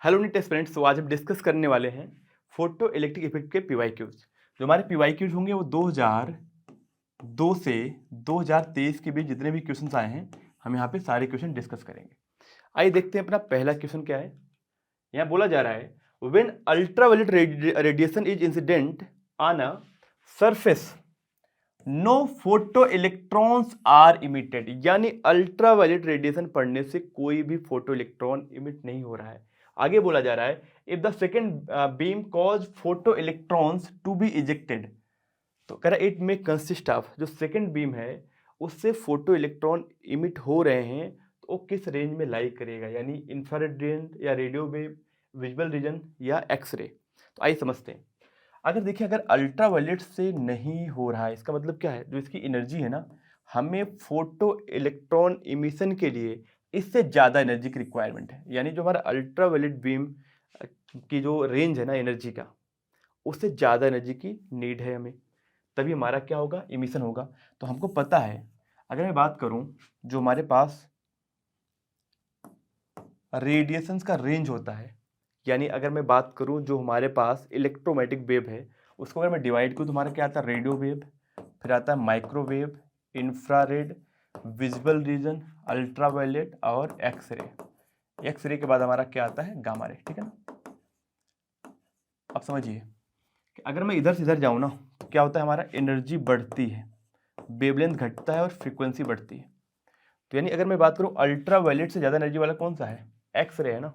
Hello नी test friends. तो आज हम डिस्कस करने वाले हैं फोटो इलेक्ट्रिक इफेक्ट के पीवाईक्यूज। जो हमारे पीवाईक्यूज होंगे वो 2002 से 2023 के बीच जितने भी क्वेश्चंस आए हैं हम यहाँ पे सारे क्वेश्चन डिस्कस करेंगे। आइए देखते हैं अपना पहला क्वेश्चन क्या है। यहाँ बोला जा रहा है when ultraviolet radiation is incident on a surface no photo electrons are emitted, यानी अल्ट्रावायलेट रेडिएशन पड़ने से कोई भी फोटो इलेक्ट्रॉन इमिट नहीं हो रहा है। आगे बोला जा रहा है if the second beam cause photo electrons to be ejected, तो कह रहा है इट मे कंसिस्ट ऑफ, जो सेकेंड बीम है उससे फोटो इलेक्ट्रॉन इमिट हो रहे हैं तो वो किस रेंज में लाई करेगा, यानी इंफ्रारेड रेंज या रेडियो वेव, विजुअल रीजन या एक्सरे। तो आइए समझते हैं। अगर देखिए अगर अल्ट्रावायलेट से नहीं हो रहा है इसका मतलब क्या है, जो इसकी एनर्जी है ना, हमें फोटो इलेक्ट्रॉन इमिशन के लिए इससे ज़्यादा एनर्जी की रिक्वायरमेंट है। यानी जो हमारा अल्ट्रावायलेट बीम की जो रेंज है ना एनर्जी का, उससे ज़्यादा एनर्जी की नीड है हमें, तभी हमारा क्या होगा, इमिशन होगा। तो हमको पता है, अगर मैं बात करूं जो हमारे पास रेडिएशंस का रेंज होता है, यानी अगर मैं बात करूं जो हमारे पास इलेक्ट्रोमैग्नेटिक वेव है उसको अगर मैं डिवाइड करूं तो हमारा क्या आता है, रेडियो वेव, फिर आता है microwave, infrared, visible region, ultraviolet और एक्सरे। एक्सरे के बाद हमारा क्या आता है, गामा रे। ठीक है ना। अब समझिए कि अगर मैं इधर से इधर जाऊं ना तो क्या होता है, हमारा एनर्जी बढ़ती है, वेवलेंथ घटता है और फ्रीक्वेंसी बढ़ती है। तो यानी अगर मैं बात करूं अल्ट्रावायलेट से ज़्यादा एनर्जी वाला कौन सा है, एक्सरे है ना।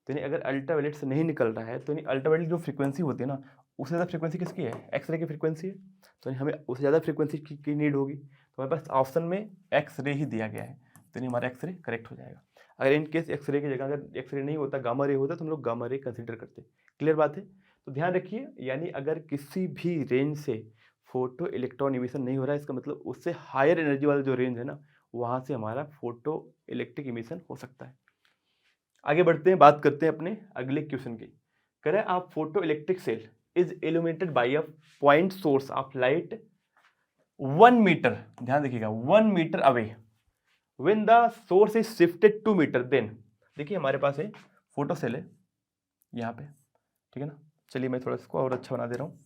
तो यानी अगर अल्ट्रावायलेट से नहीं निकल रहा है तो यानी अल्ट्रावायलेट जो फ्रीक्वेंसी होती है ना, उससे ज़्यादा फ्रीक्वेंसी किसकी है, एक्सरे की फ्रीक्वेंसी है। तो हमें उससे ज़्यादा फ्रीक्वेंसी की नीड होगी। तो हमारे पास ऑप्शन में एक्सरे ही दिया गया है, तो यानी हमारा एक्सरे करेक्ट हो जाएगा। अगर इन केस एक्सरे की जगह अगर एक्सरे नहीं होता, गामा रे होता, तो हम लोग गामा रे कंसिडर करते। क्लियर बात है। तो ध्यान रखिए, यानी अगर किसी भी रेंज से फोटो इलेक्ट्रॉन इमिशन नहीं हो रहा है, इसका मतलब उससे हायर एनर्जी वाला जो रेंज है ना, वहाँ से हमारा फोटो इलेक्ट्रिक इमिशन हो सकता है। आगे बढ़ते हैं, बात करते हैं अपने अगले क्वेश्चन की। कह रहे हैं आप photo electric cell is illuminated by a point source of light 1 metre, ध्यान देखिएगा 1 metre away, when the source is shifted 2 metre then. देखिए हमारे पास है फोटो सेल है यहाँ पे, ठीक है ना। चलिए मैं थोड़ा इसको और अच्छा बना दे रहा हूँ।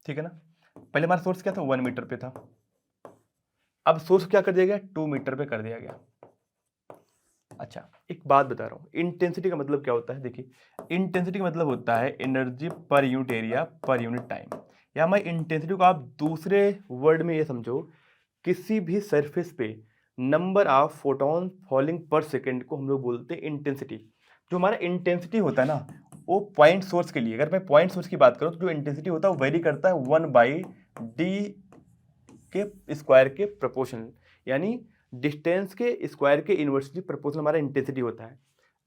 ठीक है ना। पहले हमारा सोर्स क्या था, 1 मीटर पे था, अब सोर्स क्या कर दिया गया, 2 मीटर पे कर दिया गया। अच्छा एक बात बता रहा हूँ, इंटेंसिटी का मतलब क्या होता है। देखिए इंटेंसिटी का मतलब होता है energy per unit area per unit time. या मैं इंटेंसिटी को आप दूसरे वर्ड में ये समझो, किसी भी सरफेस पे number of photon falling per second को हम लोग बोलते हैं इंटेंसिटी। जो हमारा इंटेंसिटी होता है ना, वो पॉइंट सोर्स के लिए, अगर मैं पॉइंट सोर्स की बात करूँ तो जो इंटेंसिटी होता है वो वेरी करता है 1/d के स्क्वायर के प्रोपोर्शनल, यानी डिस्टेंस के स्क्वायर के इन्वर्सली प्रोपोर्शनल हमारा इंटेंसिटी होता है।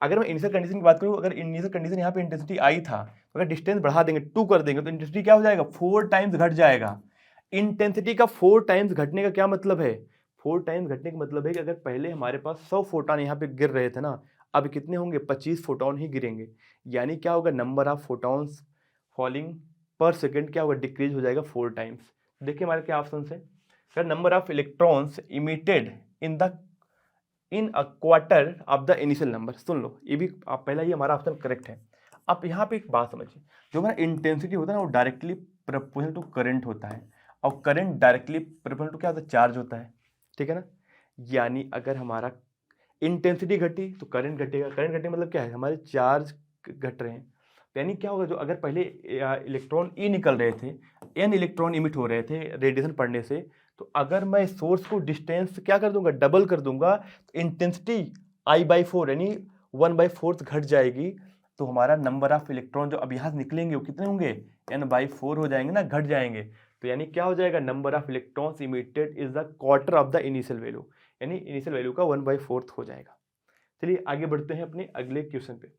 अगर मैं इनिशियल कंडीशन की बात करूँ, अगर इनिशियल कंडीशन यहाँ पे इंटेंसिटी आई था, तो अगर डिस्टेंस बढ़ा देंगे 2 कर देंगे तो इंटेंसिटी क्या हो जाएगा, 4 टाइम्स घट जाएगा। इंटेंसिटी का 4 टाइम्स घटने का क्या मतलब है, 4 टाइम्स घटने का मतलब है कि अगर पहले हमारे पास 100 फोटोन यहाँ पे गिर रहे थे ना, अब कितने होंगे, 25 फोटोन ही गिरेंगे। यानी क्या होगा, number of photons falling per second क्या होगा, डिक्रीज हो जाएगा 4 टाइम्स। देखिए हमारे क्या ऑप्शन है, sir number of electrons emitted in a quarter of the initial number. सुन लो, ये भी आप पहला ही हमारा ऑप्शन करेक्ट है। अब यहाँ पे एक बात समझिए, जो हमारा इंटेंसिटी होता है ना वो डायरेक्टली प्रोपोर्शनल टू करंट होता है, और करंट डायरेक्टली प्रोपोर्शनल टू क्या होता है, चार्ज होता है। ठीक है ना। यानी अगर हमारा इंटेंसिटी घटी तो करंट घटेगा, करंट घटने मतलब क्या है, हमारे चार्ज घट रहे हैं। तो यानी क्या होगा, जो अगर पहले इलेक्ट्रॉन ई निकल रहे थे, एन इलेक्ट्रॉन इमिट हो रहे थे रेडिएशन पड़ने से, तो अगर मैं सोर्स को डिस्टेंस क्या कर दूंगा, डबल कर दूंगा, तो इंटेंसिटी I/4 यानी 1/4 घट जाएगी। तो हमारा नंबर ऑफ इलेक्ट्रॉन जो अब यहाँ से निकलेंगे वो कितने होंगे, N/4 हो जाएंगे ना, घट जाएंगे। तो यानी क्या हो जाएगा, number of electrons emitted is the quarter of the initial value, यानी इनिशियल वैल्यू का 1/4 हो जाएगा। चलिए आगे बढ़ते हैं अपने अगले क्वेश्चन पे।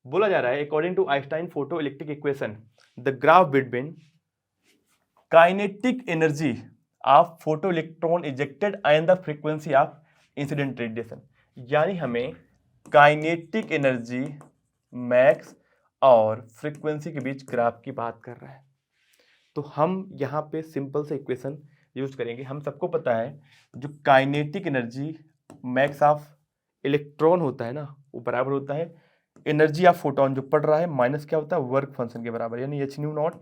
बोला जा रहा है according to Einstein photo electric equation the graph between kinetic energy of photo electron ejected and the frequency of incident radiation. यानी हमें काइनेटिक एनर्जी मैक्स और फ्रीक्वेंसी के बीच ग्राफ की बात कर रहा है। तो हम यहाँ पे सिंपल से इक्वेशन यूज करेंगे। हम सबको पता है जो kinetic energy max of electron होता है ना, वो बराबर होता है एनर्जी ऑफ फोटोन जो पढ़ रहा है माइनस क्या होता है वर्क फंक्शन के बराबर, यानी एच न्यू नॉट,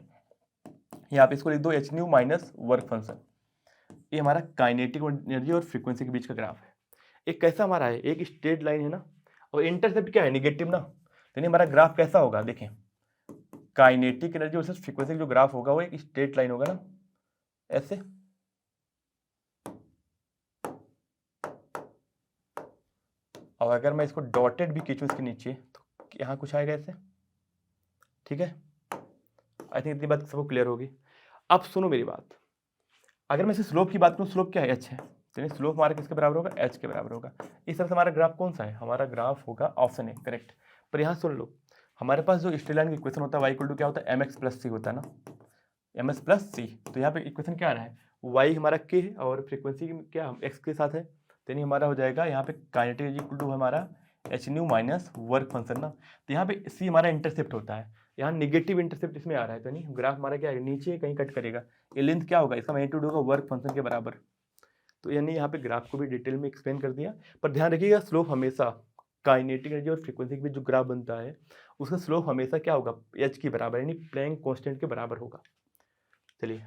यहाँ पे इसको लिख दो H nu minus work function. ये हमारा काइनेटिक एनर्जी और फ्रीक्वेंसी के बीच का ग्राफ है। एक कैसा हमारा है, एक स्ट्रेट लाइन है ना, और इंटरसेप्ट क्या है निगेटिव ना, यानी हमारा ग्राफ कैसा होगा देखें, काइनेटिक एनर्जी वर्सेस फ्रीक्वेंसी का जो ग्राफ होगा वो एक स्ट्रेट लाइन होगा ना, ऐसे। और अगर मैं इसको डॉटेड भी खींचूं इसके नीचे तो यहाँ कुछ आएगा ऐसे, ठीक है। आई थिंक इतनी बात सबको क्लियर होगी। अब सुनो मेरी बात, अगर मैं इसे स्लोप की बात करूँ, स्लोप क्या है एच है, तो स्लोप हमारा किसके बराबर होगा एच के बराबर होगा। इस तरह से हमारा ग्राफ कौन सा है, हमारा ग्राफ होगा ऑप्शन ए करेक्ट। पर यहाँ सुन लो, हमारे पास जो स्ट्रेट लाइन का इक्वेशन होता है वाई इक्वल टू क्या होता है mx प्लस सी होता है ना, mx प्लस सी। तो यहाँ पे इक्वेशन क्या आ रहा है, वाई हमारा के है और फ्रीक्वेंसी क्या एक्स के साथ है, तो यानी हमारा हो जाएगा यहाँ पे काइनेटिक एनर्जी इक्वल टू हमारा H nu minus work function ना। तो यहाँ पे सी हमारा इंटरसेप्ट होता है, यहाँ निगेटिव इंटरसेप्ट इसमें आ रहा है, तो नहीं ग्राफ हमारा क्या है नीचे कहीं कट करेगा, ये लेंथ क्या होगा इसका मैग्नीट्यूड होगा वर्क फंक्शन के बराबर। तो यानी यहाँ पे ग्राफ को भी डिटेल में एक्सप्लेन कर दिया। पर ध्यान रखिएगा स्लोप हमेशा काइनेटिक एनर्जी और फ्रीक्वेंसी के बीच जो ग्राफ बनता है उसका स्लोप हमेशा क्या होगा एच की बराबर, यानी प्लैंक कांस्टेंट के बराबर होगा। चलिए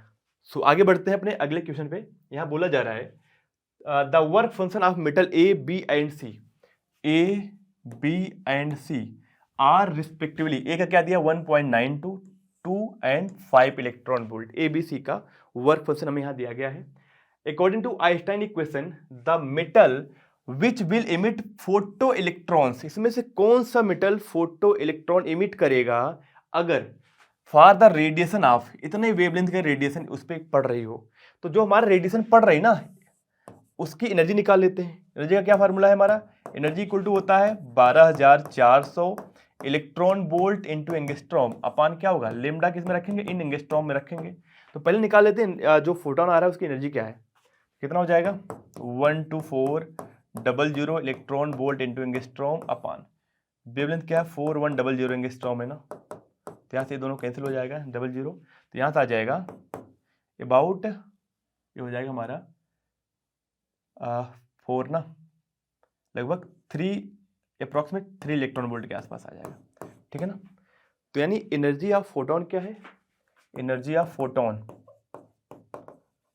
सो आगे बढ़ते हैं अपने अगले क्वेश्चन पे। यहाँ बोला जा रहा है the work function of metal A B and C, A B and C are respectively, A का क्या दिया 1.92, 2 and 5 electron volt, A B C का वर्क फंक्शन हमें यहाँ दिया गया है। According to Einstein equation the metal which will emit photo electrons, इसमें से कौन सा मेटल फोटो इलेक्ट्रॉन इमिट करेगा अगर फॉर द रेडिएशन ऑफ इतने वेवलेंथ का रेडिएशन उस पर पड़ रही हो। तो जो हमारा रेडिएशन पड़ रही ना उसकी एनर्जी निकाल लेते हैं। एनर्जी का क्या फार्मूला है हमारा, एनर्जी इक्वल टू होता है 12400 इलेक्ट्रॉन वोल्ट इंटू एंगस्ट्रॉम अपान क्या होगा लेमडा, किस में रखेंगे इन एंगस्ट्रॉम में रखेंगे। तो पहले निकाल लेते हैं जो फोटोन आ रहा है उसकी एनर्जी क्या है, कितना हो जाएगा 12400 इलेक्ट्रॉन वोल्ट इंटू एंगस्ट्रॉम अपान वेवलेंथ क्या है 4100 एंगस्ट्रॉम है ना, तो यहाँ से ये दोनों कैंसिल हो जाएगा 00, तो यहाँ से आ जाएगा अबाउट ये हो जाएगा हमारा 4 ना, लगभग 3 अप्रॉक्सीमेट 3 इलेक्ट्रॉन वोल्ट के आसपास आ जाएगा, ठीक है ना। तो यानी एनर्जी ऑफ फोटोन क्या है, एनर्जी ऑफ फोटोन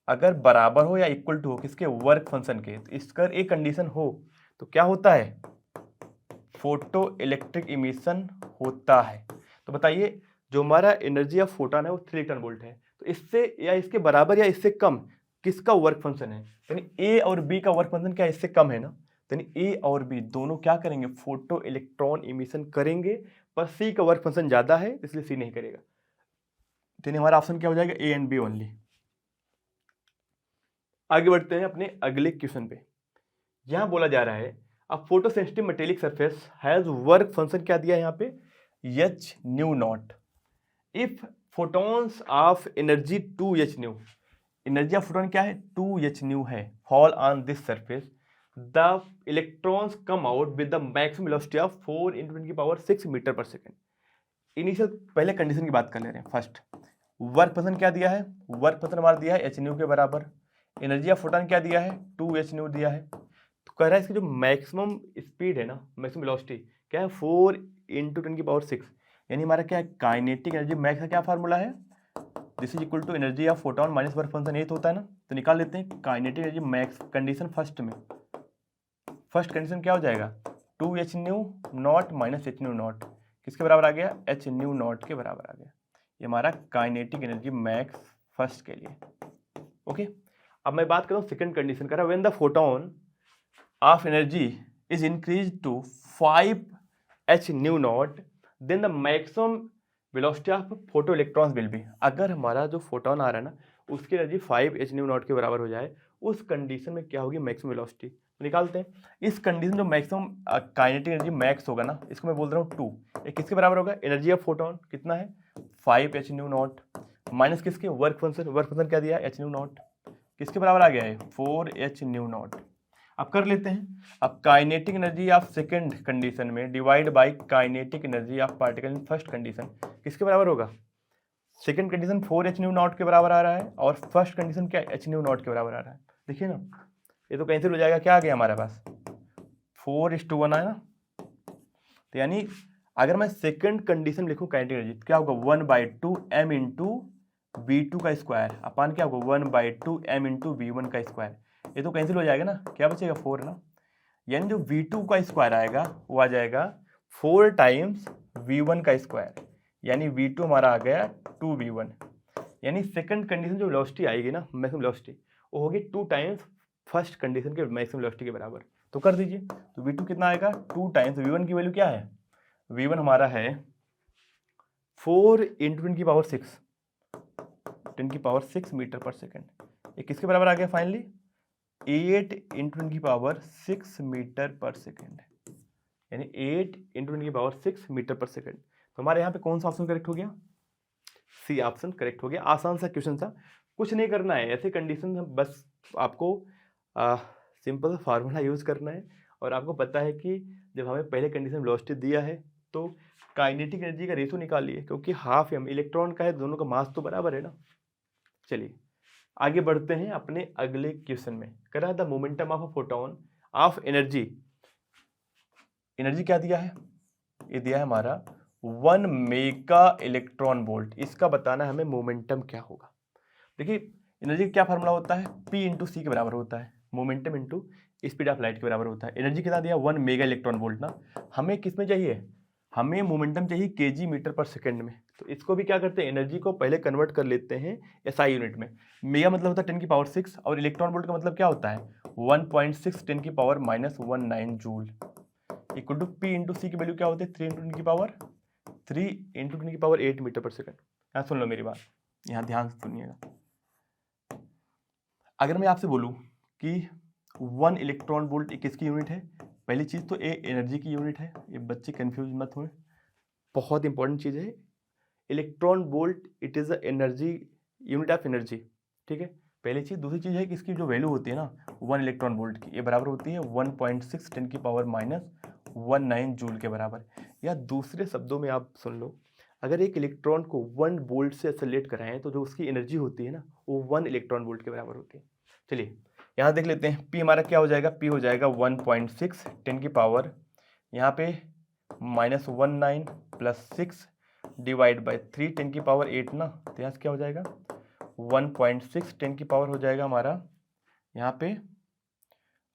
अगर बराबर हो या इक्वल टू हो किसके वर्क फंक्शन के, तो इसका एक कंडीशन हो तो क्या होता है फोटो इलेक्ट्रिक इमिशन होता है। तो बताइए जो हमारा एनर्जी ऑफ फोटोन है वो 3 इलेक्ट्रॉन वोल्ट है, तो इससे या इसके बराबर या इससे कम किसका वर्क फंक्शन है, यानी ए और बी का वर्क फंक्शन क्या इससे कम है ना, यानी ए और बी दोनों क्या करेंगे फोटो इलेक्ट्रॉन इमिशन करेंगे, पर सी का वर्क फंक्शन ज्यादा है इसलिए सी नहीं करेगा। तो हमारा ऑप्शन क्या हो जाएगा ए एंड बी ओनली। आगे बढ़ते हैं अपने अगले क्वेश्चन पे। यहां बोला जा रहा है अब photo sensitive metallic surface has work function क्या दिया है यहाँ पे h nu naught, if photons of energy 2 h nu, energy of photon क्या है 2 एच न्यू है, fall on this surface the electrons come out with the maximum velocity of 4 × 10⁶ metre per second. Initial पहले condition की बात कर ले रहे हैं। फर्स्ट वर्क फंक्शन क्या दिया है, वर्क फंक्शन हमारा दिया है एच न्यू के बराबर, एनर्जी ऑफ फोटोन क्या दिया है 2 एच न्यू दिया है। तो कह रहा है इसकी जो मैक्सिमम स्पीड है ना, मैक्सिमम वेलोसिटी क्या है 4 × 10⁶, यानी हमारा क्या है काइनेटिक एनर्जी मैक्स का क्या फार्मूला है, this is equal to energy of photon minus work function ये तो होता है ना, तो निकाल लेते हैं kinetic energy max. Condition first में फर्स्ट कंडीशन क्या हो जाएगा 2 h nu naught minus H nu naught, किसके बराबर आ गया एच न्यू नॉट के बराबर आ गया। ये हमारा काइनेटिक एनर्जी मैक्स फर्स्ट के लिए। ओके अब मैं बात करूँ सेकंड कंडीशन का, when the photon of energy is increase to 5 h nu naught then the maximum velocity of photo electrons will be, अगर हमारा जो फोटोन आ रहा है ना उसकी एनर्जी 5 एच न्यू नॉट के बराबर हो जाए उस कंडीशन में क्या होगी मैक्सिमम वेलोसिटी, निकालते हैं। इस कंडीशन जो मैक्सिमम काइनेटिक एनर्जी मैक्स होगा ना इसको मैं बोल रहा हूँ 2, ये किसके बराबर होगा एनर्जी ऑफ फोटोन कितना है 5 एच न्यू नॉट माइनस किसके वर्क फंक्शन क्या दिया एच न्यू नॉट, किसके बराबर आ गया है 4 एच न्यू नॉट। अब कर लेते हैं, अब kinetic energy of second condition में divide by kinetic energy of particle in first condition किसके बराबर होगा सेकंड कंडीशन 4h0 के बराबर आ रहा है और फर्स्ट कंडीशन क्या h0 के बराबर आ रहा है। देखिए ना, ये तो कैंसिल हो जाएगा, क्या आ गया हमारे पास 4:1 आया ना। तो यानी अगर मैं सेकंड कंडीशन लिखूं काइनेटिक एनर्जी क्या होगा 1/2 m इंटू V2 का स्क्वायर अपन क्या होगा 1/2 m इंटू V1 का स्क्वायर। ये तो कैंसिल हो जाएगा ना, क्या बचेगा 4 ना। यानी जो V2 का स्क्वायर आएगा वो आ जाएगा 4 टाइम्स V1 का स्क्वायर, यानी V2 हमारा आ गया 2V1। यानी सेकंड कंडीशन जो वेलोसिटी आएगी ना, मैक्सिमम वेलोसिटी, वो होगी 2 टाइम्स फर्स्ट कंडीशन के मैक्सिमम वेलोसिटी के बराबर। तो कर दीजिए, तो V2 कितना आएगा 2 टाइम्स V1 की वैल्यू क्या है, V1 हमारा है 4 इंटू 10 की पावर 6, 10 की पावर 6 मीटर पर सेकेंड। ये किसके बराबर आ गया फाइनली 8 इंटू 10 की पावर 6 मीटर पर सेकेंड, यानी 8 इंटू 10 की पावर 6 मीटर पर सेकेंड। तो हमारे यहाँ पे कौन सा ऑप्शन करेक्ट हो गया, सी ऑप्शन करेक्ट हो गया। आसान सा क्वेश्चन था, कुछ नहीं करना है, ऐसे कंडीशन बस आपको सिंपल फार्मूला यूज़ करना है। और आपको पता है कि जब हमें पहले कंडीशन वेलोसिटी दिया है तो काइनेटिक एनर्जी का रेशो निकालिए, क्योंकि हाफ एम इलेक्ट्रॉन का है, दोनों का मास तो बराबर है ना। चलिए आगे बढ़ते हैं अपने अगले क्वेश्चन में। करा the momentum of a photon of energy, energy क्या दिया है, ये दिया है हमारा 1 मेगा इलेक्ट्रॉन वोल्ट। इसका बताना है हमें मोमेंटम क्या होगा। देखिए एनर्जी का क्या फार्मूला होता है, P इंटू सी के बराबर होता है, momentum into speed of light के बराबर होता है। एनर्जी कितना दिया 1 मेगा इलेक्ट्रॉन वोल्ट ना, हमें किस में चाहिए, हमें मोमेंटम चाहिए केजी मीटर पर सेकंड में। तो इसको भी क्या करते हैं, एनर्जी को पहले कन्वर्ट कर लेते हैं एसआई यूनिट में। मेगा मतलब होता है 10 की पावर 6 और इलेक्ट्रॉन वोल्ट का मतलब क्या होता है 1.6 10 की power -19 joule equal to P into C की वैल्यू क्या होती है 3 इंटू 10 की पावर 3 इंटू 10 की पावर 8 मीटर पर सेकंड। यहाँ सुन लो मेरी बात, यहाँ ध्यान से सुनिएगा। अगर मैं आपसे बोलूँ कि 1 इलेक्ट्रॉन वोल्ट किसकी यूनिट है, पहली चीज़ तो ए एनर्जी की यूनिट है, ये बच्चे कंफ्यूज मत हुए, बहुत इंपॉर्टेंट चीज़ है। Electron volt it is a energy, unit of energy, ठीक है, पहली चीज़। दूसरी चीज़ है कि इसकी जो वैल्यू होती है ना 1 इलेक्ट्रॉन वोल्ट की, ये बराबर होती है 1.6 10 की पावर -19 जूल के बराबर। या दूसरे शब्दों में आप सुन लो, अगर एक इलेक्ट्रॉन को 1 वोल्ट से एक्सेलरेट कराएं तो जो उसकी एनर्जी होती है ना वो 1 इलेक्ट्रॉन वोल्ट के बराबर होती है। चलिए यहाँ देख लेते हैं, P हमारा क्या हो जाएगा, P हो जाएगा 1.6 10 की पावर यहाँ पे -19 प्लस 6 डिवाइड बाई 3 10 की पावर 8 ना, तो यहाँ से क्या हो जाएगा 1.6 10 की पावर हो जाएगा हमारा यहाँ पे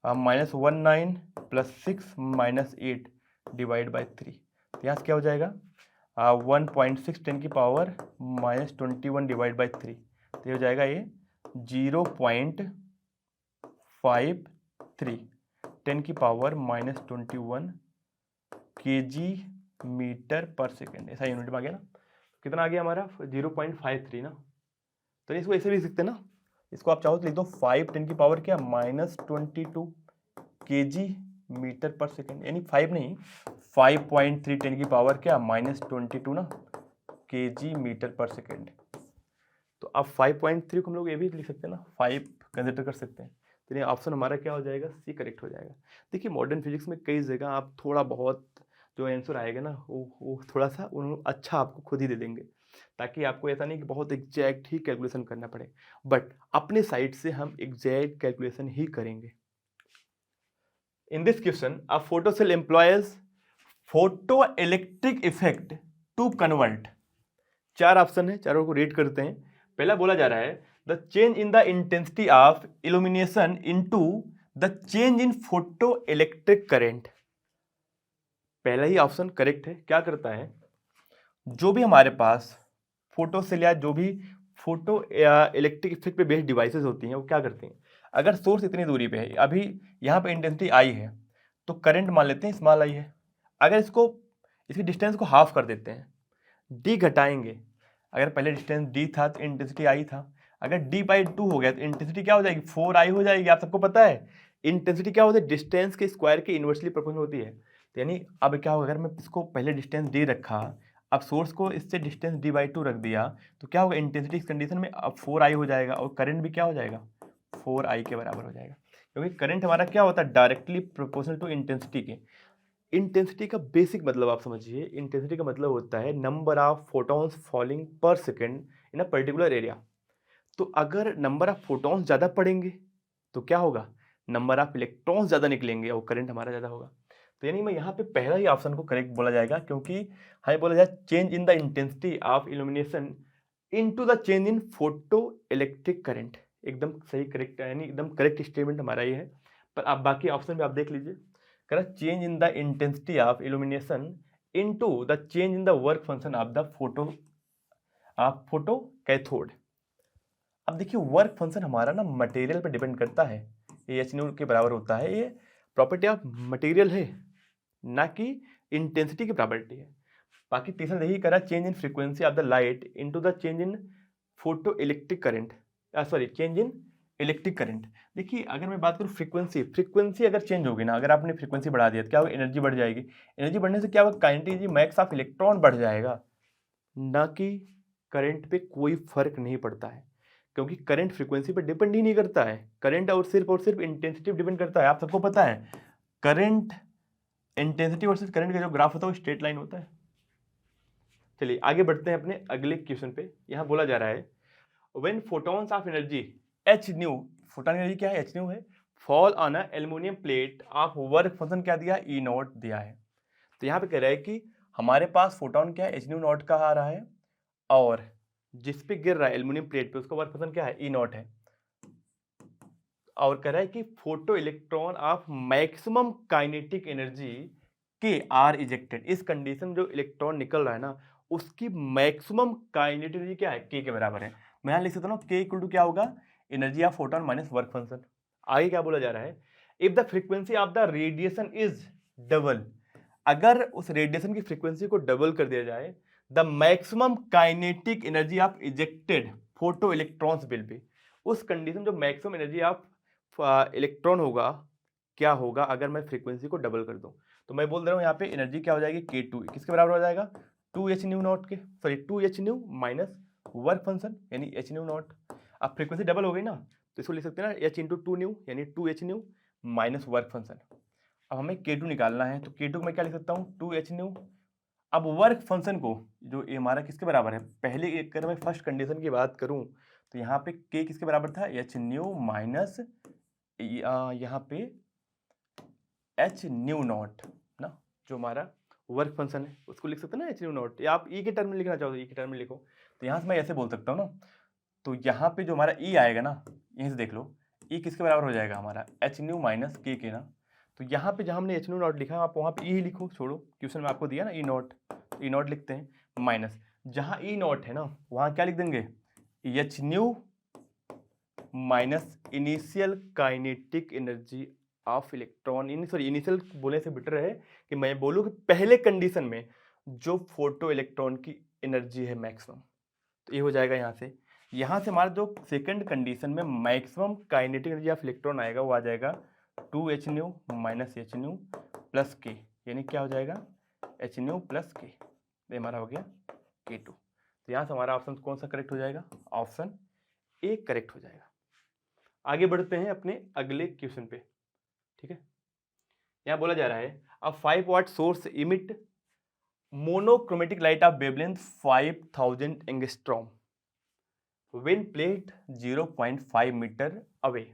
-19 प्लस 6 -8 डिवाइड बाई 3, तो यहाँ से क्या हो जाएगा 1.6 10 की पावर -21 डिवाइड बाई 3, तो ये हो जाएगा ये 0.53 10 की power -21 kg metre per second, ऐसा यूनिट में आ गया ना। कितना आ गया हमारा 0.53 ना। तो इसको ऐसे भी लिख सकते हैं ना, इसको आप चाहो तो लिख दो 5 10 की पावर क्या -22 kg मीटर पर सेकेंड, यानी 5 नहीं 5.3 10 की पावर क्या -22 ना kg मीटर पर सेकेंड। तो अब 5.3 को हम लोग ये भी लिख सकते हैं ना, 5 कंसिडर कर सकते हैं। तो ये ऑप्शन हमारा क्या हो जाएगा, सी करेक्ट हो जाएगा। देखिए मॉडर्न फिजिक्स में कई जगह आप थोड़ा बहुत जो आंसर आएगा ना वो थोड़ा सा उन्होंने अच्छा आपको खुद ही दे देंगे, ताकि आपको ऐसा नहीं कि बहुत एग्जैक्ट ही कैलकुलेशन करना पड़े, बट अपने साइड से हम एग्जैक्ट कैलकुलेशन ही करेंगे। In this question a photo cell employs photo electric effect to convert, 4 option है, चारों को रेट करते हैं। पहला बोला जा रहा है the change in the intensity of illumination into the change in photo electric current. पहला ही ऑप्शन करेक्ट है। क्या करता है, जो भी हमारे पास फोटो सेल या जो भी फोटो इलेक्ट्रिक इफेक्ट पे बेस्ड डिवाइसेस होती हैं वो क्या करती हैं, अगर सोर्स इतनी दूरी पे है, अभी यहाँ पे इंटेंसिटी आई है तो करंट मान लेते हैं स्मॉल आई है, अगर इसकी डिस्टेंस को हाफ कर देते हैं, डी घटाएंगे, अगर पहले डिस्टेंस डी था तो इंटेंसिटी आई था, अगर d/2 हो गया तो इंटेंसिटी क्या हो जाएगी 4i हो जाएगी। आप सबको पता है इंटेंसिटी क्या होती है, डिस्टेंस के स्क्वायर के इन्वर्सली प्रोपोर्शनल होती है। तो यानी अब क्या होगा, अगर मैं इसको पहले डिस्टेंस d रखा, अब सोर्स को इससे डिस्टेंस d/2 रख दिया, तो क्या होगा इंटेंसिटी इस कंडीशन में अब 4i हो जाएगा और करंट भी क्या हो जाएगा 4i के बराबर हो जाएगा, क्योंकि करंट हमारा क्या होता है डायरेक्टली प्रोपोर्शनल टू इंटेंसिटी के। इंटेंसिटी का बेसिक मतलब आप समझिए, इंटेंसिटी का मतलब होता है number of photons falling per second in a particular area. तो अगर नंबर ऑफ फोटॉन्स ज़्यादा पड़ेंगे तो क्या होगा, नंबर ऑफ इलेक्ट्रॉन्स ज़्यादा निकलेंगे और करंट हमारा ज़्यादा होगा। तो यानी मैं यहाँ पे पहला ही ऑप्शन को करेक्ट बोला जाएगा, क्योंकि हमें बोला जाए change in the intensity of illumination into the change in photo electric current. एकदम सही करेक्ट, यानी एकदम करेक्ट स्टेटमेंट हमारा ये है। पर आप बाकी ऑप्शन में आप देख लीजिए, करा change in the intensity of illumination into the change in the work function of the photo cathode. अब देखिए वर्क फंक्शन हमारा ना मटेरियल पर डिपेंड करता है, ये एच न्यू के बराबर होता है, ये प्रॉपर्टी ऑफ मटेरियल है ना कि इंटेंसिटी की प्रॉपर्टी है। बाकी तीसरा यही करा change in frequency of the light into the change in photo electric current, sorry change in electric current. देखिए अगर मैं बात करूँ फ्रीक्वेंसी अगर चेंज होगी ना, अगर आपने फ्रीक्वेंसी बढ़ा दिया तो क्या होगा, एनर्जी बढ़ जाएगी। एनर्जी बढ़ने से क्या होगा, kinetic energy max of electron बढ़ जाएगा, ना कि करंट पे कोई फर्क नहीं पड़ता है, क्योंकि करंट फ्रीक्वेंसी पे डिपेंड ही नहीं करता है। करंट और सिर्फ इंटेंसिटी डिपेंड करता है। आप सबको पता है करंट इंटेंसिटी वर्सेस करंट का जो ग्राफ होता है वो स्ट्रेट लाइन होता है। चलिए आगे बढ़ते हैं अपने अगले क्वेश्चन पे। यहाँ बोला जा रहा है when photons of energy H new, photon energy क्या है, एच न्यू है, fall on a aluminium plate of work function क्या दिया, ई नॉट दिया है। तो यहाँ पे कह रहा है कि हमारे पास फोटॉन क्या है, एच न्यू नॉट का आ रहा है, और जिस पे गिर रहा है एल्युमिनियम प्लेट पे उसका वर्क फंक्शन क्या है, ई नॉट है। और कह रहा है कि photo electron of maximum kinetic energy के आर इजेक्टेड। इस कंडीशन में जो इलेक्ट्रॉन निकल रहा है ना, उसकी मैक्सिमम काइनेटिक एनर्जी क्या है, के बराबर है। मैं यहाँ लिख सकता हूँ के इक्वल टू क्या होगा, energy of photon minus work function. आगे क्या बोला जा रहा है, if the frequency of the radiation is double, अगर उस रेडिएशन की फ्रीक्वेंसी को डबल कर दिया जाए, the maximum kinetic energy of ejected photo electrons will B. उस कंडीशन जो मैक्सिमम एनर्जी ऑफ इलेक्ट्रॉन होगा, क्या होगा अगर मैं फ्रीक्वेंसी को डबल कर दूं। तो मैं बोल रहा हूं यहाँ पे एनर्जी क्या हो जाएगी, K2 किसके बराबर हो जाएगा, 2h न्यू नॉट के, sorry 2h new minus work function यानी h न्यू नॉट। अब फ्रीक्वेंसी डबल हो गई ना, तो इसको लिख सकते हैं ना h इंटू 2 न्यू यानी 2h new minus work function. अब हमें K2 निकालना है, तो K2 को मैं क्या लिख सकता हूँ, 2h न्यू। अब वर्क फंक्शन को जो ये हमारा किसके बराबर है, पहले अगर मैं फर्स्ट कंडीशन की बात करूं तो यहाँ पे K किसके बराबर था, h न्यू माइनस यहाँ पे एच न्यू नॉट ना, जो हमारा वर्क फंक्शन है उसको लिख सकते हैं ना एच न्यू नॉट, या आप ई के टर्म में लिखना चाहो तो ई के टर्म में लिखो। तो यहाँ से मैं ऐसे बोल सकता हूँ ना, तो यहाँ पे जो हमारा ई आएगा ना, यहीं से देख लो ई किसके बराबर हो जाएगा हमारा, एच न्यू माइनस के ना। तो यहाँ पे जहाँ हमने एच न्यू नॉट लिखा आप वहाँ पे ई ही लिखो, छोड़ो क्वेश्चन में आपको दिया ना ई नॉट, ई नॉट लिखते हैं माइनस, जहाँ ई नॉट है ना वहाँ क्या लिख देंगे, H nu minus initial kinetic energy of electron, sorry initial बोलने से बेटर है कि मैं बोलूँ कि पहले कंडीशन में जो फोटो इलेक्ट्रॉन की एनर्जी है मैक्सिमम, तो ये हो जाएगा यहाँ से। यहाँ से हमारा जो सेकंड कंडीशन में maximum kinetic energy of electron आएगा वो आ जाएगा 2h new minus H new plus के, यानी क्या हो जाएगा एच न्यू प्लस के, ये हमारा हो गया K2। तो यहाँ से हमारा ऑप्शन कौन सा करेक्ट हो जाएगा, ऑप्शन ए करेक्ट हो जाएगा। आगे बढ़ते हैं अपने अगले क्वेश्चन पे, ठीक है। यहाँ बोला जा रहा है a 5 watt source emit monochromatic light of wavelength 5000 angstrom when plate 0.5 metre away.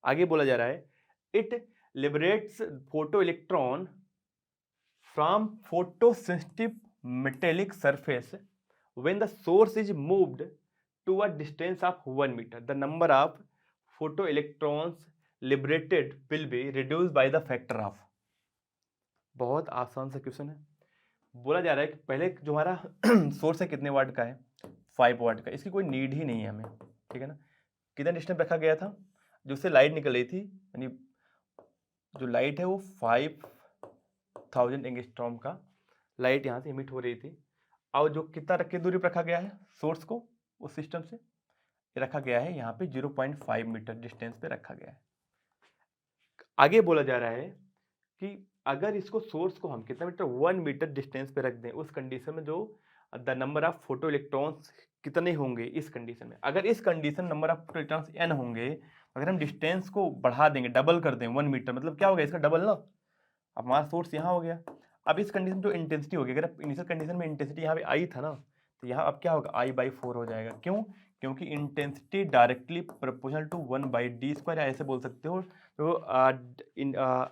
आगे बोला जा रहा है it liberates photo electron from photosensitive metallic surface when the source is moved to a distance of 1 metre, the number of photo electrons liberated will be reduce by the factor of. बहुत आसान सा question है। बोला जा रहा है कि पहले जो हमारा सोर्स है कितने वाट का है, 5 वाट का, इसकी कोई नीड ही नहीं है हमें, ठीक है ना। कितना डिस्टेंस रखा गया था, जो उससे लाइट निकल रही थी, यानी जो लाइट है वो 5000 एंगस्ट्रॉम का लाइट यहाँ से इमिट हो रही थी। और जो कितना रख के दूरी पर रखा गया है सोर्स को उस सिस्टम से, रखा गया है यहाँ पे 0.5 मीटर डिस्टेंस पे रखा गया है। आगे बोला जा रहा है कि अगर इसको सोर्स को हम कितना मीटर, 1 मीटर डिस्टेंस पे रख दें, उस कंडीशन में जो the number of photo electrons कितने होंगे इस कंडीशन में, अगर इस condition number of photo electrons n होंगे, अगर हम डिस्टेंस को बढ़ा देंगे, डबल कर दें 1 मीटर, मतलब क्या होगा इसका डबल ना, अब हमारा सोर्स यहाँ हो गया। अब इस कंडीशन जो इंटेंसिटी होगी, अगर इनिशियल कंडीशन में इंटेंसिटी यहाँ पे आई था ना, तो यहाँ अब क्या होगा, I/4 हो जाएगा। क्यों? क्योंकि intensity directly proportional to 1/d², या ऐसे बोल सकते हो। तो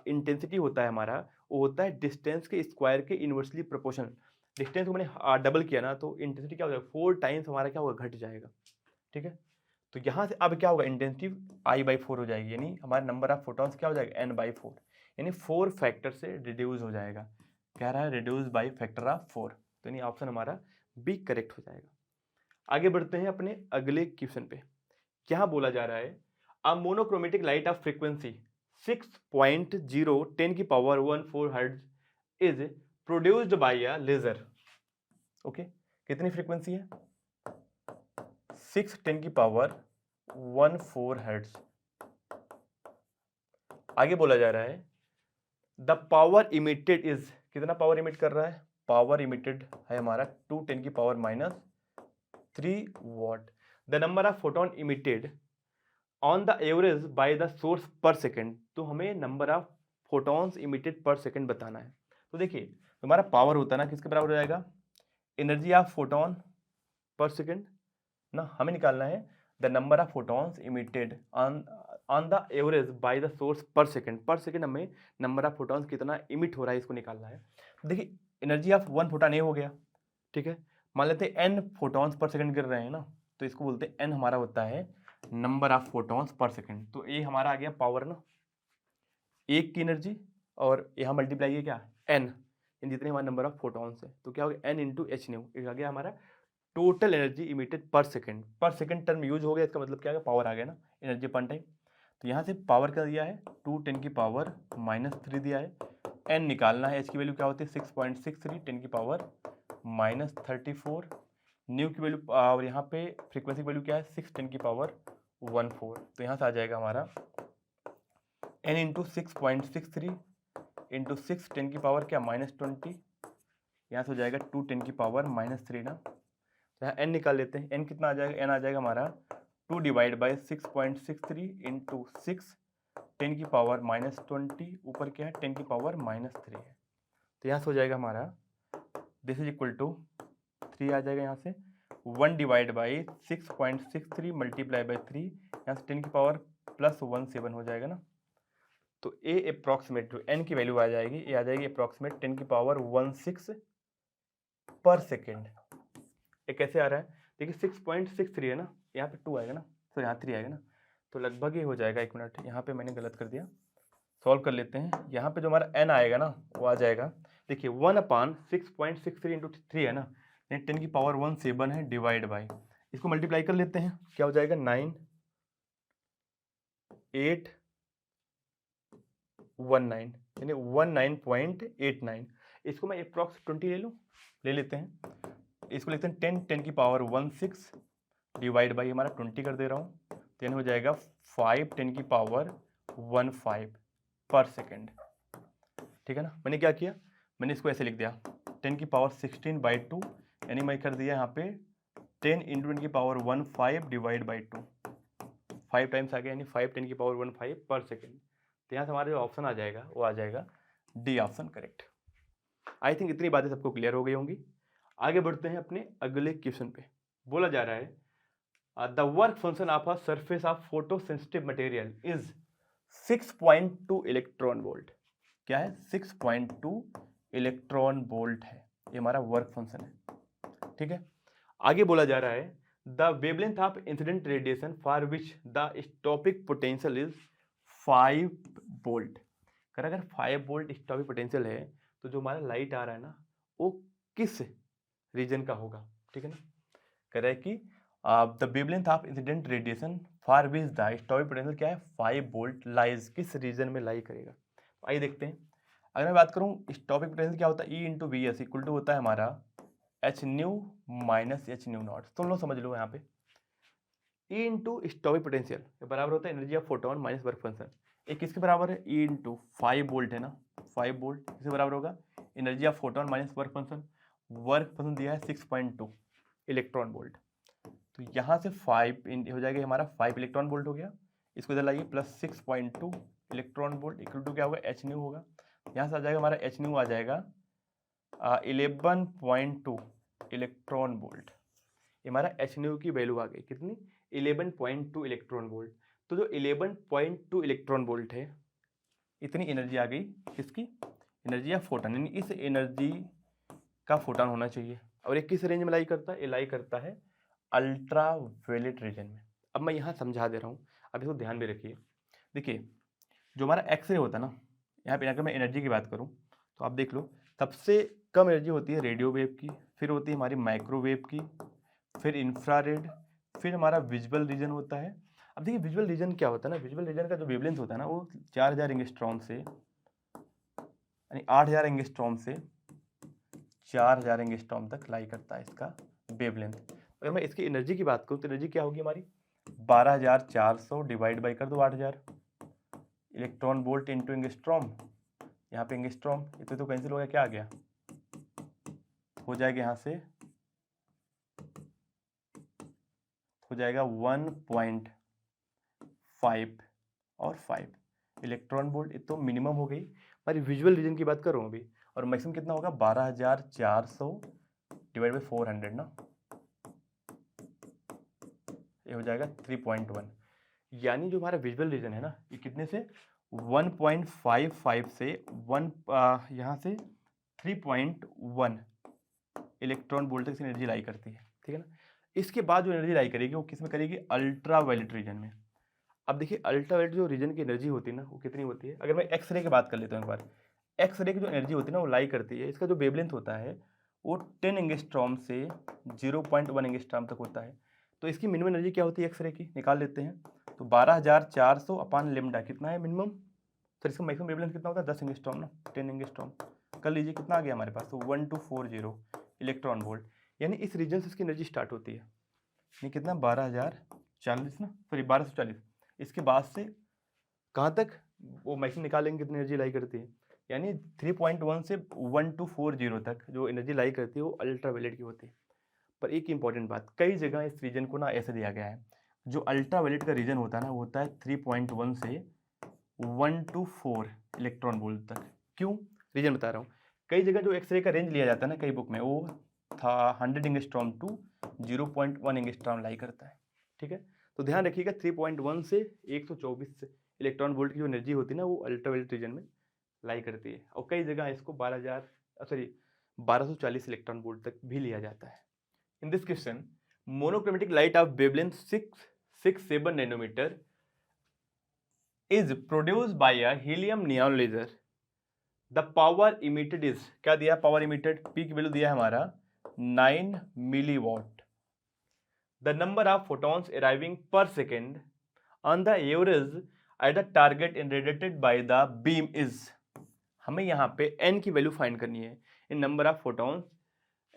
इंटेंसिटी होता है हमारा, वो होता है डिस्टेंस के स्क्वायर के इनवर्सली प्रोपोर्शनल। डिस्टेंस को मैंने डबल किया ना, तो इंटेंसिटी क्या हो जाएगा, 4 टाइम्स हमारा क्या होगा, घट जाएगा। ठीक है, तो यहाँ से अब क्या होगा, इंटेंसिटी I/4 हो जाएगी, यानी हमारा नंबर ऑफ फोटॉन्स क्या हो जाएगा, N/4, यानी 4 फैक्टर से रिड्यूस हो जाएगा। कह रहा है रिड्यूस बाई फैक्टर ऑफ 4, तो यानी ऑप्शन हमारा बी करेक्ट हो जाएगा। आगे बढ़ते हैं अपने अगले क्वेश्चन पे। क्या बोला जा रहा है, a monochromatic light of frequency 6.0 10⁻14 hertz is produced by a laser. Okay, कितनी फ्रीक्वेंसी है, 6 10⁻14 हर्ट्ज। आगे बोला जा रहा है द पावर इमिटेड इज, कितना पावर इमिट कर रहा है, पावर इमिटेड है हमारा 2 10⁻³ watt. The number of photon emitted on the average by the source per second, तो हमें number of photons emitted per second बताना है। तो देखिए हमारा पावर होता है ना, किसके बराबर हो जाएगा, एनर्जी ऑफ फोटोन पर सेकेंड ना, हमें निकालना है the number of photons emitted on the average by the source per second. पर सेकेंड हमें नंबर ऑफ फोटॉन्स कितना इमिट हो रहा है इसको निकालना है। देखिए एनर्जी ऑफ 1 फोटॉन ए हो गया, ठीक है, मान लेते हैं n फोटॉन्स पर सेकेंड गिर रहे हैं ना, तो इसको बोलते हैं n हमारा होता है number of photons per second. तो ए हमारा आ गया पावर ना, एक की एनर्जी, और यहाँ मल्टीप्लाई है क्या, n, जितने हमारे नंबर ऑफ फोटॉन्स है, तो क्या हो गया n इंटू एच न्यू, आ गया हमारा total energy emitted per second. पर सेकेंड टर्म यूज हो गया, इसका मतलब क्या है, पावर आ गया ना, एनर्जी पर टाइम। तो यहाँ से पावर क्या दिया है, 2 10⁻³ दिया है। n निकालना है, h की वैल्यू क्या होती है 6.63 10⁻34, न्यू की वैल्यू और यहाँ पे फ्रीक्वेंसी की वैल्यू क्या है 6 10⁻14। तो यहाँ से आ जाएगा हमारा n इंटू 6.63 इंटू 6 10 की पावर क्या -20, यहाँ से हो जाएगा 2 10⁻³ ना। तो यहाँ n निकाल लेते हैं, n कितना आ जाएगा, n आ जाएगा हमारा 2 डिवाइड बाई 6.63 इंटू 6 10⁻20, ऊपर क्या है 10⁻³ है। तो यहाँ से हो जाएगा हमारा दिस इज इक्वल टू 3 आ जाएगा, यहाँ से 1 डिवाइड बाई 6.63 मल्टीप्लाई बाई 3, यहाँ से 10⁻+17 हो जाएगा ना। तो ए अप्रॉक्सीमेट जो n की वैल्यू आ जाएगी, ये आ जाएगी अप्रॉक्सीमेट 10⁻16 पर सेकेंड। ये कैसे आ रहा है, देखिए 6.63 है ना, यहाँ पे 2 आएगा ना, तो यहाँ 3 आएगा ना, तो लगभग ये हो जाएगा। एक मिनट, यहाँ पे मैंने गलत कर दिया, सॉल्व कर लेते हैं। यहाँ पे जो हमारा n आएगा ना, वो आ जाएगा, देखिए 1/6.63 इंटू 3 है ना, 10⁻17 है, डिवाइड बाई, इसको मल्टीप्लाई कर लेते हैं, क्या हो जाएगा 9819, यानी 19.89। इसको मैं अप्रॉक्स 20 ले लूँ, ले लेते हैं, इसको लिखते हैं 10⁻16 डिवाइड बाई हमारा 20 कर दे रहा हूँ, तो यानी हो जाएगा 5 10⁻15 पर सेकेंड। ठीक है ना, मैंने क्या किया, मैंने इसको ऐसे लिख दिया 10⁻16/2, यानी मैं कर दिया यहाँ पे 10 इंटू 10⁻15 डिवाइड बाई 2, 5 टाइम्स आ गया, यानी 5 10⁻15 पर सेकेंड। तो यहाँ से हमारा जो ऑप्शन आ जाएगा वो आ जाएगा D option correct. I think इतनी बातें सबको क्लियर हो गई होंगी। आगे बढ़ते हैं अपने अगले क्वेश्चन पे। बोला जा रहा है the work function of a surface of photo sensitive material is 6.2 electron volt. क्या है, 6.2 इलेक्ट्रॉन वोल्ट है, ये हमारा वर्क फंक्शन है। ठीक है, आगे बोला जा रहा है the wavelength of incident radiation for which the stopping potential is 5 volt. अगर 5 वोल्ट स्टॉपिक पोटेंशियल है, तो जो हमारा लाइट आ रहा है ना, वो किस रीजन का होगा। ठीक है ना, कह रहा है कि the wavelength of incident radiation for which the stopping potential क्या है 5 वोल्ट लाइज, किस रीजन में लाई करेगा। तो आइए देखते हैं। अगर मैं बात करूं स्टॉपिक पोटेंशियल क्या होता है, E into V S equal to होता है हमारा H nu minus H nu naught. तुम लोग समझ लो यहाँ पे ई इंटू स्टॉपिक पोटेंशियल बराबर होता है energy of photon minus work function. ये किसके बराबर है, ई इंटू 5 वोल्ट है ना, 5 वोल्ट किसके बराबर होगा, energy of photon minus work function. Work function दिया है 6.2 इलेक्ट्रॉन वोल्ट, तो यहाँ से 5 हो जाएगा हमारा 5 इलेक्ट्रॉन वोल्ट हो गया, इसको इधर लाइए plus 6.2 electron volt equal to क्या होगा एच न्यू होगा। यहाँ से आ जाएगा हमारा एच न्यू आ जाएगा 11.2 इलेक्ट्रॉन वोल्ट। ये हमारा एच न्यू की वैल्यू आ गई कितनी, 11.2 इलेक्ट्रॉन वोल्ट। तो जो 11.2 इलेक्ट्रॉन वोल्ट है, इतनी एनर्जी आ गई किसकी, एनर्जी या फोटोन, यानी इस एनर्जी का फोटोन होना चाहिए। और ये किस रेंज में लाई करता है, ये लाई करता है अल्ट्रा वायलेट रीजन में। अब मैं यहाँ समझा दे रहा हूँ, अब इसको ध्यान में रखिए। देखिए जो हमारा एक्सरे होता है ना, यहाँ पे अगर मैं एनर्जी की बात करूँ तो आप देख लो, सबसे कम एनर्जी होती है रेडियो वेव की, फिर होती है हमारी माइक्रोवेव की, फिर इंफ्रारेड, फिर हमारा विजुअल रीजन होता है। अब देखिए विजुअल रीजन क्या होता है ना, विजुअल रीजन का जो वेवलेंथ होता है ना वो 4000 एंगस्ट्रॉम से, यानी 8000 एंगस्ट्रॉम से 4000 एंगस्ट्रॉम तक लाई करता है इसका वेवलेंथ। अगर मैं इसकी एनर्जी की बात करूँ तो एनर्जी क्या होगी हमारी, 12400 डिवाइड बाई कर दो 8000, इलेक्ट्रॉन वोल्ट इंटू एंगस्ट्रॉम, यहाँ पे एंगस्ट्रॉम, ये तो कैंसिल हो गया, क्या आ गया, हो जाएगा यहाँ से हो जाएगा 1.5 और 5 इलेक्ट्रॉन वोल्ट। ये तो मिनिमम हो गई हमारी विजुअल रीजन की बात कर रहा हूँ अभी, और मैक्सिमम कितना होगा 12400 डिवाइड बाई 400 ना, ये हो जाएगा 3.1। यानी जो हमारा विजुअल रीजन है ना, ये कितने से 1.55 से यहाँ से 3.1 इलेक्ट्रॉन वोल्ट तक एनर्जी लाई करती है, ठीक है ना। इसके बाद जो एनर्जी लाई करेगी वो किस में करेगी, अल्ट्रा वायलेट रीजन में। अब देखिए अल्ट्रा वायलेट जो रीजन की एनर्जी होती है ना वो कितनी होती है, अगर मैं एक्सरे की बात कर लेता हूँ एक बार, एक्सरे की जो एनर्जी होती है ना वो लाई करती है, इसका जो वेवलेंथ होता है वो 10 एंगस्ट्रॉम से 0.1 एंगस्ट्रॉम तक होता है। तो इसकी मिनिमम एनर्जी क्या होती है एक्सरे की, निकाल लेते हैं। तो 12400 अपान लेमडा कितना है मिनिमम, सर इसका मैक्सिमम वेवलेंथ कितना होता है 10 एंगस्ट्रॉम ना, 10 एंगस्ट्रॉम कर लीजिए, कितना आ गया हमारे पास, तो 1240 इलेक्ट्रॉन वोल्ट। यानी इस रीजन से इसकी एनर्जी स्टार्ट होती है, ये कितना 12040 ना, सॉरी 1240। इसके बाद से कहाँ तक वो मैक्सिमम निकालेंगे कितनी एनर्जी लाई करती है, यानी 3.1 से 1240 तक जो एनर्जी लाई करती है वो अल्ट्रा वायलेट की होती है। पर एक इंपॉर्टेंट बात, कई जगह इस रीजन को ना ऐसे दिया गया है, जो अल्ट्रा वायलेट का रीजन होता है ना वो होता है 3.1 से 1 to 4 इलेक्ट्रॉन वोल्ट तक। क्यों, रीजन बता रहा हूँ। कई जगह जो एक्सरे का रेंज लिया जाता है ना कई बुक में, वो था 100 एंगस्ट्रॉम टू 0.1 एंगस्ट्रॉम लाई करता है, ठीक है। तो ध्यान रखिएगा 3.1 से 124 इलेक्ट्रॉन वोल्ट की जो एनर्जी होती है ना वो अल्ट्रा वायलेट रीजन में लाई करती है, और कई जगह इसको 1240 इलेक्ट्रॉन वोल्ट तक भी लिया जाता है। In this question, monochromatic light of wavelength 667 nanometre is produced by a helium neon laser. The power emitted is, क्या दिया पावर इमिटेड, P की वैल्यू दिया है हमारा 9 milliwatt. The number of photons arriving per second on the average at the target irradiated by the beam is, हमें यहाँ पे n की वैल्यू फाइंड करनी है इन नंबर ऑफ फोटॉन्स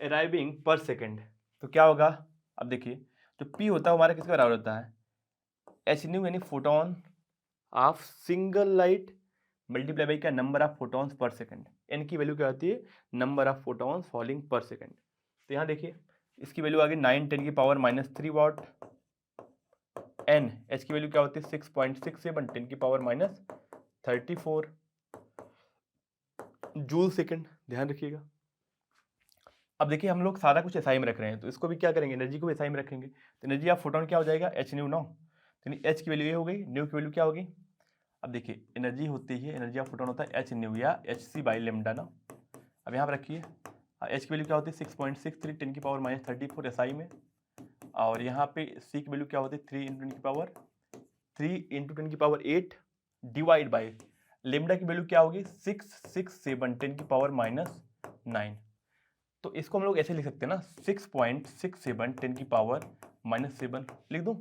अराइविंग पर सेकेंड। तो क्या होगा, अब देखिए जो P होता है हमारा किसके बराबर होता है, एच न्यू यानी photon of single light multiply by क्या, number of photons per second. N की वैल्यू क्या होती है, number of photons falling per second. तो यहाँ देखिए इसकी वैल्यू आ गई 9 10 की पावर -3 वॉट। एन एच की वैल्यू क्या होती है 6.67 10 की पावर -34 जूल सेकंड, ध्यान रखिएगा। अब देखिए हम लोग सारा कुछ एसआई में रख रहे हैं, तो इसको भी क्या करेंगे, एनर्जी को भी एसआई में रखेंगे। तो एनर्जी ऑफ फोटोन क्या हो जाएगा, एच न्यू नो, तो एच की वैल्यू ये हो गई, न्यू की वैल्यू क्या होगी। अब देखिए एनर्जी होती है, एनर्जी ऑफ फोटोन होता है एच न्यू या एच सी बाई लेमडा ना। अब यहाँ पर रखिए एच की वैल्यू क्या होती है 6.63 10 की पावर -34 एसआई में, और यहाँ पे सी की वैल्यू क्या होती है 3 × 10 की पावर 3 × 10 की पावर 8 डिवाइड बाई लेमडा की वैल्यू क्या होगी 667 10 की पावर -9। तो इसको हम लोग ऐसे लिख सकते हैं ना 6.67 10 की पावर -7 लिख दूँ।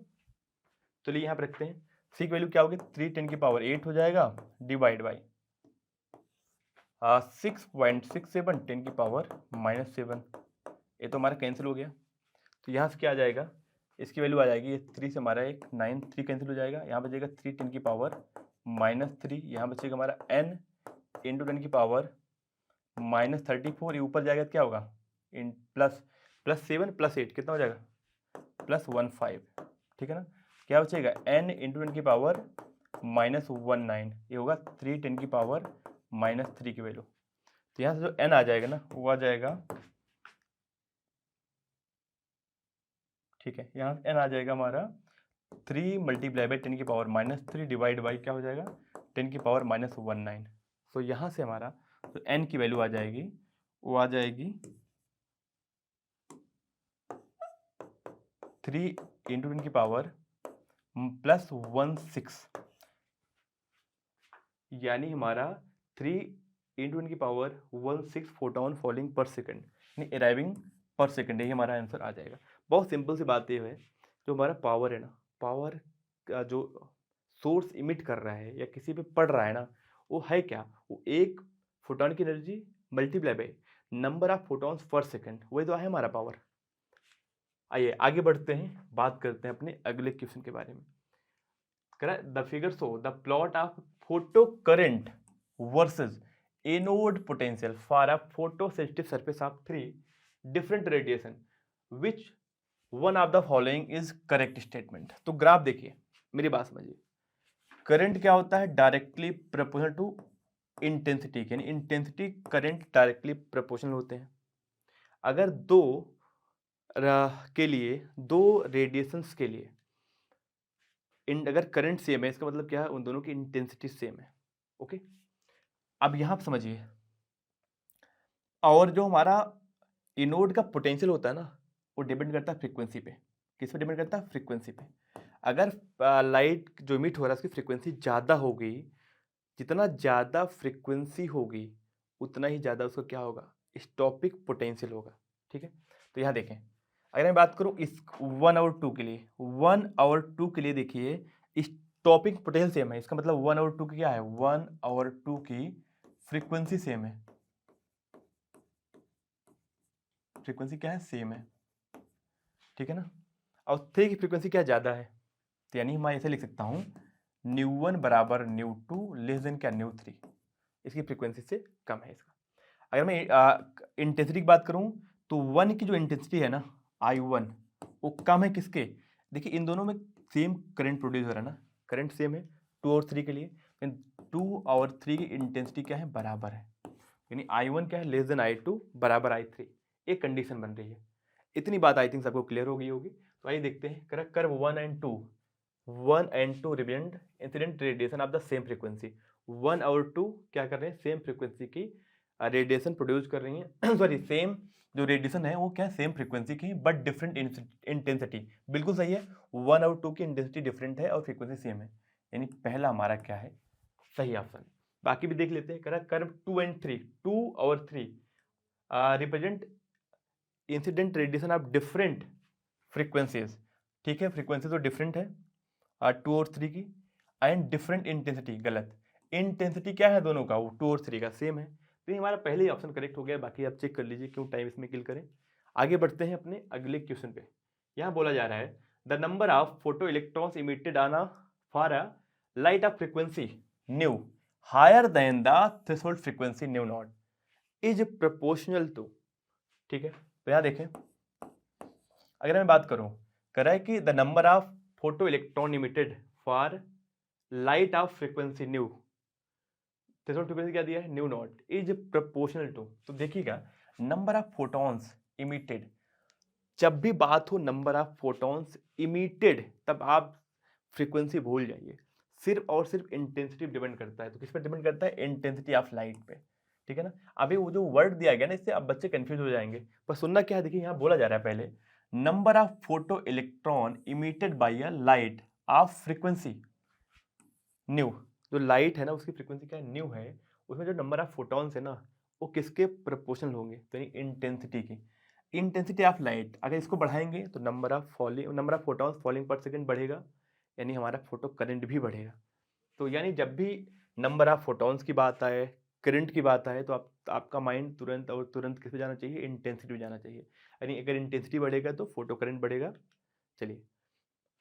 चलिए यहाँ पे रखते हैं, सी की वैल्यू क्या होगी 3 10 की पावर 8 हो जाएगा डिवाइड बाई 6.67 10 की पावर -7, ये तो हमारा कैंसिल हो गया। तो यहाँ से क्या आ जाएगा, इसकी वैल्यू आ जाएगी 3 से हमारा एक 9 3 कैंसिल हो जाएगा, यहाँ बचेगा 3 10 की पावर -3, यहाँ बचेगा हमारा n इंटू 10 की पावर -34, ये ऊपर जाएगा तो क्या होगा इन +7 +8 कितना हो जाएगा +15, ठीक है ना। क्या बचेगा n इंटू 10 की पावर -19, ये होगा 3 10 की पावर -3 की वैल्यू। तो यहाँ से जो n आ जाएगा ना वो आ जाएगा, ठीक है, यहाँ n आ जाएगा हमारा 3 मल्टीप्लाई बाई 10 की पावर -3 डिवाइड बाई क्या हो जाएगा 10 की पावर -19। तो यहाँ से हमारा तो n की वैल्यू आ जाएगी, वो आ जाएगी 3 इंटू 10 की पावर +16, यानी हमारा 3 इंटू 10 की power 16 photon falling per second, यानी अराइविंग पर सेकेंड, यही हमारा आंसर आ जाएगा। बहुत सिंपल सी बात ये है, जो हमारा पावर है ना, पावर का जो सोर्स इमिट कर रहा है या किसी पे पड़ रहा है ना, वो है क्या, वो एक फोटोन की energy multiply by number of photons per second, वही तो है हमारा पावर। आइए आगे बढ़ते हैं, बात करते हैं अपने अगले क्वेश्चन के बारे में। The figure show the plot of photo current versus anode potential for a photosensitive surface of 3 different radiation, which one of the following is correct statement. तो ग्राफ देखिए, मेरी बात समझिए, करंट क्या होता है, डायरेक्टली प्रोपोर्शनल टू इंटेंसिटी, यानी intensity current directly proportional होते हैं। अगर दो रेडिएशंस के लिए अगर करंट सेम है, इसका मतलब क्या है, उन दोनों की इंटेंसिटी सेम है। ओके, अब यहां पर समझिए, और जो हमारा इनोड का पोटेंशियल होता है ना, वो डिपेंड करता है फ्रीक्वेंसी पे। किस पे डिपेंड करता है, फ्रीक्वेंसी पे। अगर लाइट जो इमिट हो रहा है उसकी फ्रीक्वेंसी ज़्यादा होगी, जितना ज़्यादा फ्रीक्वेंसी होगी उतना ही ज़्यादा उसका क्या होगा, स्टॉपिक पोटेंशियल होगा। ठीक है, तो यहाँ देखें, अगर मैं बात करूँ इस 1 और 2 के लिए, 1 और 2 के लिए देखिए स्टॉपिक पोटेंशियल सेम है। इसका मतलब 1 और 2 की क्या है, 1 और 2 की फ्रीक्वेंसी सेम है। फ्रीक्वेंसी क्या है, सेम है, ठीक है ना। और 3 की फ्रीक्वेंसी क्या ज़्यादा है, तो यानी मैं ऐसे लिख सकता हूँ ν1 बराबर ν2 लेस देन क्या, ν3, इसकी फ्रीक्वेंसी से कम है इसका। अगर मैं इंटेंसिटी की बात करूँ तो 1 की जो इंटेंसिटी है ना, I1, वो कम है किसके, देखिए इन दोनों में सेम करंट प्रोड्यूस हो रहा है ना, करंट सेम है 2 और 3 के लिए, 2 और 3 की इंटेंसिटी क्या है, बराबर है, यानी I1 क्या है, लेस देन I2 बराबर I3, एक कंडीशन बन रही है। इतनी बात आई थिंक सबको क्लियर हो गई होगी। तो आइए देखते हैं, correct curve 1 and 2 represent incident radiation of the same frequency. 1 और 2 क्या कर रहे हैं, सेम फ्रीक्वेंसी की रेडिएशन प्रोड्यूस कर रही हैं सॉरी, सेम जो रेडिएशन है वो क्या है, सेम फ्रीक्वेंसी की बट डिफरेंट इंटेंसिटी। बिल्कुल सही है, 1 और 2 की इंटेंसिटी डिफरेंट है और फ्रीक्वेंसी सेम है, यानी पहला हमारा क्या है, सही ऑप्शन। बाकी भी देख लेते हैं, करेक्ट कर्व 2 एंड 3, 2 और 3 represent incident radiation of different frequencies. ठीक है, फ्रीक्वेंसी तो डिफरेंट है 2 और 3 की, एंड डिफरेंट इंटेंसिटी, गलत, इंटेंसिटी क्या है दोनों का, वो 2 और 3 का सेम है। तो ये हमारा पहले ही ऑप्शन करेक्ट हो गया, बाकी आप चेक कर लीजिए, क्यों टाइम इसमें किल करें। आगे बढ़ते हैं अपने अगले क्वेश्चन पे। यहाँ बोला जा रहा है the number of photo electrons emitted on a for a light of frequency nu higher than the threshold frequency nu naught is proportional to. ठीक है, तो यहाँ देखें, अगर मैं बात करूं, कह रहा है कि the number of photo electron emitted for light of frequency nu, threshold frequency क्या दिया है, nu naught, is proportional to. तो देखिएगा, नंबर ऑफ फोटॉन्स इमिटेड, जब भी बात हो नंबर ऑफ फोटॉन्स इमिटेड, तब आप फ्रीक्वेंसी भूल जाइए, सिर्फ और सिर्फ इंटेंसिटी डिपेंड करता है। तो किस पर डिपेंड करता है, इंटेंसिटी ऑफ लाइट पे। ठीक है ना, अभी वो जो वर्ड दिया गया ना, इससे अब बच्चे कंफ्यूज हो जाएंगे, पर सुनना क्या है, देखिए यहाँ बोला जा रहा है पहले, number of photo electron emitted by a light of frequency nu, जो लाइट है ना उसकी फ्रीक्वेंसी क्या है, न्यू है, उसमें जो नंबर ऑफ फोटॉन्स है ना वो किसके प्रोपोर्शनल होंगे, तो इंटेंसिटी की। इंटेंसिटी ऑफ लाइट अगर इसको बढ़ाएंगे तो number of photons falling per second बढ़ेगा, यानी हमारा फोटो करंट भी बढ़ेगा। तो यानी जब भी नंबर ऑफ फोटॉन्स की बात आए, करंट की बात आए, तो आपका माइंड तुरंत किस पे जाना चाहिए, इंटेंसिटी पे जाना चाहिए, यानी अगर इंटेंसिटी बढ़ेगा तो फोटो करंट बढ़ेगा। चलिए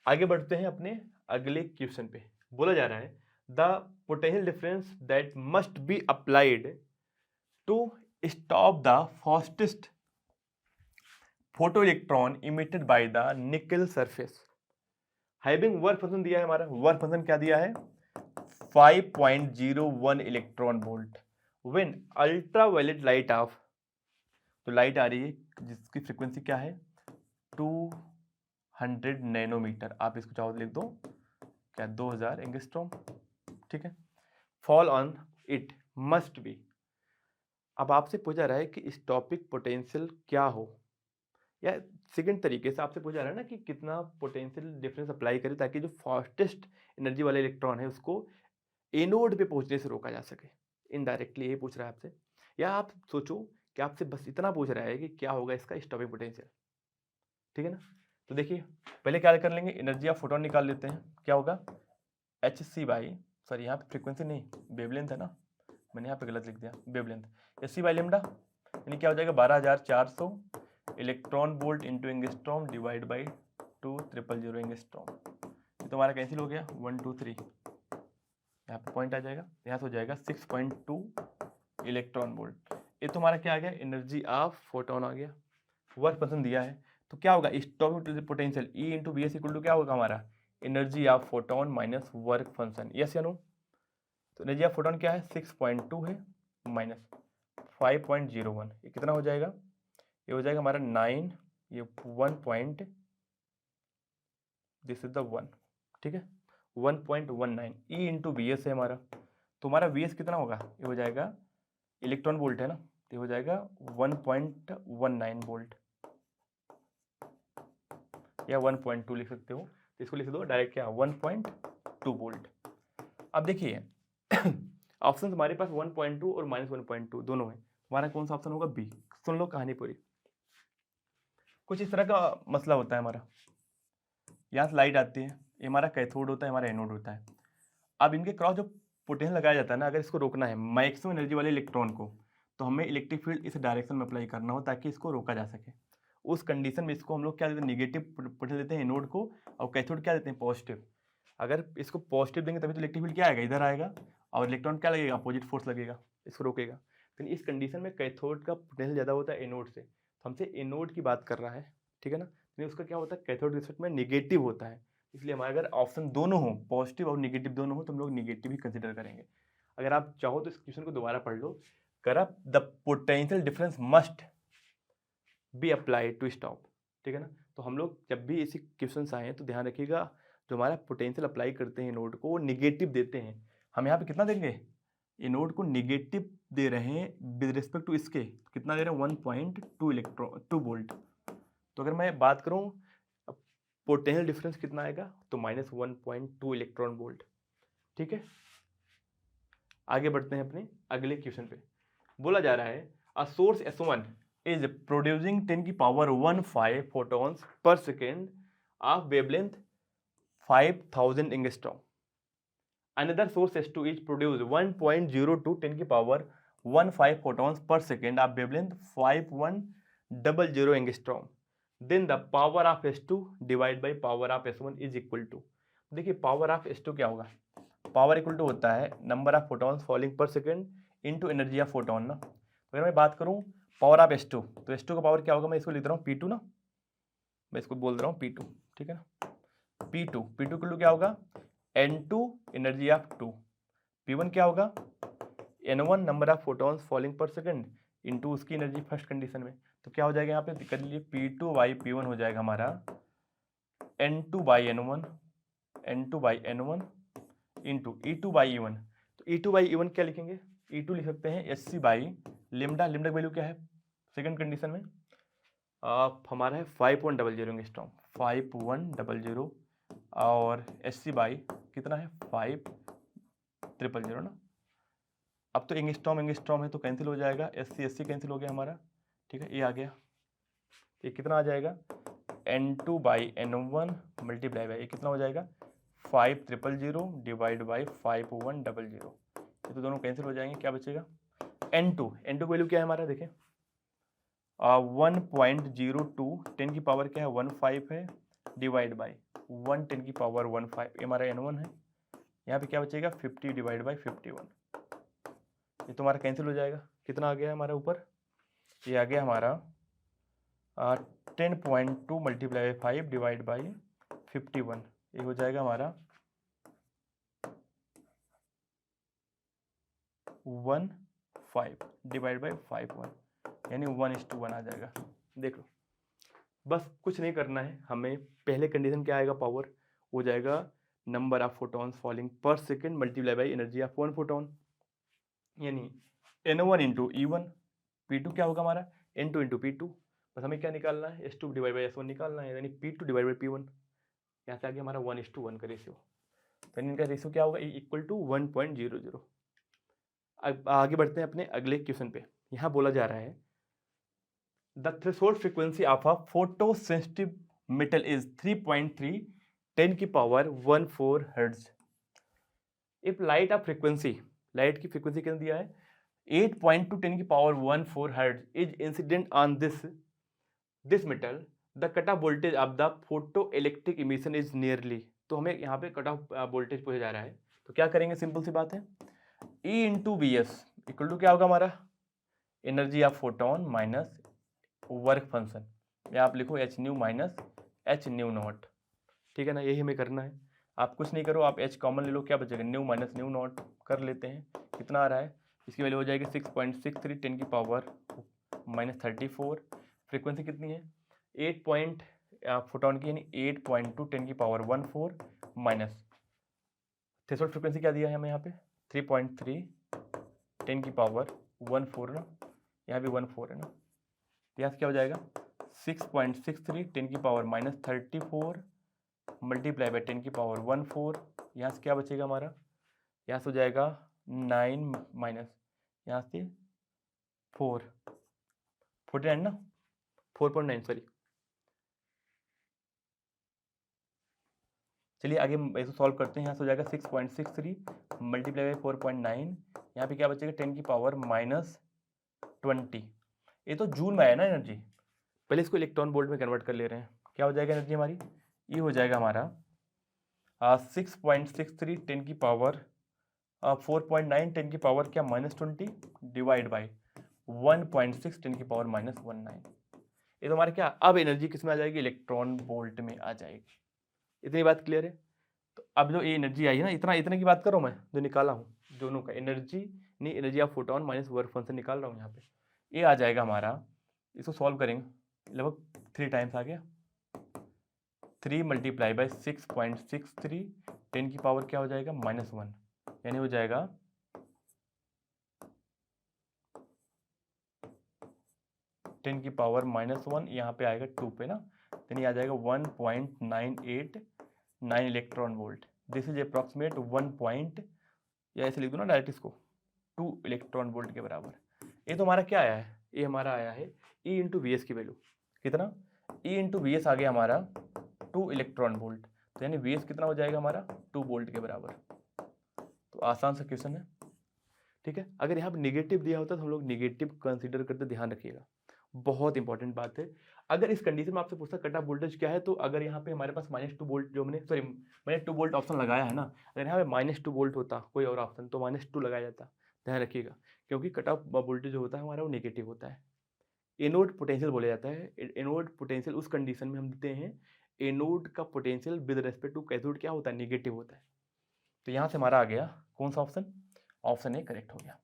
आगे बढ़ते हैं अपने अगले क्वेश्चन पे। बोला जा रहा है the potential difference that must be applied to stop the fastest photo electron emitted by the nickel surface having work function दिया है, हमारा वर्क फंक्शन क्या दिया है, 5.01 electron volt. When ultraviolet light of, तो लाइट आ रही है जिसकी फ्रीक्वेंसी क्या है 200 नैनोमीटर, आप इसको चाहो तो लिख दो क्या 2000 एंगस्ट्रॉम, ठीक है। Fall on it must be, अब आपसे पूछा रहा है कि इस टॉपिक पोटेंशियल क्या हो, या सेकंड तरीके से आपसे पूछा रहा है ना कि कितना पोटेंशियल डिफरेंस अप्लाई करें ताकि जो फास्टेस्ट एनर्जी वाला इलेक्ट्रॉन है उसको एनोड पे पहुंचने से रोका जा सके। इनडायरेक्टली ये पूछ रहा है आपसे, या आप सोचो कि आपसे बस इतना पूछ रहा है कि क्या होगा इसका स्टॉपिंग पोटेंशियल, ठीक है ना। तो देखिए पहले क्या कर लेंगे, एनर्जी ऑफ फोटोन निकाल लेते हैं, क्या होगा एच सी बाई, सॉरी यहाँ पे फ्रीक्वेंसी नहीं वेवलेंथ है ना, मैंने यहाँ पे गलत लिख दिया, wavelength h C by lambda, यानी क्या हो जाएगा 12400 electron volt into angstrom divide by 2000 angstrom. ये तो हमारा कैंसिल हो गया 1 2 3, यहाँ पे पॉइंट आ जाएगा, यहाँ से हो जाएगा 6.2 इलेक्ट्रॉन वोल्ट। ये तो हमारा क्या आ गया एनर्जी ऑफ फोटोन आ गया, वर्क पसंद दिया है तो क्या होगा stopping potential E into B S equal to क्या होगा हमारा energy of photon minus work function, yes या नो। तो एनर्जी ऑफ फोटोन क्या है 6.2 है माइनस 5.01, ये कितना हो जाएगा, ये हो जाएगा हमारा 9, ये 1 पॉइंट, दिस इज द 1, ठीक है 1.19 ई इंटू बी एस है हमारा, तो हमारा वी एस कितना होगा, ये हो जाएगा इलेक्ट्रॉन वोल्ट है ना, तो ये हो जाएगा 1.19 वोल्ट या 1.2 लिख सकते हो, तो इसको लिख दो डायरेक्ट क्या 1.2 वोल्ट। अब देखिए ऑप्शन हमारे पास 1.2 और -1.2 दोनों है, हमारा कौन सा ऑप्शन होगा बी। सुन लो कहानी पूरी, कुछ इस तरह का मसला होता है हमारा, यहाँ से लाइट आती है, ये हमारा कैथोड होता है, हमारा एनोड होता है। अब इनके क्रॉस जो पोटेंशियल लगाया जाता है ना, अगर इसको रोकना है मैक्सिमम एनर्जी वाले इलेक्ट्रॉन को, तो हमें इलेक्ट्रिक फील्ड इस डायरेक्शन में अप्लाई करना हो ताकि इसको रोका जा सके। उस कंडीशन में इसको हम लोग क्या देते हैं निगेटिव पोटेंशियल देते हैं एनोड को, और कैथोड क्या देते हैं पॉजिटिव। अगर इसको पॉजिटिव देंगे तभी तो इलेक्ट्रिक फील्ड क्या आएगा इधर आएगा, और इलेक्ट्रॉन क्या लगेगा अपोजिट फोर्स लगेगा, इसको रोकेगा। लेकिन इस कंडीशन में कैथोड का पोटेंशियल ज़्यादा होता है एनोड से, तो हमसे एनोड की बात कर रहा है, ठीक है ना। तो उसका क्या होता है कैथोड रिस्पेक्ट में निगेटिव होता है, इसलिए हमारे अगर ऑप्शन दोनों हो पॉजिटिव और निगेटिव दोनों हो तो हम लोग निगेटिव ही कंसिडर करेंगे। अगर आप चाहो तो इस क्वेश्चन को दोबारा पढ़ लो, कर the potential difference must be apply to stop, ठीक है ना। तो हम लोग जब भी ऐसे क्वेश्चन आए तो ध्यान रखिएगा जो हमारा पोटेंशियल अप्लाई करते हैं नोड को वो निगेटिव देते हैं। हम यहाँ पे कितना देंगे, ये नोड को निगेटिव दे रहे हैं विद रिस्पेक्ट टू इसके, कितना दे रहे हैं 1.2 इलेक्ट्रॉन 2 वोल्ट। तो अगर मैं बात करूँ पोटेंशियल डिफरेंस कितना आएगा तो -1.2 इलेक्ट्रॉन वोल्ट, ठीक है। आगे बढ़ते हैं अपने अगले क्वेश्चन पे, बोला जा रहा है a source S1 is producing 10 की power 15 photons per second of wavelength 5000 angstrom. Another source S2 is produce 1.02 10 की power 15 photons per second of wavelength 5100 angstrom. Then the power of S2 divide by power of S1 is equal to. देखिए power of S2 क्या होगा, power equal to होता है number of photons falling per second into energy of photon ना। तो अगर मैं बात करूं पावर ऑफ S2 तो S2 का पावर क्या होगा, मैं इसको लिख रहा हूँ P2 ना, मैं इसको बोल रहा हूँ P2, ठीक है ना। P2 इक्वल टू क्या होगा N2 एनर्जी ऑफ 2, P1 क्या होगा N1 number of photons falling per second into उसकी एनर्जी फर्स्ट कंडीशन में। तो क्या हो जाएगा यहाँ पे कर लीजिए P2 बाई P1 हो जाएगा हमारा N2 by N1 N2 by N1 into E2 by E1। तो E2 बाई E1 क्या लिखेंगे, E2 लिख सकते हैं SC बाई लिमडा, लिमडा की वैल्यू क्या है सेकंड कंडीशन में हमारा है 5100 एंगस्ट्रॉम 5100, और SC बाई कितना है 5300 ना। अब तो एंगस्ट्रॉम एंगस्ट्रॉम है तो कैंसिल हो जाएगा, SC SC कैंसिल हो गया हमारा, ठीक है। ये आ गया, ये कितना आ जाएगा N2 by N1 multiply by ये कितना हो जाएगा 5300 डिवाइड बाई 5100, ये तो दोनों कैंसिल हो जाएंगे, क्या बचेगा N2 की वैल्यू क्या है हमारा देखें 1.02 10 की पावर क्या है 15 है डिवाइड बाई 1 10 की पावर 15, ये हमारा N1 है। यहाँ पे क्या बचेगा 50 डिवाइड बाई 51, ये तो हमारा कैंसिल हो जाएगा, कितना आ गया हमारा ऊपर, ये आ गया हमारा 10.2 मल्टीप्लाई बाई 5 डिवाइड बाई 51, ये हो जाएगा हमारा 1 5 डिवाइड बाई 5 यानी 1:1 आ जाएगा। देख लो, बस कुछ नहीं करना है हमें। पहले कंडीशन क्या आएगा, पावर हो जाएगा number of photons falling per second multiply by energy of one photon, यानी N1 इंटू E1, P2 क्या होगा हमारा N2 इंटू P2। बस हमें क्या निकालना है, S2 डिवाइड बाई S1 निकालना है, यानी P2 डिवाइड बाई P1। यहाँ से आ गया हमारा 1:1 का रेशियो। तो इनका रेशियो क्या होगा, इक्वल टू 1.00। अब आगे बढ़ते हैं अपने अगले क्वेश्चन पे। यहाँ बोला जा रहा है the threshold frequency of a photo sensitive metal is 3.3 10 की power 14 hertz. If light of frequency, light की फ्रीक्वेंसी कितना दिया है 8.2 10 की power 14 hertz is incident on this metal, the cut off voltage of the photo electric emission is nearly. तो हमें यहाँ पे कट ऑफ वोल्टेज पूछा जा रहा है, तो क्या करेंगे, सिंपल सी बात है, E into B S equal to क्या होगा हमारा energy of photon minus work function, या आप लिखो h nu minus H nu naught. ठीक है ना, यही हमें करना है। आप कुछ नहीं करो, आप एच कॉमन ले लो, क्या बचेगा न्यू माइनस न्यू नॉट कर लेते हैं। कितना आ रहा है, इसकी वैल्यू हो जाएगी 6.63 10 की पावर माइनस 34। फ्रीक्वेंसी कितनी है 8 पॉइंट फोटोन की, यानी 8.2 10 की पावर 14 माइनस थ्रेशोल्ड फ्रीक्वेंसी क्या दिया है हमें यहाँ पे 3.3 10 की पावर 14 ना, यहाँ भी 14 है ना, यहाँ से क्या हो जाएगा 6.63 10 की पावर माइनस 34 मल्टीप्लाई बाई 10 की पावर 14। यहाँ से क्या बचेगा हमारा, यहाँ से हो जाएगा 9 माइनस यहाँ से 49 ना, 4.9 सॉरी। चलिए आगे इसको सॉल्व करते हैं। यहाँ से हो जाएगा 6.63 मल्टीप्लाई बाई 4.9, यहाँ पे क्या बचेगा 10 की पावर माइनस 20। ये तो जूल में आया ना एनर्जी, पहले इसको इलेक्ट्रॉन वोल्ट में कन्वर्ट कर ले रहे हैं। क्या हो जाएगा एनर्जी हमारी, ये हो जाएगा हमारा 6.63 10 की पावर 4.9 10 की पावर क्या माइनस 20 डिवाइड बाई 1.6 10 की पावर माइनस 19। ये तो हमारे क्या अब एनर्जी किस में आ जाएगी, इलेक्ट्रॉन वोल्ट में आ जाएगी। इतनी बात क्लियर है। तो अब जो ये एनर्जी आई है ना, इतने की बात करो मैं जो निकाला हूँ दोनों का एनर्जी, नहीं energy of photon minus work function निकाल रहा हूँ यहाँ पे, ये आ जाएगा हमारा। इसको सॉल्व करेंगे लगभग 3 टाइम्स आ गया, 3 मल्टीप्लाई बाई 6.63 10 की पावर क्या हो जाएगा -1, यानी हो जाएगा 10 की पावर -1, यहाँ पे आएगा 2 पे ना, यानी आ जाएगा 1.989 electron volt. This is approximate 1 या ऐसे लिख दो ना डायरेक्ट इसको 2 इलेक्ट्रॉन वोल्ट के बराबर। ये तो हमारा क्या आया है, ये हमारा आया है E इंटू वी एस की वैल्यू कितना, E इंटू वी एस आ गया हमारा 2 इलेक्ट्रॉन वोल्ट, तो यानी वी एस कितना हो जाएगा हमारा 2 वोल्ट के बराबर। तो आसान सा क्वेश्चन है, ठीक है। अगर यहाँ पे निगेटिव दिया होता तो हम लोग निगेटिव कंसीडर करते, ध्यान रखिएगा, बहुत इंपॉर्टेंट बात है। अगर इस कंडीशन में आपसे पूछता कट ऑफ वोल्टेज क्या है, तो अगर यहाँ पे हमारे पास -2 वोल्ट जो मैंने 2 वोल्ट ऑप्शन लगाया है ना, अगर यहाँ पे -2 वोल्ट होता कोई और ऑप्शन तो -2 लगाया जाता, ध्यान रखिएगा, क्योंकि कट ऑफ वोल्टेज जो होता है हमारा वो नेगेटिव होता है। एनोड पोटेंशियल बोला जाता है, एनोड पोटेंशियल उस कंडीशन में हम देते हैं एनोड का potential with respect to cathode क्या होता है, नेगेटिव होता है। तो यहाँ से हमारा आ गया कौन सा ऑप्शन, ऑप्शन ए करेक्ट हो गया।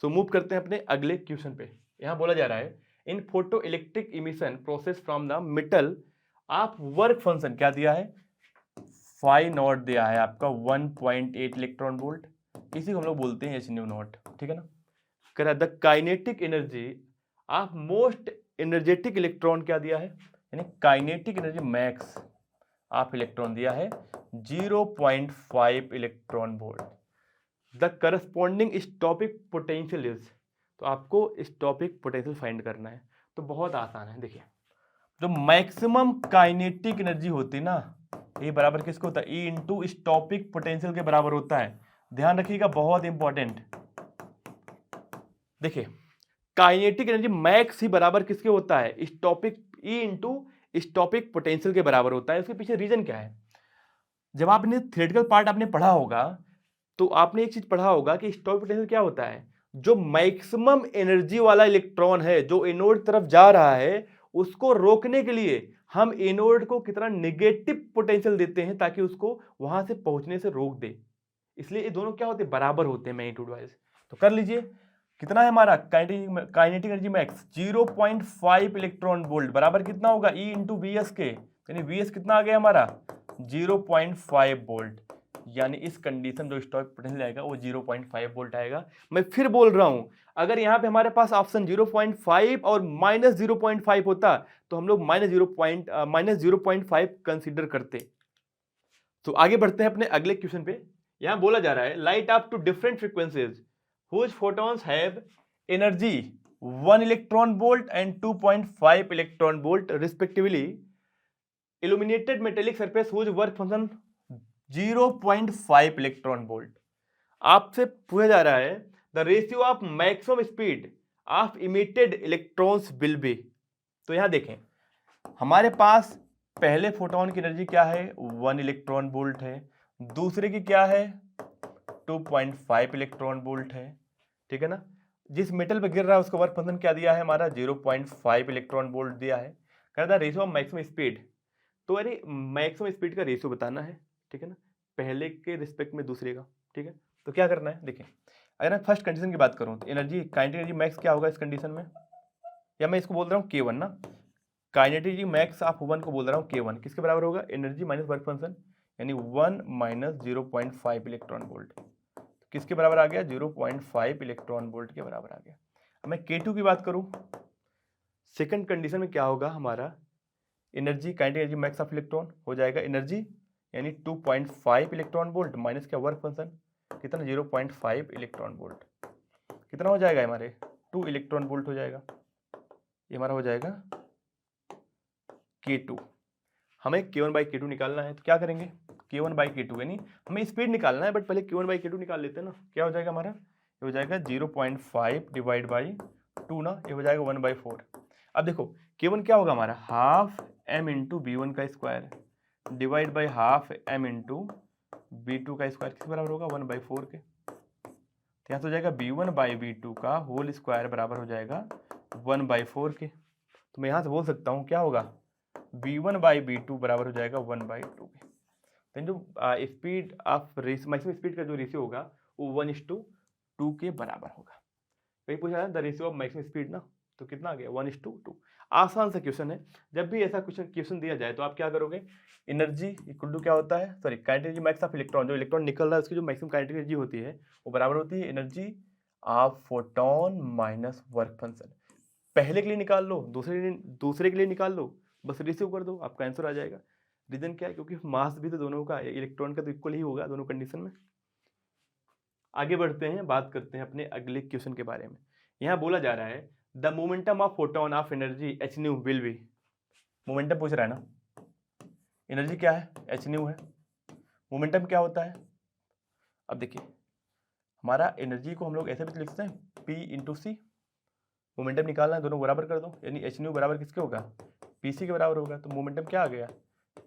सो मूव करते हैं अपने अगले क्वेश्चन पे। यहाँ बोला जा रहा है in photo electric emission process from the metal आप वर्क फंक्शन क्या दिया है, फाई नॉट दिया है आपका 1.8 इलेक्ट्रॉन वोल्ट, इसी को हम लोग बोलते हैं एच न्यू नॉट, ठीक है ना। कह रहा है the kinetic energy of most energetic electron क्या दिया है, यानी kinetic energy max of electron दिया है 0.5 electron volt. The corresponding stopping potential is, तो आपको स्टॉपिक पोटेंशियल फाइंड करना है। तो बहुत आसान है, देखिए जो मैक्सिमम काइनेटिक एनर्जी होती है ना, ये बराबर किसको होता है, E इंटू स्टॉपिक पोटेंशियल के बराबर होता है। ध्यान रखिएगा, बहुत इंपॉर्टेंट। देखिए काइनेटिक एनर्जी मैक्स ही बराबर किसके होता है, स्टॉपिक E इंटू स्टॉपिक पोटेंशियल के बराबर होता है। उसके पीछे रीजन क्या है, जब आपने थियोरेटिकल पार्ट आपने पढ़ा होगा तो आपने एक चीज पढ़ा होगा कि स्टॉपिक पोटेंशियल क्या होता है, जो मैक्सिमम एनर्जी वाला इलेक्ट्रॉन है जो एनोड तरफ जा रहा है उसको रोकने के लिए हम एनोड को कितना नेगेटिव पोटेंशियल देते हैं ताकि उसको वहां से पहुंचने से रोक दे। इसलिए ये दोनों क्या होते हैं, बराबर होते हैं मैग्नीट्यूड वाइज। तो कर लीजिए कितना है हमारा kinetic energy max 0.5 electron volt बराबर कितना होगा E इंटू वी एस के, यानी वी एस कितना आ गया हमारा 0.5 वोल्ट, यानी इस कंडीशन जो स्टॉक पोटेंशियल आएगा वो 0.5 वोल्ट आएगा। मैं फिर बोल रहा हूं, अगर यहाँ पे हमारे पास ऑप्शन 0.5 और -0.5 होता तो हम लोग -0.5 कंसिडर करते। तो आगे बढ़ते हैं अपने अगले क्वेश्चन पे। यहां बोला जा रहा है light up to different frequencies whose photons have energy 1 electron volt and 2.5 electron volt respectively illuminated metallic surface whose work function 0.5 electron volt. आपसे पूछा जा रहा है the ratio of maximum speed of emitted electrons will be. तो यहां देखें हमारे पास पहले फोटोन की एनर्जी क्या है 1 इलेक्ट्रॉन वोल्ट है, दूसरे की क्या है 2.5 इलेक्ट्रॉन वोल्ट है, ठीक है ना। जिस मेटल पे गिर रहा है उसका वर्क फंक्शन क्या दिया है हमारा 0.5 इलेक्ट्रॉन वोल्ट दिया है। कह रहा रेशियो ऑफ मैक्सिमम स्पीड, तो अरे मैक्सिमम स्पीड का रेशियो बताना है, ठीक है ना, पहले के रिस्पेक्ट में दूसरे का, ठीक है। तो क्या करना है देखें, अगर मैं फर्स्ट कंडीशन की बात करूं तो एनर्जी काइनेटिक एनर्जी मैक्स क्या होगा इस कंडीशन में, या मैं इसको बोल रहा हूँ K1 ना, काइनेटिक एनर्जी मैक्स ऑफ 1 को बोल रहा हूँ K1 किसके बराबर होगा एनर्जी माइनस वर्क फंक्शन, यानी 1 माइनस 0.5 इलेक्ट्रॉन वोल्ट, किसके बराबर आ गया 0.5 इलेक्ट्रॉन वोल्ट के बराबर आ गया। अब मैं K2 की बात करूं, सेकंड कंडीशन में क्या होगा हमारा energy kinetic energy max of electron हो जाएगा एनर्जी यानी 2.5 इलेक्ट्रॉन वोल्ट माइनस क्या वर्क फंक्शन कितना 0.5 इलेक्ट्रॉन वोल्ट, कितना हो जाएगा हमारे 2 इलेक्ट्रॉन वोल्ट हो जाएगा, ये हमारा हो जाएगा K2। हमें K1 बाई K2 निकालना है तो क्या करेंगे K1 बाई K2 यानी हमें स्पीड निकालना है, बट पहले K1 बाई K2 निकाल लेते हैं ना। क्या हो जाएगा हमारा, ये हो जाएगा 0.5 डिवाइड बाई 2 ना, ये हो जाएगा 1/4। अब देखो K1 क्या होगा हमारा हाफ m इंटू B1 का square divide by half m into B2 का स्क्वायर किस बराबर होगा 1/4 के। तो यहाँ से हो जाएगा B1 बाई B2 का होल स्क्वायर बराबर हो जाएगा 1/4 के। तो मैं यहाँ से बोल सकता हूँ क्या होगा B1 बाई B2 बराबर हो जाएगा 1/2 के। तो जो speed of race maximum speed का जो रेशियो होगा वो 1:2 के बराबर होगा। वही पूछा है the ratio of maximum speed ना, तो कितना आ गया 1:2। आसान सा क्वेश्चन है, जब भी ऐसा क्वेश्चन दिया जाए तो आप क्या करोगे एनर्जी इक्वल टू क्या होता है sorry kinetic energy max of electron, जो इलेक्ट्रॉन निकल रहा है उसकी जो मैक्सिमम काइनेटिक एनर्जी होती है वो बराबर होती है energy of photon minus work function. पहले के लिए निकाल लो दूसरे के लिए निकाल लो, बस रेशियो कर दो आपका आंसर आ जाएगा। रीजन क्या है क्योंकि मास भी तो दोनों का इलेक्ट्रॉन का तो इक्वल ही होगा दोनों कंडीशन में। आगे बढ़ते हैं बात करते हैं अपने अगले क्वेश्चन के बारे में। यहाँ बोला जा रहा है the momentum of photon of energy H new will be. Momentum पूछ रहा है ना, एनर्जी क्या है एच न्यू है, मोमेंटम क्या होता है। अब देखिए हमारा एनर्जी को हम लोग ऐसे भी लिख सकते हैं P इंटू सी, मोमेंटम निकालना है दोनों बराबर कर दो, यानी एच न्यू बराबर किसके होगा PC के बराबर होगा। तो मोमेंटम क्या आ गया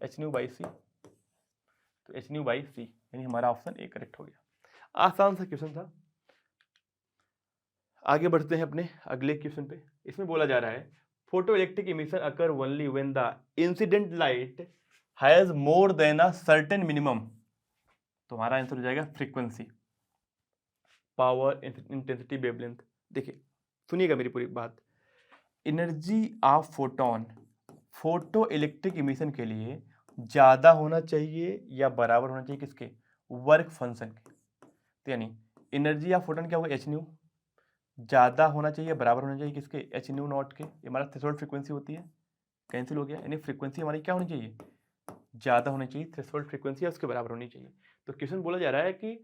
एच न्यू बाई सी, तो एच न्यू बाई सी यानी हमारा ऑप्शन ए करेक्ट हो गया। आसान सा क्वेश्चन था। आगे बढ़ते हैं अपने अगले क्वेश्चन पे। इसमें बोला जा रहा है photo electric emission occur only when the incident light has more than a certain minimum. तो हमारा आंसर हो जाएगा फ्रीक्वेंसी पावर इंटेंसिटी वेवलेंथ। देखिए सुनिएगा मेरी पूरी बात, energy of photon photo electric emission के लिए ज़्यादा होना चाहिए या बराबर होना चाहिए किसके वर्क फंक्शन के। तो यानी एनर्जी ऑफ फोटोन क्या होगा एच न्यू, ज़्यादा होना चाहिए बराबर होना चाहिए किसके एच न्यू नॉट के। ये हमारा थ्रेशोल्ड फ्रीक्वेंसी होती है, कैंसिल हो गया, यानी फ्रीक्वेंसी हमारी क्या होनी चाहिए ज़्यादा होनी चाहिए, थ्रेशोल्ड फ्रीक्वेंसी है उसके बराबर होनी चाहिए। तो क्वेश्चन बोला जा रहा है कि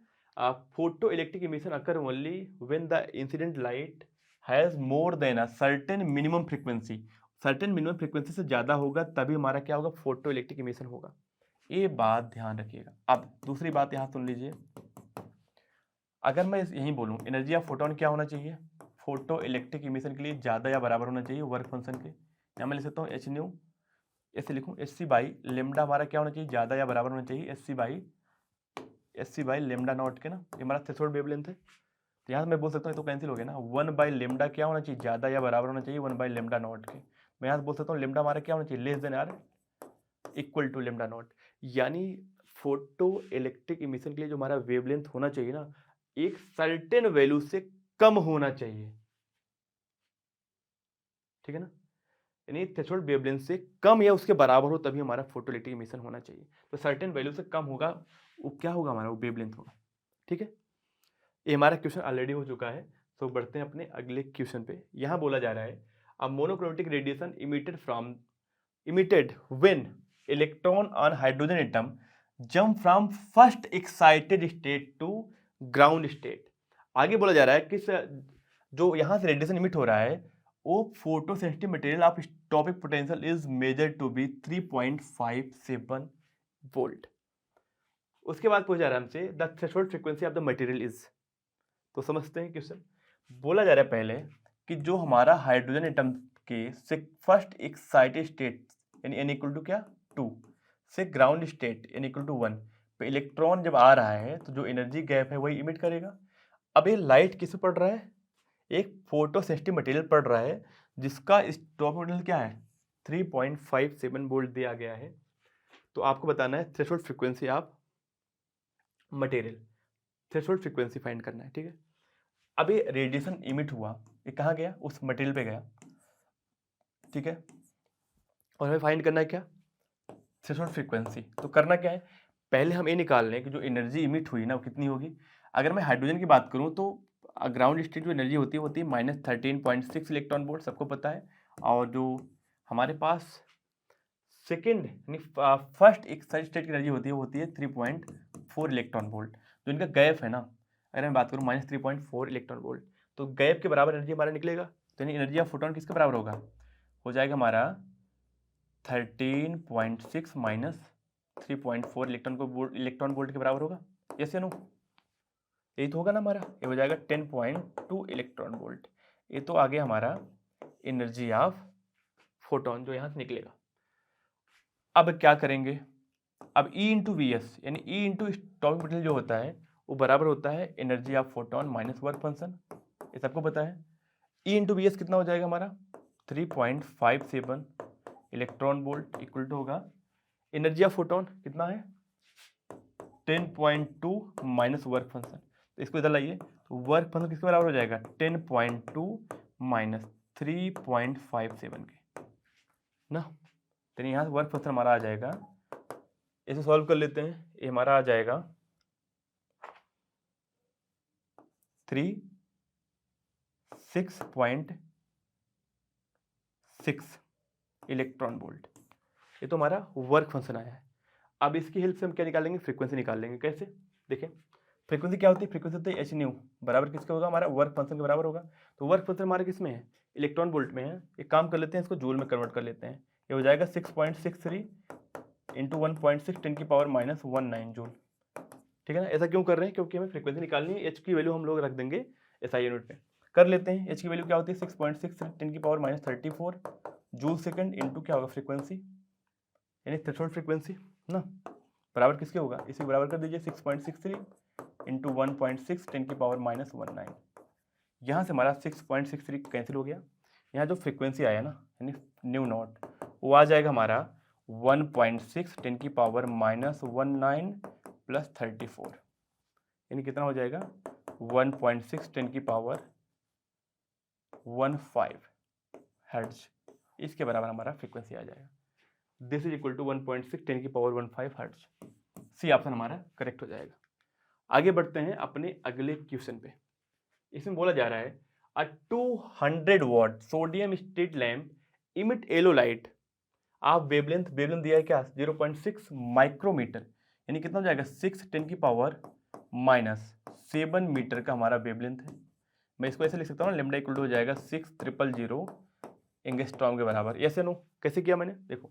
photo electric emission occur only when the incident light has more than a certain minimum frequency, certain minimum frequency से ज़्यादा होगा तभी हमारा क्या होगा फोटो इलेक्ट्रिक इमिशन होगा। ये बात ध्यान रखिएगा। अब दूसरी बात यहाँ सुन लीजिए, अगर मैं यही बोलूँ एनर्जी ऑफ फोटोन क्या होना चाहिए फोटो इलेक्ट्रिक इमिशन के लिए ज़्यादा या बराबर होना चाहिए वर्क फंक्शन के। यहाँ मैं लिख सकता हूँ एच न्यू ऐसे लिखूँ एच सी बाई लेमडा हमारा क्या होना चाहिए ज़्यादा या बराबर होना चाहिए h C by lambda naught के ना, ये हमारा थ्रेशोल्ड वेवलेंथ है। तो यहाँ मैं बोल सकता हूँ तो कैंसिल हो गया ना, 1 बाई लेमडा क्या होना चाहिए ज़्यादा या बराबर होना चाहिए 1 बाई लेमडा नॉट के। मैं यहाँ से बोल सकता हूँ लेमडा हमारा क्या होना चाहिए less than or equal to lambda naught. यानी फोटो इलेक्ट्रिक इमिशन के लिए जो हमारा वेवलेंथ होना चाहिए ना एक सर्टेन वैल्यू से कम होना चाहिए, ठीक है ना, यानी थ्रेशोल्ड वेवलेंथ से कम या उसके बराबर हो तभी हमारा फोटोलिटिक इमिशन होना चाहिए। तो सर्टेन वैल्यू से कम होगा, वो क्या होगा हमारा, वो वेवलेंथ होगा, ठीक है। ये हमारा क्वेश्चन ऑलरेडी हो चुका है। तो बढ़ते हैं अपने अगले क्वेश्चन पे। यहाँ बोला जा रहा है a monochromatic radiation emitted when electron on hydrogen atom jump from first excited state to ground state। आगे बोला जा रहा है कि जो यहाँ से रेडिएशन इमिट हो रहा है वो photo sensitive material of stopping potential is measure to be 3.57 volt. उसके बाद पूछा जा रहा है हमसे the threshold frequency of the material is. तो समझते हैं क्वेश्चन। बोला जा रहा है पहले कि जो हमारा हाइड्रोजन एटम के फर्स्ट एक्साइटेड स्टेट यानी n इक्वल टू क्या 2 से ground state n equal to 1 पे इलेक्ट्रॉन जब आ रहा है तो जो एनर्जी गैप है वही इमिट करेगा। अब ये लाइट किस पड़ रहा है, एक फोटो सेंसिटिव मटेरियल पड़ रहा है जिसका स्टॉप मटेरियल क्या है 3.57 वोल्ट दिया गया है। तो आपको बताना है threshold frequency of material, threshold frequency find करना है, ठीक है। अब ये रेडिएशन इमिट हुआ, ये कहाँ गया, उस मटेरियल पे गया, ठीक है, और हमें फाइंड करना है क्या थ्रेशोल्ड फ्रीक्वेंसी। तो करना क्या है, पहले हम ये निकाल लें कि जो एनर्जी इमिट हुई ना वो कितनी होगी। अगर मैं हाइड्रोजन की बात करूँ तो ग्राउंड स्टेट जो एनर्जी होती है -13.6 इलेक्ट्रॉन वोल्ट, सबको पता है। और जो हमारे पास सेकेंड यानी फर्स्ट एक्साइटेड स्टेट की एनर्जी होती है 3.4 इलेक्ट्रॉन वोल्ट। जो इनका गैप है ना, अगर मैं बात करूँ -3.4 इलेक्ट्रॉन वोल्ट, तो गैप के बराबर एनर्जी हमारा निकलेगा। तो यानी एनर्जी ऑफ फोटोन किसके बराबर होगा, हो जाएगा हमारा 13.6 माइनस 3.4 इलेक्ट्रॉन वोल्ट के बराबर होगा। यस या नो, यही तो होगा ना हमारा, ये हो जाएगा 10.2 इलेक्ट्रॉन वोल्ट। ये तो आगे हमारा एनर्जी ऑफ फोटोन जो यहाँ से निकलेगा। अब क्या करेंगे, अब E इंटू वी एस यानी E इंटू स्टॉपिक मटेरियल जो होता है वो बराबर होता है energy of photon minus work function, ये सबको पता है। E इंटू वी एस कितना हो जाएगा हमारा 3.57 इलेक्ट्रॉन वोल्ट इक्वल टू होगा एनर्जी ऑफ फोटोन कितना है 10.2 माइनस वर्क फंक्शन। तो इसको इधर लाइए, तो वर्क फंक्शन किसके बराबर हो जाएगा 10.2 माइनस 3.57 के ना। तो यहाँ से वर्क फंक्शन हमारा आ जाएगा, इसे सॉल्व कर लेते हैं, ये हमारा आ जाएगा 6.6 इलेक्ट्रॉन वोल्ट। ये तो हमारा वर्क फंक्शन आया है। अब इसकी हेल्प से हम क्या निकालेंगे, फ्रीक्वेंसी निकाल लेंगे। कैसे, देखें फ्रीक्वेंसी क्या होती है, फ्रीक्वेंसी होती है एच न्यू बराबर किसका होगा, हमारा वर्क फंक्शन के बराबर होगा। तो वर्क फंक्शन हमारे किस में है, इलेक्ट्रॉन वोल्ट में है। एक काम कर लेते हैं, इसको जूल में कन्वर्ट कर लेते हैं। ये हो जाएगा 6.63 इंटू 1.6 10 की पावर -19 जूल, ठीक है ना। ऐसा क्यों कर रहे हैं, क्योंकि हमें फ्रीक्वेंसी निकालनी है। एच की वैल्यू हम लोग रख देंगे एसआई यूनिट में, कर लेते हैं। एच की वैल्यू क्या होती है 6.6 10 की पावर -34 जूल सेकंड इंटू क्या होगा फ्रीक्वेंसी यानी थ्रेशोल्ड फ्रीक्वेंसी ना, बराबर किसके होगा, इसी बराबर कर दीजिए 6.63 इंटू 1.6 10 की पावर -19। यहाँ से हमारा 6.63 कैंसिल हो गया। यहाँ जो फ्रीक्वेंसी आया ना यानी न्यू नॉट वो आ जाएगा हमारा 1.6 10 की पावर -19 प्लस 34 यानी कितना हो जाएगा 1.6 10 की पावर 15 हर्ट्ज। इसके बराबर हमारा फ्रीक्वेंसी आ जाएगा। दिस इज इक्वल टू 1.6 10 की पावर 15 हर्ट्ज। सी ऑप्शन हमारा करेक्ट हो जाएगा। आगे बढ़ते हैं अपने अगले क्वेश्चन पे। इसमें बोला जा रहा है अ 200 what sodium street lamp emit yellow light आप वेवलेंथ दिया है क्या 0.6 माइक्रोमीटर यानी कितना हो जाएगा 6 10 की पावर -7 मीटर का हमारा वेवलेंथ है। मैं इसको ऐसे लिख सकता हूँ ना, लेमडा इक्वल टू हो जाएगा 6000 एंगस्ट्रॉम के बराबर। ऐसे नो कैसे किया मैंने, देखो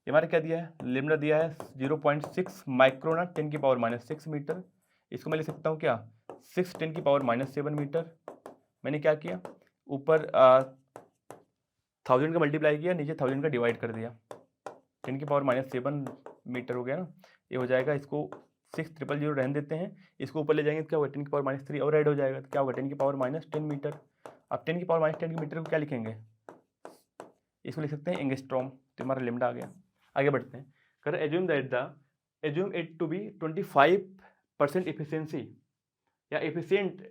ये हमारा क्या दिया है, लेमडा दिया है 0.6 माइक्रोना 10 की पावर -6 मीटर। इसको मैं लिख सकता हूँ क्या 6 10 की पावर -7 मीटर। मैंने क्या किया, ऊपर 1000 का मल्टीप्लाई किया, नीचे 1000 का डिवाइड कर दिया, 10 की पावर -7 मीटर हो गया ना। ये हो जाएगा, इसको 6000 रहने देते हैं, इसको ऊपर ले जाएंगे तो क्या होगा 10 की पावर -3 और ऐड हो जाएगा, तो क्या होगा 10 की पावर -10 मीटर। अब 10 की पावर -10 मीटर को क्या लिखेंगे, इसको लिख सकते हैं एंगस्ट्रॉम। तो हमारा लेमडा आ गया। आगे बढ़ते हैं, कर assume it to be 25% efficiency या efficient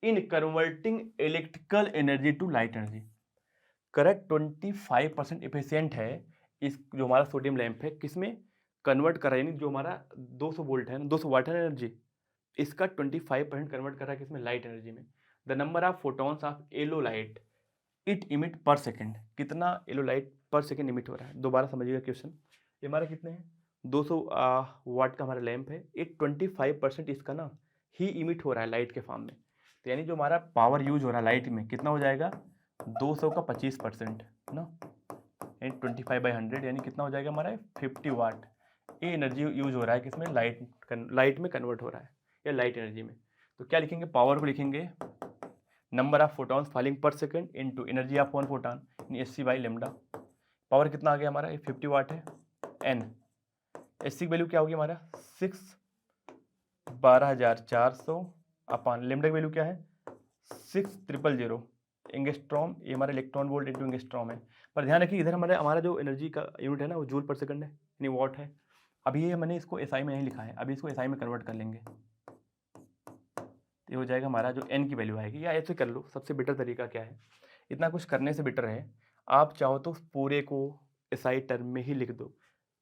in converting electrical energy to light energy. Correct 25% efficient है इस जो हमारा सोडियम लैंप है, किसमें कन्वर्ट कर रहा है, यानी जो हमारा 200 वोल्ट है ना, 200 वाट है एनर्जी, इसका 25% कन्वर्ट कर रहा है किसमें, लाइट एनर्जी में। The number of photons of yellow light it emit पर सेकेंड, कितना येलो लाइट पर सेकेंड इमिट हो रहा है। दोबारा समझिएगा क्वेश्चन, ये हमारा कितने हैं, 200 वाट का हमारा लैंप है, एक 25% इसका ना ही इमिट हो रहा है लाइट के फॉर्म में। तो यानी जो हमारा पावर यूज हो रहा है लाइट में कितना हो जाएगा, 200 का 25% ना, यानी 25/100 यानी कितना हो जाएगा हमारा 50 वाट। ये एनर्जी यूज हो रहा है किसमें, लाइट में कन्वर्ट हो रहा है या लाइट एनर्जी में। तो क्या लिखेंगे, पावर को लिखेंगे number of photons falling per second into energy of one photon H by lambda. Power कितना आ गया हमारा, ये 50 वाट है। एन एच की वैल्यू क्या होगी हमारा 12,400 अपान लेमडा की वैल्यू क्या है 6,000 एंगस्ट्रॉम, ये हमारा इलेक्ट्रॉन वोल्ट इंटू एंगस्ट्रॉम है। पर ध्यान रखिए इधर हमारा जो एनर्जी का यूनिट है ना वो जूल पर सेकंड है, यानी वॉट है। अभी ये मैंने इसको एसआई में नहीं लिखा है, अभी इसको एसआई में कन्वर्ट कर लेंगे, ये हो जाएगा हमारा जो एन की वैल्यू आएगी, या ऐसे कर लो। सबसे बेटर तरीका क्या है, इतना कुछ करने से बेटर है आप चाहो तो पूरे को एसआई टर्म में ही लिख दो,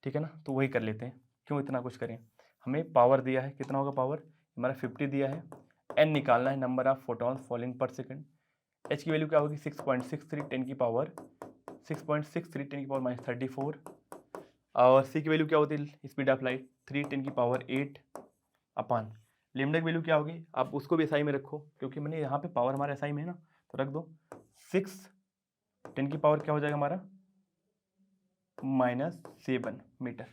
ठीक है ना। तो वही कर लेते हैं, क्यों इतना कुछ करें। हमें पावर दिया है, कितना होगा पावर हमारा 50 दिया है। एन निकालना है, number of photons falling per second. H की वैल्यू क्या होगी 6.63 10 की पावर 6.63 10 की पावर -34। और सी की वैल्यू क्या होती है स्पीड ऑफ लाइट 3 10 की पावर 8 अपान लेमडा की वैल्यू क्या होगी, आप उसको भी एसआई में रखो, क्योंकि मैंने यहाँ पे पावर हमारा एसआई में है ना, तो रख दो 6 10 की पावर क्या हो जाएगा हमारा -7 मीटर,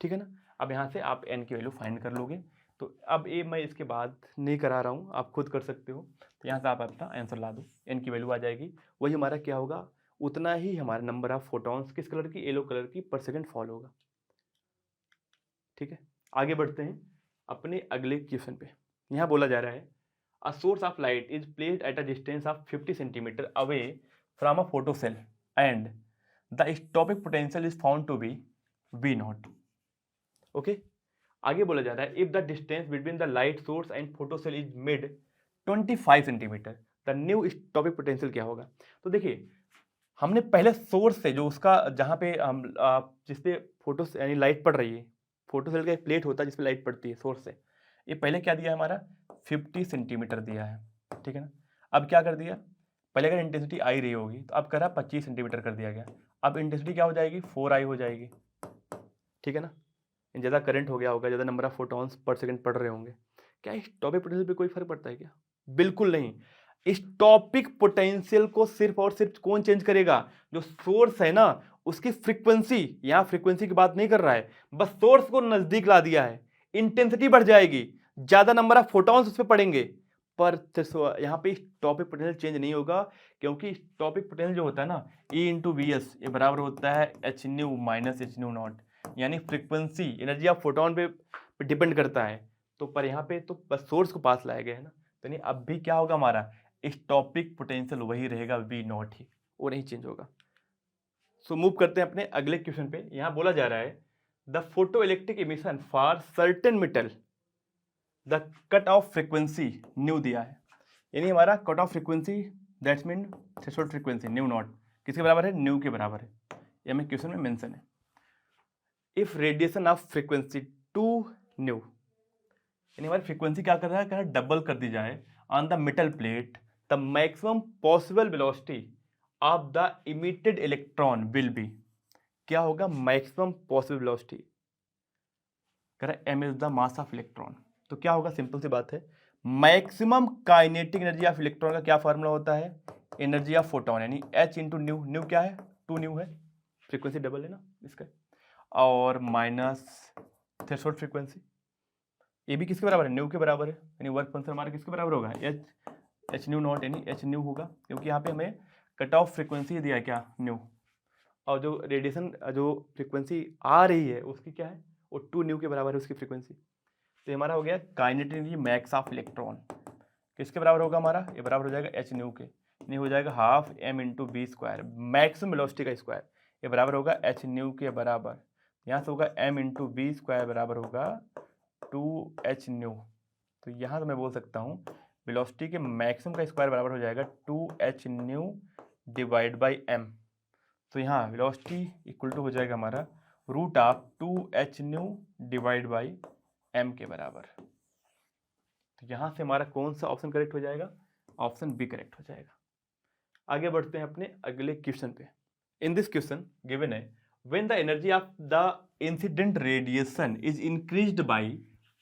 ठीक है ना। अब यहाँ से आप एन की वैल्यू फाइंड कर लोगे। तो अब ये मैं इसके बाद नहीं करा रहा हूँ, आप खुद कर सकते हो। तो यहाँ से आप अपना आंसर ला दो, एन की वैल्यू आ जाएगी, वही हमारा क्या होगा, उतना ही हमारा नंबर ऑफ फोटॉन्स किस कलर की, येलो कलर की पर सेकंड फॉल होगा, ठीक है। आगे बढ़ते हैं अपने अगले क्वेश्चन पे। यहाँ बोला जा रहा है a source of light is placed at a distance of 50 centimetre away from a photo cell and the stopping potential is found to be V0। Okay, आगे बोला जा रहा है if the distance between the light source and photo cell is mid 25 centimetre the new stopping potential क्या होगा। तो देखिए हमने पहले सोर्स से जो उसका जहाँ पे हम जिसपे फोटो यानी लाइट पड़ रही है, फोटो सेल का एक प्लेट होता है जिसपे लाइट पड़ती है सोर्स से, ये पहले क्या दिया है हमारा 50 सेंटीमीटर दिया है, ठीक है ना। अब क्या कर दिया, पहले अगर इंटेंसिटी आई रही होगी तो अब करा 25 सेंटीमीटर कर दिया गया, अब इंटेंसिटी क्या हो जाएगी 4I हो जाएगी, ठीक है ना। ज़्यादा करंट हो गया होगा, ज़्यादा number of photons per second पड़ रहे होंगे। क्या इस टॉपिक पोटेंशियल पे कोई फर्क पड़ता है क्या, बिल्कुल नहीं। इस टॉपिक पोटेंशियल को सिर्फ और सिर्फ कौन चेंज करेगा, जो सोर्स है ना उसकी फ्रीक्वेंसी, यहाँ फ्रीक्वेंसी की बात नहीं कर रहा है, बस सोर्स को नजदीक ला दिया है, इंटेंसिटी बढ़ जाएगी, ज्यादा नंबर ऑफ फोटॉन्स उस पर पड़ेंगे, पर यहाँ पे टॉपिक पोटेंशियल चेंज नहीं होगा, क्योंकि टॉपिक पोटेंशियल जो होता है ना E इंटू वी एस ये बराबर होता है H nu minus H nu not, यानी फ्रीक्वेंसी एनर्जी ऑफ फोटोन पे डिपेंड करता है। तो पर यहाँ पे तो बस सोर्स को पास लाया गया है ना, तो नहीं अब भी क्या होगा हमारा टॉपिक पोटेंशियल वही रहेगा V0 ही, वो नहीं चेंज होगा। सो मूव करते हैं अपने अगले क्वेश्चन पे। यहाँ बोला जा रहा है the photo electric emission for certain metal the cut off frequency new दिया है, यानी हमारा cut off frequency that's mean threshold frequency nu naught किसके बराबर है, न्यू के बराबर है, ये हमें क्वेश्चन में मेंशन है। If radiation of frequency two nu, यानी हमारी फ्रीक्वेंसी क्या कर रहा है, डबल कर दी जाए on the metal plate the maximum possible velocity of the emitted electron will B, क्या होगा मैक्सिमम पॉसिबल वेलोसिटी, कह रहा है m is the mass of electron. तो क्या होगा, सिंपल सी बात है, maximum kinetic energy of electron का क्या फॉर्मूला होता है, एनर्जी ऑफ फोटोन यानी h इंटू न्यू, न्यू क्या है 2 न्यू है, फ्रीक्वेंसी डबल है ना इसका, और माइनस थ्रेशोल्ड फ्रीक्वेंसी, ये भी किसके बराबर है, न्यू के बराबर है, यानी वर्क फंक्शन हमारा किसके बराबर होगा एच न्यू नॉट, यानी एच न्यू होगा, क्योंकि यहाँ पे हमें कट ऑफ फ्रीक्वेंसी दिया है क्या न्यू, और जो रेडिएशन जो फ्रीक्वेंसी आ रही है उसकी क्या है वो 2 न्यू के बराबर है उसकी फ्रीक्वेंसी। तो हमारा हो गया kinetic energy max of electron किसके बराबर होगा हमारा, ये बराबर हो जाएगा एच न्यू के, यानी हो जाएगा half m into V square, maximum velocity का स्क्वायर, ये बराबर होगा एच न्यू के बराबर, यहाँ से होगा m इंटू बी स्क्वायर बराबर होगा 2h न्यू। तो यहाँ से मैं बोल सकता हूँ वेलोसिटी के मैक्सिमम का स्क्वायर बराबर हो जाएगा 2h nu divide by m। तो यहाँ वेलोसिटी इक्वल टू हो जाएगा हमारा root of 2h nu divide by m के बराबर। तो यहाँ से हमारा कौन सा ऑप्शन करेक्ट हो जाएगा? ऑप्शन बी करेक्ट हो जाएगा। आगे बढ़ते हैं अपने अगले क्वेश्चन पे। इन दिस क्वेश्चन गिवन है when the energy of the incident radiation is increased bye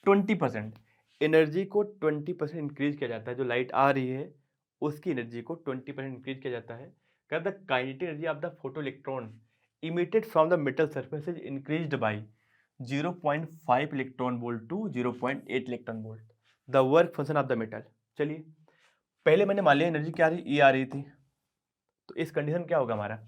20%। Energy को 20% इंक्रीज किया जाता है, जो लाइट आ रही है उसकी एनर्जी को 20% इंक्रीज किया जाता है। The kinetic energy of the photo electron emitted from the metal surface is increased by 0.5 electron volt to 0.8 electron volt. The work function of the metal. चलिए पहले मैंने मान लिया एनर्जी क्या आ रही, ई आ रही थी, तो इस कंडीशन क्या होगा हमारा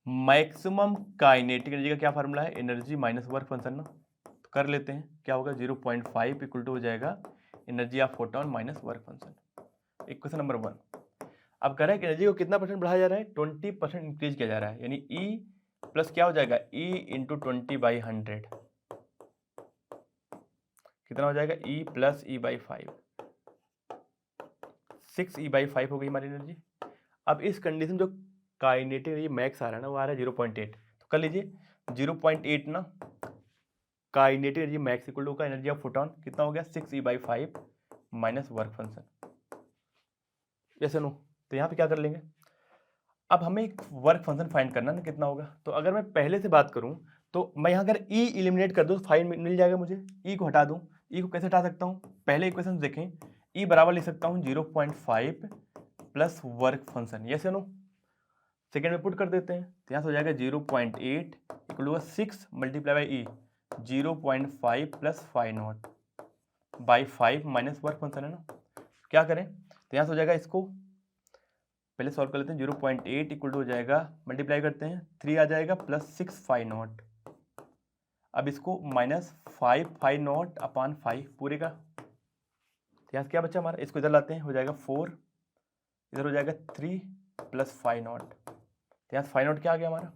मैक्सिमम काइनेटिक एनर्जी का क्या फार्मूला है, एनर्जी माइनस वर्क फंक्शन ना। तो कर लेते हैं, क्या होगा 0.5 इक्वल टू हो जाएगा energy of photon minus work function. Equation number 1। अब कह रहा है कि एनर्जी को कितना परसेंट बढ़ाया जा रहा है, 20% इंक्रीज किया जा रहा है, यानी ई प्लस क्या हो जाएगा ई इंटू 20/100 कितना हो जाएगा E plus E by 5, 6E/5 हो गई हमारी एनर्जी। अब इस कंडीशन जो काइनेटिक एनर्जी मैक्स आ रहा है ना वो आ रहा है 0.8, तो कर लीजिए 0.8 ना kinetic energy max equal to का एनर्जी ऑफ फोटोन कितना हो गया 6E/5 माइनस वर्क फंक्शन। जैसे नो तो यहाँ पे क्या कर लेंगे, अब हमें एक वर्क फंक्शन फाइंड करना ना कितना होगा। तो अगर मैं पहले से बात करूँ तो मैं यहाँ अगर ई इलिमिनेट कर दूँ तो फाइन मिल जाएगा मुझे, ई को हटा दूँ। ई को कैसे हटा सकता हूँ, पहले इक्वेशन देखें, ई बराबर लिख सकता हूँ 0.5 प्लस वर्क फंक्शन, यस या नो। सेकेंड में पुट कर देते हैं तो यहाँ से हो जाएगा 0.8 equal to 6 multiply by E 0.5 plus 5 naught by 5 minus work function है ना। क्या करें तो यहाँ से हो जाएगा, इसको पहले सॉल्व कर लेते हैं। 0.8 इक्वल टू हो जाएगा मल्टीप्लाई करते हैं 3 आ जाएगा प्लस 6 5 नॉट। अब इसको माइनस 5 नॉट अपॉन 5 पूरे का, यहाँ से क्या बचा हमारा, इसको इधर लाते हैं हो जाएगा 4, इधर हो जाएगा 3 प्लस 5 नॉट, तो यहाँ से 5 नॉट क्या आ गया हमारा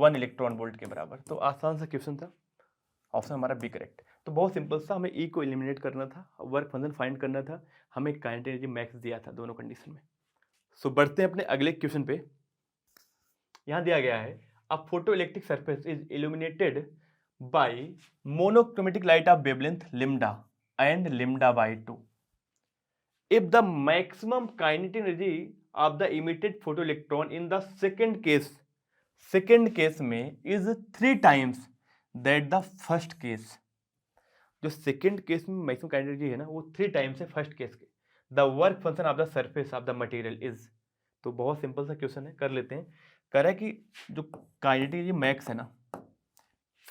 1 इलेक्ट्रॉन वोल्ट के बराबर। तो आसान सा क्वेश्चन था, ऑप्शन हमारा बी करेक्ट। तो बहुत सिंपल सा, हमें ई को एलिमिनेट करना था, वर्क फंक्शन फाइंड करना था, हमें काइनेटिक एनर्जी मैक्स दिया था दोनों कंडीशन में। सो बढ़ते हैं अपने अगले क्वेश्चन पे। यहाँ दिया गया है a photo electric surface is illuminated by monochromatic light of wavelength lambda and lambda by 2 if the maximum kinetic energy of the emitted photoelectron in the second case में is 3 times that the first case। जो second case में maximum kinetic energy है ना वो 3 times है first case के। The work function of the surface of the material is, तो बहुत सिंपल सा क्वेश्चन है, कर लेते हैं। कह रहा है कि जो काइनेटिक एनर्जी मैक्स है ना,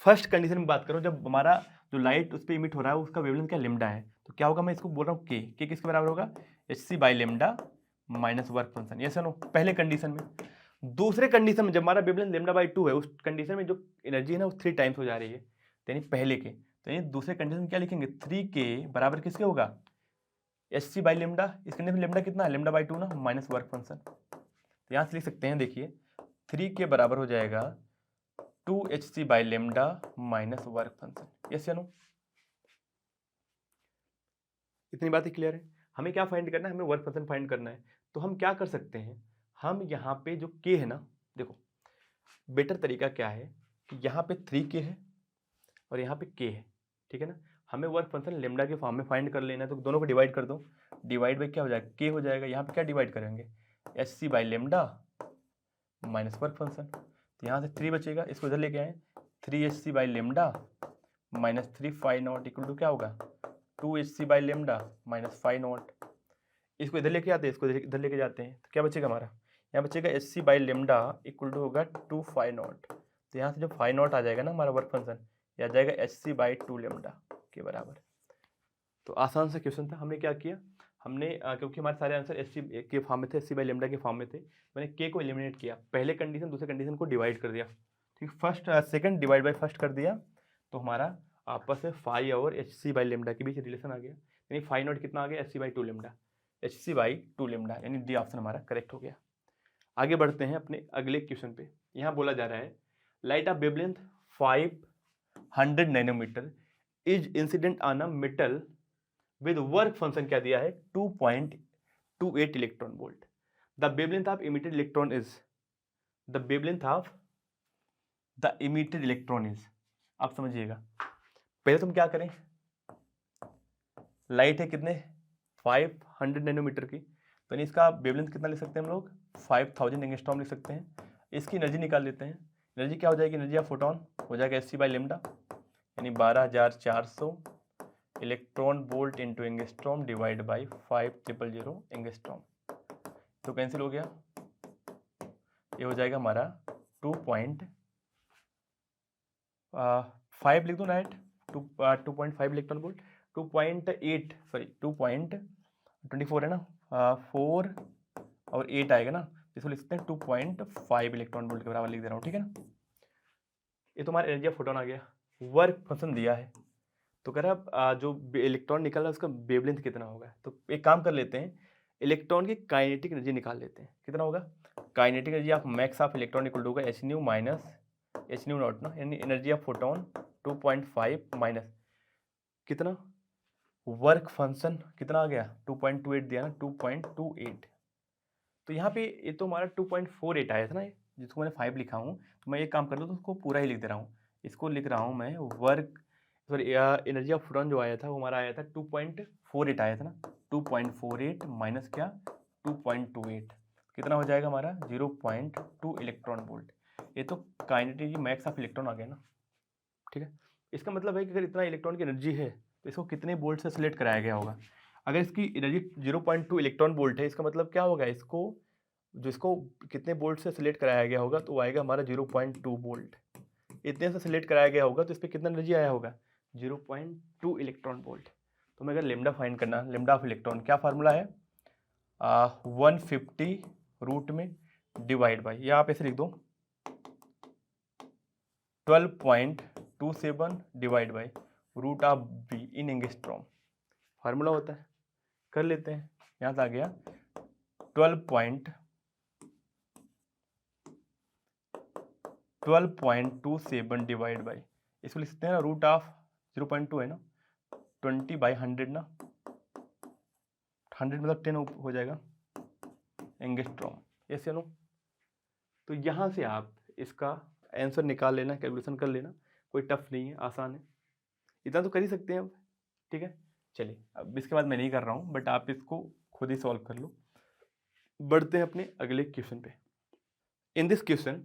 फर्स्ट कंडीशन में बात करो जब हमारा जो लाइट उस पर इमिट हो रहा है उसका वेवलेंथ क्या लिम्डा है, तो क्या होगा, मैं इसको बोल रहा हूँ के किसके बराबर होगा hc/λ minus work function, yes no पहले कंडीशन में। दूसरे कंडीशन में जब हमारा वेवलेंथ λ/2 है, उस कंडीशन में जो एनर्जी है ना वो 3 टाइम्स हो जा रही है, यानी पहले के, तो यानी दूसरे कंडीशन क्या लिखेंगे 3 के बराबर किसके होगा hc/λ। इस कंडीशन में लेमडा कितना है λ/2 ना माइनस वर्क फंक्शन, तो यहाँ से लिख सकते हैं, देखिए 3 के बराबर हो जाएगा 2hc/λ minus work function, yes या नो। इतनी बात ही क्लियर है। हमें क्या फाइंड करना है, हमें वर्क फंक्शन फाइंड करना है। तो हम क्या कर सकते हैं, हम यहाँ पे जो k है ना, देखो बेटर तरीका क्या है कि यहाँ पे 3k है और यहाँ पे k है, ठीक है ना। हमें वर्क फंक्शन लेमडा के फॉर्म में फाइंड कर लेना है, तो दोनों को डिवाइड कर दो, डिवाइड बाई क्या हो जाएगा k हो जाएगा। यहाँ पे क्या डिवाइड करेंगे hc/λ माइनस वर्क फंक्शन, तो यहाँ से 3 बचेगा, इसको इधर लेके आए 3hc/λ minus 3 5 not equal to क्या होगा 2hc/λ माइनस 5 नॉट। इसको इधर लेके आते हैं, इसको इधर लेके जाते हैं, तो क्या बचेगा हमारा, यहाँ बचेगा hc/λ इक्वल टू होगा 2 5 नॉट। तो यहाँ से जो 5 नॉट आ जाएगा ना हमारा वर्क फंक्शन, यह आ जाएगा hc/2λ के बराबर। तो आसान सा क्वेश्चन था। हमने क्या किया, हमने क्योंकि हमारे सारे आंसर एस के फॉर्म में थे, hc/λ के फॉर्म में थे, मैंने के को एलिमिनेट किया, पहले कंडीशन दूसरे कंडीशन को डिवाइड कर दिया, ठीक, first second divide by first कर दिया, तो हमारा आपस में 5 और hc/λ के बीच रिलेशन आ गया, यानी 5 नॉट कितना आ गया hc/2λ, hc/2λ, यानी डी ऑप्शन हमारा करेक्ट हो गया। आगे बढ़ते हैं अपने अगले क्वेश्चन पे। यहाँ बोला जा रहा है light of wavelength 500 nanometre is incident on a metal with work function क्या दिया है 2.28 electron volt. The wavelength of emitted electron is, the wavelength of the emitted electron is, आप समझिएगा पहले तुम क्या करें, लाइट है कितने 500 नैनोमीटर की, तो इसका वेवलेंथ कितना लिख सकते हैं हम लोग 5000 एंगस्ट्रॉम लिख सकते हैं। इसकी एनर्जी निकाल लेते हैं, एनर्जी क्या हो जाएगी, एनर्जी ऑफ फोटोन हो जाएगा Sc/λ यानी 12400 electron volt into angstrom divide by 5000 angstrom, तो कैंसिल हो गया, ये हो जाएगा हमारा 2.5 लिख दो डायरेक्ट, 2.5 इलेक्ट्रॉन वोल्ट, 2.8 सॉरी 2.24 है ना, 4 और 8 आएगा ना, इसको लिख सकते हैं 2.5 इलेक्ट्रॉन वोल्ट के बराबर लिख दे रहा हूँ, ठीक है ना। ये तो हमारा एनर्जी ऑफ फोटोन आ गया, वर्क फंक्शन दिया है, तो कह रहा जो इलेक्ट्रॉन निकल रहा है उसका वेवलेंथ कितना होगा। तो एक काम कर लेते हैं, इलेक्ट्रॉन की काइनेटिक एनर्जी निकाल लेते हैं, कितना होगा, kinetic energy of max of electron equal to होगा h nu minus h nu naught ना, यानी एनर्जी ऑफ फोटोन 2.5 माइनस कितना वर्क फंक्शन कितना आ गया 2.28 दिया ना 2.28, तो यहाँ पे ये तो हमारा 2.48 आया था ना, जिसको मैंने 5 लिखा हूँ, तो मैं एक काम कर दूँ तो उसको पूरा ही लिख दे रहा हूँ, इसको लिख रहा हूँ मैं work sorry energy of photon जो आया था वो हमारा आया था 2.48 आया था ना, 2.48 माइनस क्या 2.28 कितना हो जाएगा हमारा 0.2 इलेक्ट्रॉन वोल्ट। ये तो काइनेटिक मैक्स ऑफ इलेक्ट्रॉन आ गया ना, ठीक है। इसका मतलब है कि अगर इतना इलेक्ट्रॉन की एनर्जी है तो इसको कितने वोल्ट से सिलेक्ट कराया गया होगा। अगर इसकी एनर्जी 0.2 इलेक्ट्रॉन वोल्ट है, इसका मतलब क्या होगा, इसको कितने वोल्ट से सिलेक्ट कराया गया होगा, तो आएगा हमारा 0.2 वोल्ट। इतने से सिलेक्ट कराया गया होगा तो इस पर कितना एनर्जी आया होगा 0.2 इलेक्ट्रॉन वोल्ट। तो मैं अगर लेमडा फाइंड करना, लेमडा ऑफ इलेक्ट्रॉन क्या फार्मूला है 150 रूट में डिवाइड बाई, या आप ऐसे लिख दो 12.27 divide by root of V in angstrom, formula होता है, कर लेते हैं। यहाँ से आ गया 12.27 डिवाइड बाई, इसको लिख सकते हैं ना रूट ऑफ 0.2 है ना 20/100 ना, 100 मतलब 10 हो जाएगा एंगस्ट्रॉम, ऐसे नो। तो यहाँ से आप इसका आंसर निकाल लेना, कैलकुलेशन कर लेना, कोई टफ नहीं है, आसान है, इतना तो कर ही सकते हैं अब, ठीक है। चलिए अब इसके बाद मैं नहीं कर रहा हूँ, बट आप इसको खुद ही सॉल्व कर लो। बढ़ते हैं अपने अगले क्वेश्चन पे। In this question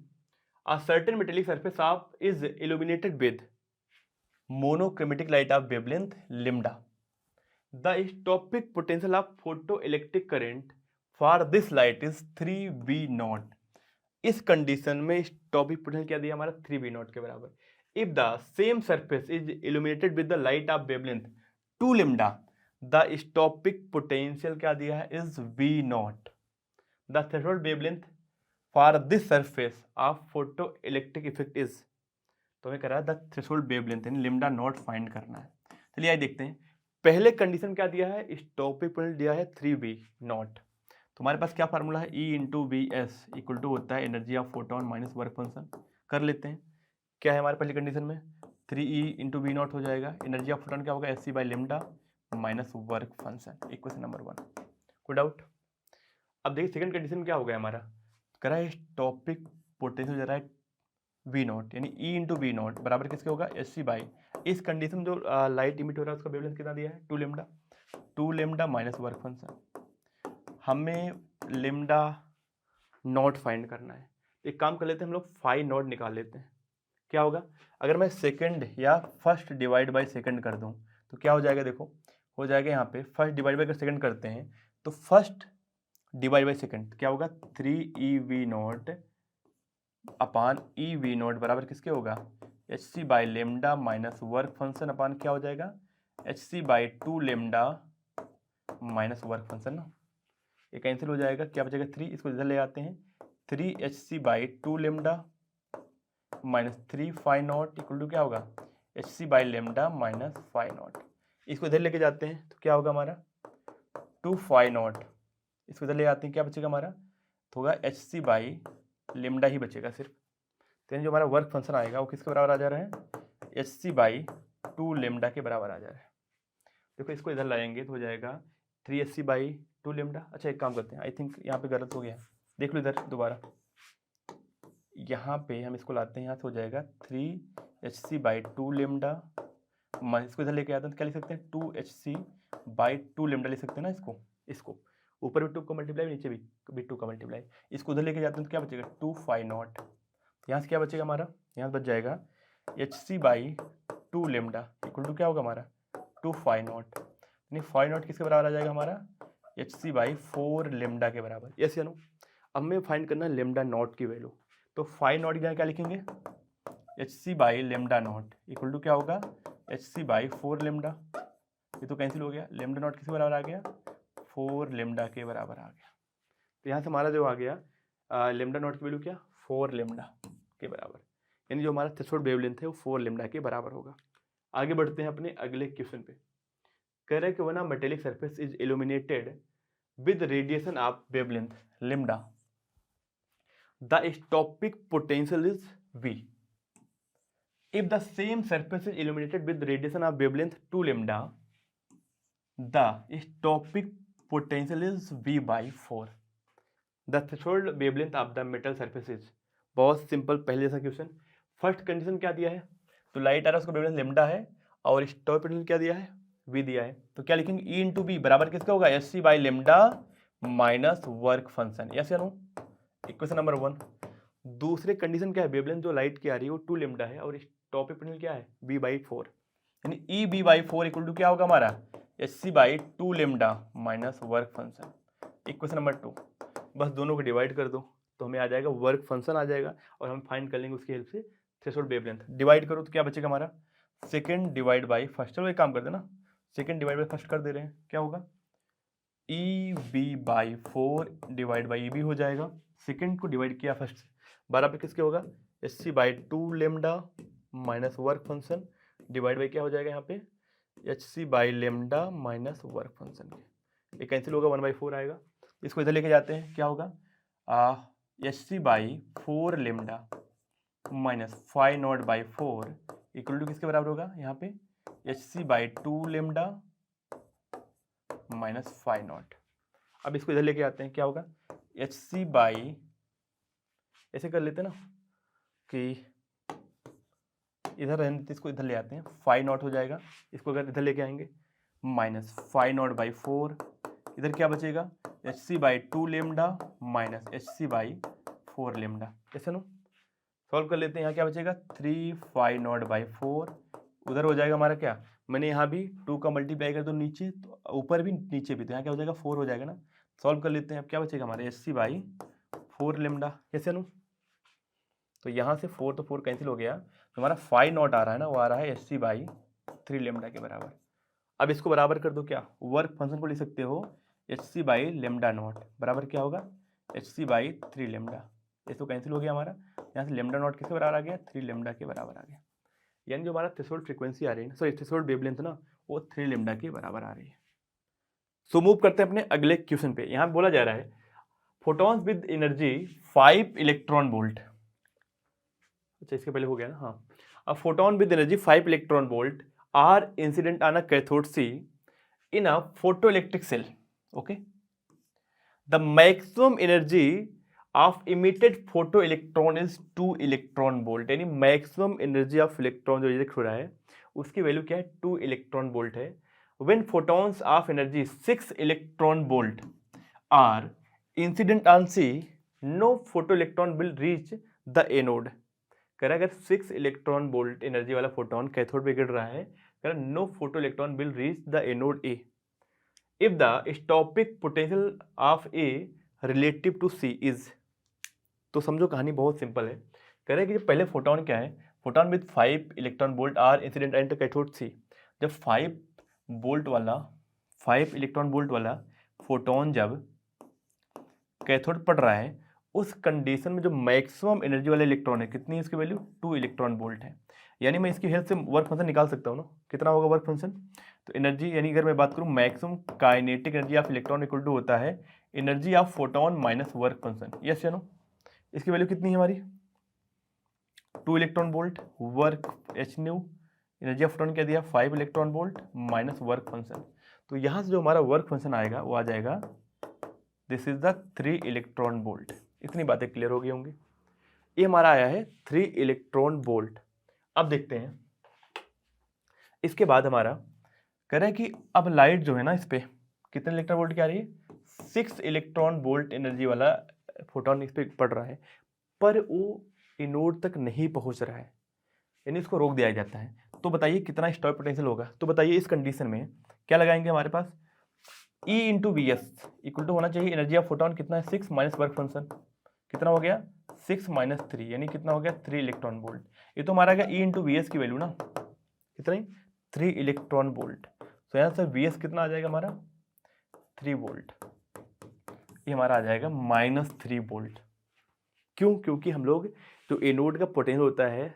a certain metallic surface of is illuminated with monochromatic light of wavelength lambda, the stopping potential of photoelectric current for this light is 3V0। इस कंडीशन में स्टॉपिक पोटेंशियल क्या दिया हमारा 3V0 के बराबर। If the same surface is illuminated with the light of wavelength 2 lambda, the stopping potential क्या दिया है is V0। The threshold wavelength for this surface of photo electric effect is, तो हमें कह रहा है द थ्रेशोल्ड वेवलेंथ यानी lambda naught find करना है। चलिए आइए देखते हैं, पहले कंडीशन क्या दिया है, स्टॉपिक पोटेंशियल दिया है 3V0, तो हमारे पास क्या फार्मूला है E into V S equal to होता है energy of photon minus work function. कर लेते हैं, क्या है हमारे पहली कंडीशन में 3E इंटू V0 हो जाएगा, एनर्जी ऑफ फोटोन क्या होगा Sc/λ minus work function, equation number 1। कोई डाउट। अब देखिए सेकंड कंडीशन क्या हो गया हमारा, कह रहा है टॉपिक पोटेंशियल रहा है V0 यानी E इंटू V0 बराबर किसके होगा Sc/, इस कंडीशन जो लाइट इमिट हो रहा है उसका वेवलेंथ कितना दिया है 2 लैम्डा माइनस वर्क फंक्शन, हमें लैम्डा नॉट फाइंड करना है। एक काम कर लेते हैं हम लोग फाई नॉट निकाल लेते हैं, क्या होगा अगर मैं सेकंड या फर्स्ट डिवाइड बाय सेकंड कर दूं तो क्या हो जाएगा, देखो हो जाएगा यहाँ पे फर्स्ट डिवाइड बाय सेकंड करते हैं तो फर्स्ट डिवाइड बाय सेकंड क्या होगा 3EV0 अपान EV0 बराबर किसके होगा Hc/λ माइनस वर्क फंक्शन अपान क्या हो जाएगा Hc/2 lambda minus work function ना, ये कैंसिल हो जाएगा, क्या बचेगा 3, इसको इधर ले आते हैं 3Hc/2 lambda minus 3φ0 equal to क्या होगा Hc/λ माइनस φ0, इसको इधर लेके जाते हैं तो क्या होगा हमारा 2φ0, इसको इधर ले आते हैं क्या बचेगा हमारा, तो होगा Hc/λ ही बचेगा सिर्फ। तो जो हमारा वर्क फंक्शन आएगा वो किसके बराबर आ जा रहा है Hc/2 लैम्डा के बराबर आ जा रहा है। देखो इसको इधर लाएंगे तो हो जाएगा 3hc/2 लेमडा। अच्छा एक काम करते हैं, आई थिंक यहाँ पे गलत हो गया, देख लो इधर दोबारा, यहाँ पे हम इसको लाते हैं, यहाँ से हो जाएगा 3hc/2 लेमडा, इसको इधर लेके आते हैं तो क्या लिख सकते हैं 2hc/2 लेमडा लिख सकते हैं ना, इसको ऊपर भी 2 का मल्टीप्लाई, नीचे भी 2 का मल्टीप्लाई, इसको उधर लेके जाते हैं तो क्या बचेगा 2 फाई नॉट, यहाँ से क्या बचेगा हमारा, यहाँ बच जाएगा hc/2 लेमडा इक्वल टू क्या होगा हमारा 2 फाई नॉट, यानी फाई नॉट किसके बराबर आ जाएगा हमारा hc/4 लेमडा के बराबर। यस या नो। अब हमें फाइंड करना है लेमडा नॉट की वैल्यू, तो फाई नॉट की जगह क्या लिखेंगे hc/ lambda naught equal to क्या होगा hc/4 लेमडा, ये तो कैंसिल हो गया, लेमडा नॉट किसके बराबर आ गया 4 लेमडा के बराबर आ गया। तो यहाँ से हमारा जो आ गया लेमडा नॉट की वैल्यू क्या 4 लेमडा के बराबर, यानी जो हमारा थ्रेशोल्ड वेवलेंथ है वो 4 लेमडा के बराबर होगा। आगे बढ़ते हैं अपने अगले क्वेश्चन पे। कह रहे हैं कि one metallic surface is illuminated with radiation of wavelength lambda, the stopping potential is V. If the same surface is illuminated with radiation of wavelength 2 lambda, the stopic potential is V/4. The threshold wavelength of the metal surface is, बहुत simple पहले जैसा question. First condition क्या दिया है, तो light आ रहा है उसका वेवलेंथ लेमडा है और स्टॉपिक पोटेंशियल क्या दिया है V दिया है, तो क्या लिखेंगे E इंटू बी बराबर किसका होगा hc/ lambda minus work function. Yes या नो, इक्वेशन नंबर 1। दूसरे कंडीशन क्या है, वेवलेंथ जो लाइट की आ रही है वो 2 लेमडा है और स्टॉपिक पोटेंशियल क्या है V/4, यानी EB/4 इक्वल टू क्या होगा हमारा hc/2 lambda minus work function. Equation number 2, बस दोनों को डिवाइड कर दो तो हमें आ जाएगा वर्क फंक्शन आ जाएगा और हम फाइंड कर लेंगे उसकी हेल्प से थ्रेशोल्ड वेवलेंथ। डिवाइड करो तो क्या बचेगा हमारा सेकेंड डिवाइड बाई फर्स्ट, चलो एक काम कर देना सेकेंड डिवाइड बाई फर्स्ट कर दे रहे हैं, क्या होगा EB/4 डिवाइड बाई EB हो जाएगा, सेकेंड को डिवाइड किया फर्स्ट से, बराबर किसके होगा hc/2 lambda minus work function divide by क्या हो जाएगा यहाँ पे hc/ lambda minus work function के, ये कैंसिल होगा 1/4 आएगा, इसको इधर लेके जाते हैं क्या होगा hc/4 lambda minus phi naught by 4 equal to किसके बराबर होगा यहाँ पे hc/2 lambda minus phi not. अब इसको इधर लेके आते हैं क्या होगा hc/ ऐसे कर लेते हैं ना कि इधर रहने, इसको इधर ले आते हैं फाई नॉट हो जाएगा, इसको अगर इधर लेके आएंगे माइनस फाई नॉट बाई 4, इधर क्या बचेगा hc/2 lambda minus hc/4 lambda. ऐसे नो सॉल्व कर लेते हैं, यहाँ क्या बचेगा 3 फाई नॉट बाई 4, उधर हो जाएगा हमारा क्या, मैंने यहाँ भी 2 का मल्टीप्लाई कर दो नीचे तो ऊपर भी नीचे भी, तो यहाँ क्या हो जाएगा 4 हो जाएगा ना। सॉल्व कर लेते हैं, अब क्या बचेगा हमारे hc/4 लेमडा। कैसे नो, तो यहाँ से 4 तो 4 कैंसिल हो गया, तो हमारा फाई नॉट आ रहा है ना, वो आ रहा है hc/3 लेमडा के बराबर। अब इसको बराबर कर दो, क्या वर्क फंक्शन को लिख सकते हो hc/ लेमडा नॉट बराबर क्या होगा hc/3 लेमडा, ये तो कैंसिल हो गया हमारा, यहाँ से लेमडा नॉट किसके बराबर आ गया 3 लेमडा के बराबर आ गया, यानी जो हमारा थ्रेशोल्ड फ्रीक्वेंसी आ रही है, सॉरी थ्रेशोल्ड वेवलेंथ ना, वो 3 लेमडा के बराबर आ रही है। सो मूव करते हैं अपने अगले क्वेश्चन पे। यहाँ बोला जा रहा है photons with energy 5 electron volt, अच्छा इसके पहले हो गया ना, हाँ, a photon with energy 5 electron volt are incident on a cathode C in a photoelectric cell. Okay, the maximum energy of emitted photoelectron is 2 electron volt, यानी maximum energy of electron जो eject हो रहा है उसकी value क्या है 2 electron volt है। when photons of energy 6 electron volt are incident on C, no photoelectron will reach the anode। कह रहा है अगर 6 इलेक्ट्रॉन वोल्ट एनर्जी वाला फोटोन कैथोड पे गिर रहा है, कह रहा no photo electron will reach the anode A if the stopping potential of A relative to C is. तो समझो कहानी बहुत सिंपल है, कह रहा है कि जो पहले फोटोन क्या है, photon with 5 electron volt are incident and cathode C, जब 5 इलेक्ट्रॉन वोल्ट वाला फोटोन जब कैथोड पड़ रहा है, उस कंडीशन में जो मैक्सिमम एनर्जी वाला इलेक्ट्रॉन है कितनी है, इसकी वैल्यू 2 इलेक्ट्रॉन वोल्ट है, यानी मैं इसकी हेल्प से वर्क फंक्शन निकाल सकता हूँ ना, कितना होगा वर्क फंक्शन, तो एनर्जी यानी अगर मैं बात करूँ maximum kinetic energy of electron equal to होता है energy of photon minus work function. Yes या नो, इसकी वैल्यू कितनी है हमारी 2 electron volt, work h nu energy of photon क्या दिया 5 electron volt minus work function. तो यहाँ से जो हमारा वर्क फंक्शन आएगा वो आ जाएगा this is the 3 electron volt. इतनी बातें क्लियर हो गई होंगी। ये हमारा आया है 3 इलेक्ट्रॉन वोल्ट। अब देखते हैं इसके बाद हमारा कह रहा है कि अब लाइट जो है ना इस पे कितने इलेक्ट्रॉन वोल्ट की आ रही है 6 इलेक्ट्रॉन वोल्ट एनर्जी वाला फोटोन इस पे पड़ रहा है, पर वो एनोड तक नहीं पहुंच रहा है, यानी इसको रोक दिया जाता है। तो बताइए कितना स्टॉप पोटेंशियल होगा। तो बताइए इस कंडीशन में क्या लगाएंगे हमारे पास E into V S equal to होना चाहिए एनर्जी ऑफ फोटोन कितना है 6 माइनस वर्क फंक्शन कितना हो गया 6 माइनस 3 यानी कितना हो गया 3 इलेक्ट्रॉन वोल्ट। ये तो हमारा गया E इंटू वी एस की वैल्यू ना कितना ही 3 इलेक्ट्रॉन वोल्ट। तो यहाँ से वी एस कितना आ जाएगा हमारा 3 वोल्ट, ये हमारा आ जाएगा -3 वोल्ट। क्यों? क्योंकि हम लोग जो एनोड का पोटेंशियल होता है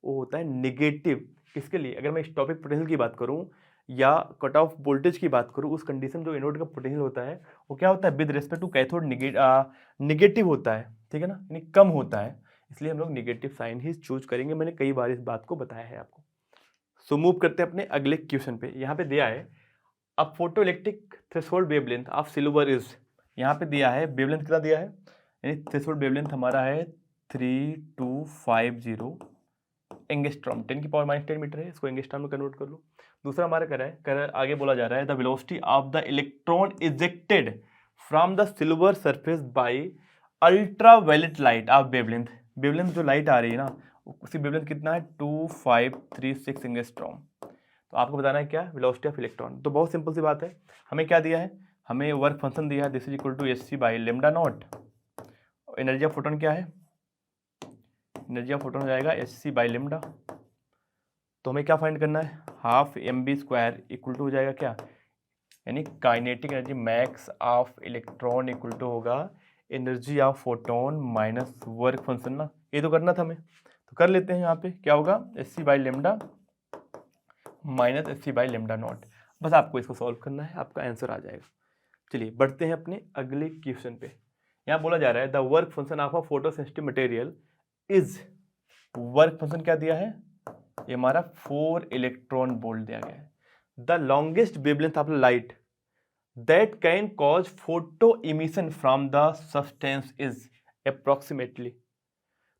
वो होता है निगेटिव। किसके लिए? अगर मैं स्टॉपिक पोटेंशियल की बात करूं या कट ऑफ वोल्टेज की बात करूं, उस कंडीशन जो एनोड का पोटेंशियल होता है वो क्या होता है with respect to cathode negative होता है, ठीक है ना, यानी कम होता है। इसलिए हम लोग निगेटिव साइन ही चूज करेंगे। मैंने कई बार इस बात को बताया है आपको। सो मूव करते हैं अपने अगले क्वेश्चन पे। यहाँ पे दिया है अब photo electric threshold wavelength of silver is, यहाँ पे दिया है वेवलेंथ कितना दिया है, यानी थ्रेशोल्ड वेवलेंथ हमारा है 3250 एंगस्ट्रॉम 10 की पावर -10 मीटर है, इसको एंगस्ट्रॉम में कन्वर्ट कर लो। दूसरा हमारा आगे बोला जा रहा है the velocity of the electron ejected from the silver surface by ultraviolet light of wavelength. Wavelength जो लाइट आ रही है ना उसी वेवलेंथ कितना है 2536 एंगस्ट्रॉम। तो आपको बताना है क्या वेलोसिटी ऑफ इलेक्ट्रॉन। तो बहुत सिंपल सी बात है, हमें क्या दिया है, हमें वर्क फंक्शन दिया है this is equal to H C by lambda naught. Energy of photon क्या है, एनर्जी ऑफ फोटोन हो जाएगा एच सी बाई लेमडा। तो हमें क्या फाइंड करना है half M B square equal to हो जाएगा क्या, यानी kinetic energy max of electron equal to होगा energy of photon minus work function ना। ये तो करना था हमें, तो कर लेते हैं। यहाँ पे क्या होगा H C by lambda minus H C by lambda naught. बस आपको इसको सॉल्व करना है, आपका आंसर आ जाएगा। चलिए बढ़ते हैं अपने अगले क्वेश्चन पे। यहाँ बोला जा रहा है the work function of a photo sensitive material is, work function क्या दिया है, ये हमारा 4 इलेक्ट्रॉन वोल्ट दिया गया है। The longest wavelength of light that can cause photo emission from the substance is approximately.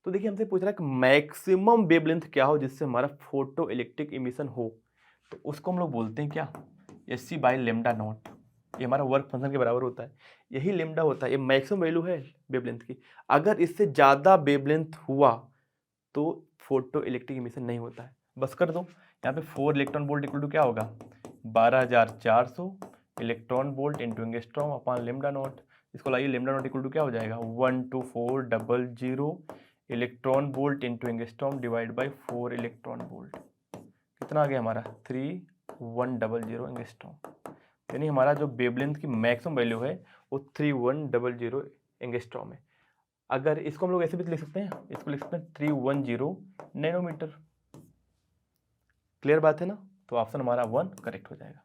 तो देखिए हमसे पूछ रहा है कि मैक्सिमम वेवलेंथ क्या हो जिससे हमारा फोटो इलेक्ट्रिक इमिशन हो, तो उसको हम लोग बोलते हैं क्या H C by lambda naught. ये हमारा वर्क फंक्शन के बराबर होता है, यही लेमडा होता है, ये मैक्सिमम वैल्यू है वेवलेंथ की। अगर इससे ज़्यादा वेवलेंथ हुआ तो फोटो इलेक्ट्रिक इमिशन नहीं होता है। बस कर दो, यहाँ पे 4 इलेक्ट्रॉन वोल्ट इक्वल टू क्या होगा 12400 electron volt into angstrom upon lambda naught. इसको लाइए लेमडा नॉट इक्वल टू क्या हो जाएगा 12400 electron volt into angstrom divide by 4 electron volt. कितना आ गया हमारा 3100 एंगस्ट्रॉम। यानी हमारा जो वेवलेंथ की मैक्सिमम वैल्यू है वो 3100 एंगस्ट्रॉम है। अगर इसको हम लोग ऐसे भी लिख सकते हैं, इसको लिख सकते हैं 310 नैनोमीटर। क्लियर बात है ना, तो ऑप्शन हमारा 1 करेक्ट हो जाएगा।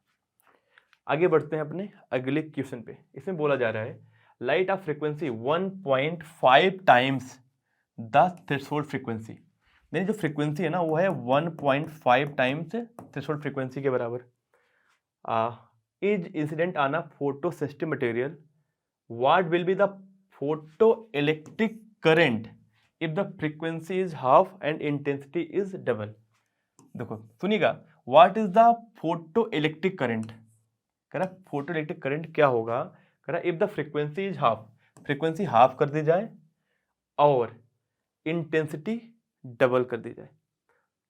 आगे बढ़ते हैं अपने अगले क्वेश्चन पे। इसमें बोला जा रहा है light of frequency 1.5 times the threshold frequency, यानी जो फ्रीक्वेंसी है ना वो है 1.5 टाइम्स थ्रेशोल्ड फ्रीक्वेंसी के बराबर। Is incident on a photo sensitive material, what will be the photo electric current if the frequency is half and intensity is double. देखो सुनिएगा, what is the photo electric current, कह रहा photo electric current क्या होगा, कह रहा if the frequency is half, frequency half कर दी जाए और इंटेंसिटी डबल कर दी जाए,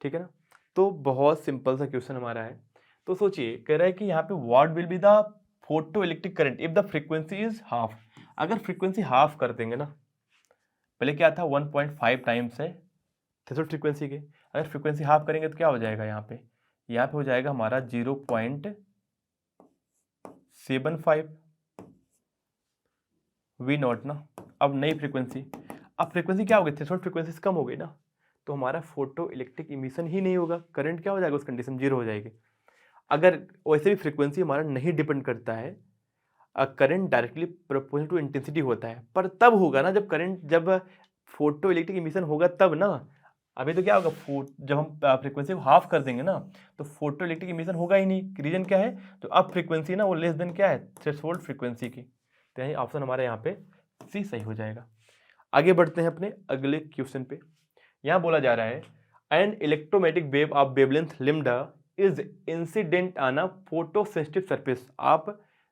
ठीक है ना। तो बहुत सिंपल सा क्वेश्चन हमारा है। तो सोचिए कह रहा है कि यहाँ पे what will be the photo electric current if the frequency is half. अगर फ्रीक्वेंसी हाफ कर देंगे ना, पहले क्या था 1.5 टाइम्स है थ्रेशोल्ड फ्रीक्वेंसी के, अगर फ्रीक्वेंसी हाफ करेंगे तो क्या हो जाएगा यहाँ पे हो जाएगा हमारा 0.75 वी नॉट ना। अब नई फ्रीक्वेंसी, अब फ्रीक्वेंसी क्या हो गई थ्रेशोल्ड फ्रीक्वेंसी से कम हो गई ना, तो हमारा फोटो इलेक्ट्रिक इमिशन ही नहीं होगा, करंट क्या हो जाएगा उस कंडीशन 0 हो जाएगी। अगर वैसे भी फ्रीक्वेंसी हमारा नहीं डिपेंड करता है, current directly proportional to intensity होता है, पर तब होगा ना जब करंट जब फोटो इलेक्ट्रिक इमिशन होगा तब ना। अभी तो क्या होगा, जब हम फ्रीक्वेंसी को हाफ कर देंगे ना तो फोटो इलेक्ट्रिक इमिशन होगा ही नहीं। रीजन क्या है, तो अब फ्रीक्वेंसी ना वो लेस देन क्या है, थ्रेशोल्ड फ्रीक्वेंसी की। तो यही ऑप्शन हमारा यहाँ पे सी सही हो जाएगा। आगे बढ़ते हैं अपने अगले क्वेश्चन पे। यहाँ बोला जा रहा है an electromagnetic wave of wavelength lambda is incident on a photosensitive surface of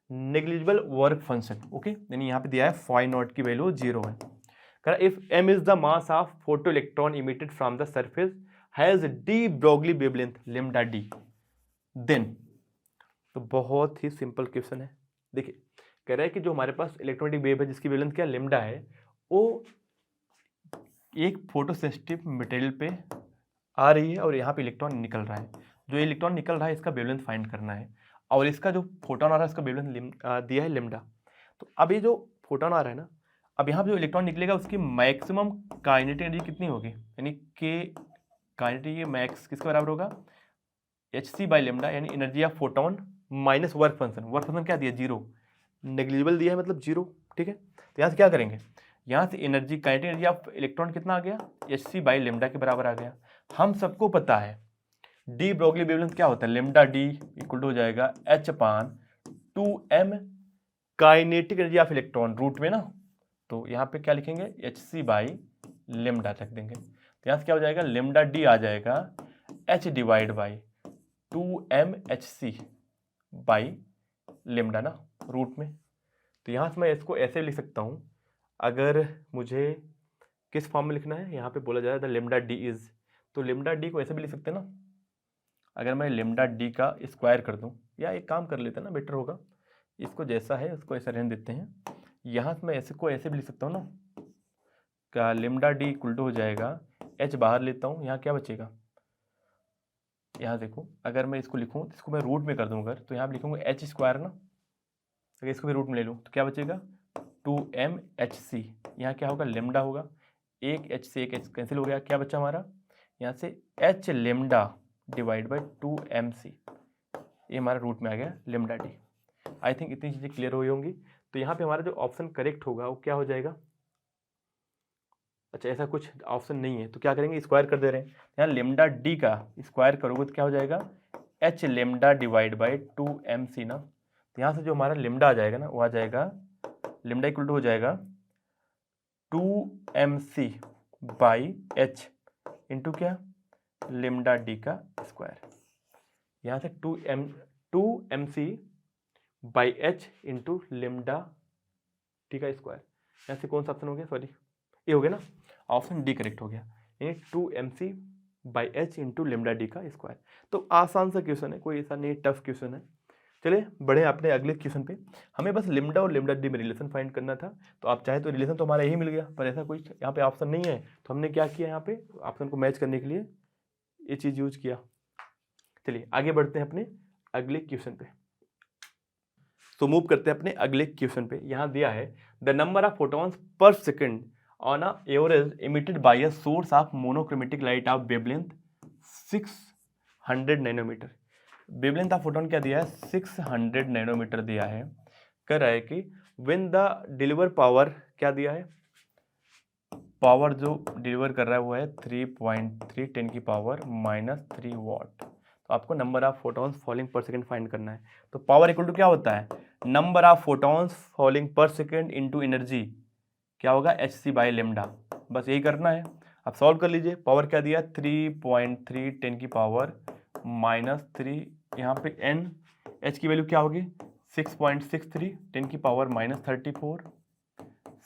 negligible work function. Okay, यानी यहाँ पे दिया है फाई नॉट की वैल्यू 0 है। If m is the mass of photoelectron emitted from the surface has de Broglie wavelength lambda d, then, तो बहुत ही simple question है। देखिए कह रहा है कि जो हमारे पास इलेक्ट्रोमैग्नेटिक वेव है जिसकी वेवलेंथ क्या लेमडा है, वो एक फोटोसेंसिटिव मटेरियल पे आ रही है और यहाँ पे इलेक्ट्रॉन निकल रहा है। जो इलेक्ट्रॉन निकल रहा है इसका वेवलेंथ फाइंड करना है, और इसका जो फोटोन आ रहा है इसका वेवलेंथ दिया है लेमडा। तो अब ये जो फोटोन आ रहा है ना, अब यहाँ पे जो इलेक्ट्रॉन निकलेगा उसकी मैक्सिमम काइनेटिक एनर्जी कितनी होगी, यानी के काइनेटिक मैक्स किसके बराबर होगा, hc बाई लेमडा, यानी energy of photon minus work function. Work function क्या दिया, 0, नेग्लिजिबल दिया है मतलब 0। ठीक है, तो यहाँ से क्या करेंगे, यहाँ से energy kinetic energy of electron कितना आ गया, hc बाई लेमडा के बराबर आ गया। हम सबको पता है डी ब्रोगली वेवलेंथ क्या होता है, लेमडा डी इक्वल टू हो जाएगा h upon 2m kinetic energy of electron root में ना, तो यहाँ पे क्या लिखेंगे hc बाई लेमडा रख देंगे। तो यहाँ से क्या हो जाएगा, लेमडा डी आ जाएगा h divide by 2m hc by lambda ना रूट में। तो यहाँ से मैं इसको ऐसे लिख सकता हूँ, अगर मुझे किस फॉर्म में लिखना है, यहाँ पे बोला जा रहा है लेमडा डी इज, तो लेमडा डी को ऐसे भी लिख सकते हैं ना, अगर मैं लेमडा डी का स्क्वायर कर दूँ, या एक काम कर लेते हैं ना, बेटर होगा, इसको जैसा है उसको ऐसा रहने देते हैं। यहाँ से मैं ऐसे को ऐसे भी लिख सकता हूँ ना, क्या लेमडा डी इक्वल टू हो जाएगा, h बाहर लेता हूँ, यहाँ क्या बचेगा, यहाँ देखो अगर मैं इसको लिखूँ, इसको मैं रूट में कर दूँ अगर, तो यहाँ पे लिखूँगा h स्क्वायर ना, अगर इसको भी रूट में ले लूँ तो क्या बचेगा 2m hc, यहाँ क्या होगा लेमडा होगा, एक h से एक h कैंसिल हो गया, क्या बचा हमारा यहाँ से h lambda divide by 2mc, ये हमारा रूट में आ गया लेमडा डी। आई थिंक इतनी चीज़ें क्लियर हुई होंगी। तो यहाँ पे हमारा जो ऑप्शन करेक्ट होगा वो क्या हो जाएगा, अच्छा ऐसा कुछ ऑप्शन नहीं है तो क्या करेंगे, स्क्वायर कर दे रहे हैं, यहाँ लेमडा डी का स्क्वायर करोगे तो क्या हो जाएगा h lambda divide by 2mc ना। तो यहाँ से जो हमारा लेमडा आ जाएगा ना, वो आ जाएगा लेमडा इक्वल टू हो जाएगा 2mc बाई h इंटू क्या लेमडा डी का स्क्वायर, यहाँ से 2mc by h into lambda D का स्क्वायर। यहाँ से कौन सा ऑप्शन हो गया, सॉरी ये हो गया ना, ऑप्शन डी करेक्ट हो गया, यानी 2mc by h into lambda D का स्क्वायर। तो आसान सा क्वेश्चन है, कोई ऐसा नहीं टफ क्वेश्चन है। चलिए बढ़े अपने अगले क्वेश्चन पे। हमें बस लेमडा और लेमडा डी में रिलेशन फाइंड करना था, तो आप चाहे तो रिलेशन तो हमारा यही मिल गया, पर ऐसा कोई यहाँ पे ऑप्शन नहीं है, तो हमने क्या किया, यहाँ पे ऑप्शन को मैच करने के लिए ये चीज़ यूज किया। चलिए आगे बढ़ते हैं अपने अगले क्वेश्चन पे। तो मूव करते हैं अपने अगले क्वेश्चन पे। यहाँ दिया है the number of photons per second on a average emitted by a source of monochromatic light of wavelength 600 nanometre. Wavelength of photon क्या दिया है, 600 नैनोमीटर दिया है। कह रहा है कि व्हेन द डिलीवर पावर क्या दिया है, पावर जो डिलीवर कर रहा है वो है 3.3 10 की पावर -3 वाट। तो आपको number of photons falling per second find करना है। तो पावर इक्वल टू क्या होता है, number of photons falling per second into energy, क्या होगा hc बाई लेमडा, बस यही करना है। अब सॉल्व कर लीजिए, पावर क्या दिया 3.3 10 की पावर -3, यहाँ पे n h की वैल्यू क्या होगी 6.63 10 की पावर -34,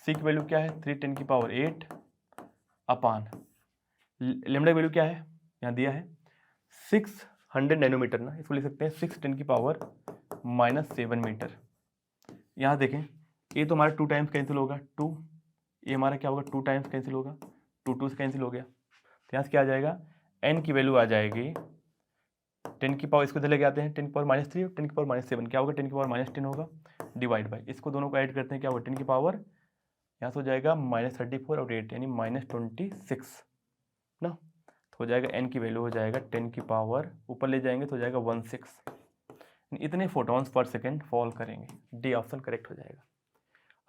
c की वैल्यू क्या है 3 10 की पावर 8 अपान लेमडा की वैल्यू क्या है, यहाँ दिया है 600 नैनोमीटर ना, इसको लिख सकते हैं 6 10 की पावर -7 मीटर। यहाँ देखें ये तो हमारा 2 टाइम्स कैंसिल होगा, 2, ये हमारा क्या होगा 2 टाइम्स कैंसिल होगा, 2 से कैंसिल हो गया। तो यहाँ से क्या आ जाएगा, n की वैल्यू आ जाएगी 10 की पावर, इसको इधर लेके आते हैं 10 की पावर -3 और 10 की पावर -7, क्या होगा 10 की पावर -10 होगा, डिवाइड बाई इसको दोनों को ऐड करते हैं, क्या होगा 10 की पावर यहाँ से हो जाएगा -34 और 8 यानी -26 ना। तो हो जाएगा n की वैल्यू हो जाएगा 10 की पावर ऊपर ले जाएंगे तो हो जाएगा 16, इतने फोटॉन्स पर सेकेंड फॉल करेंगे। डी ऑप्शन करेक्ट हो जाएगा।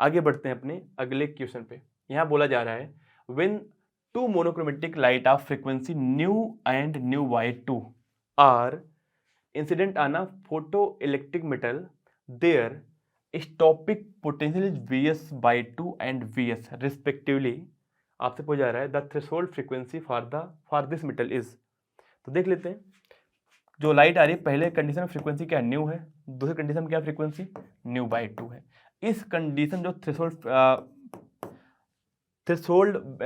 आगे बढ़ते हैं अपने अगले क्वेश्चन पे। यहाँ बोला जा रहा है when two monochromatic light of frequency nu and nu by 2 are incident on a photo electric metal their stopping potential is Vs by 2 and Vs respectively. आपसे पूछा जा रहा है the threshold frequency for this metal is. तो देख लेते हैं, जो लाइट आ रही है पहले कंडीशन में फ्रीक्वेंसी क्या न्यू है, दूसरी कंडीशन में क्या फ्रीक्वेंसी न्यू बाई 2 है। इस कंडीशन जो थ्रेशोल्ड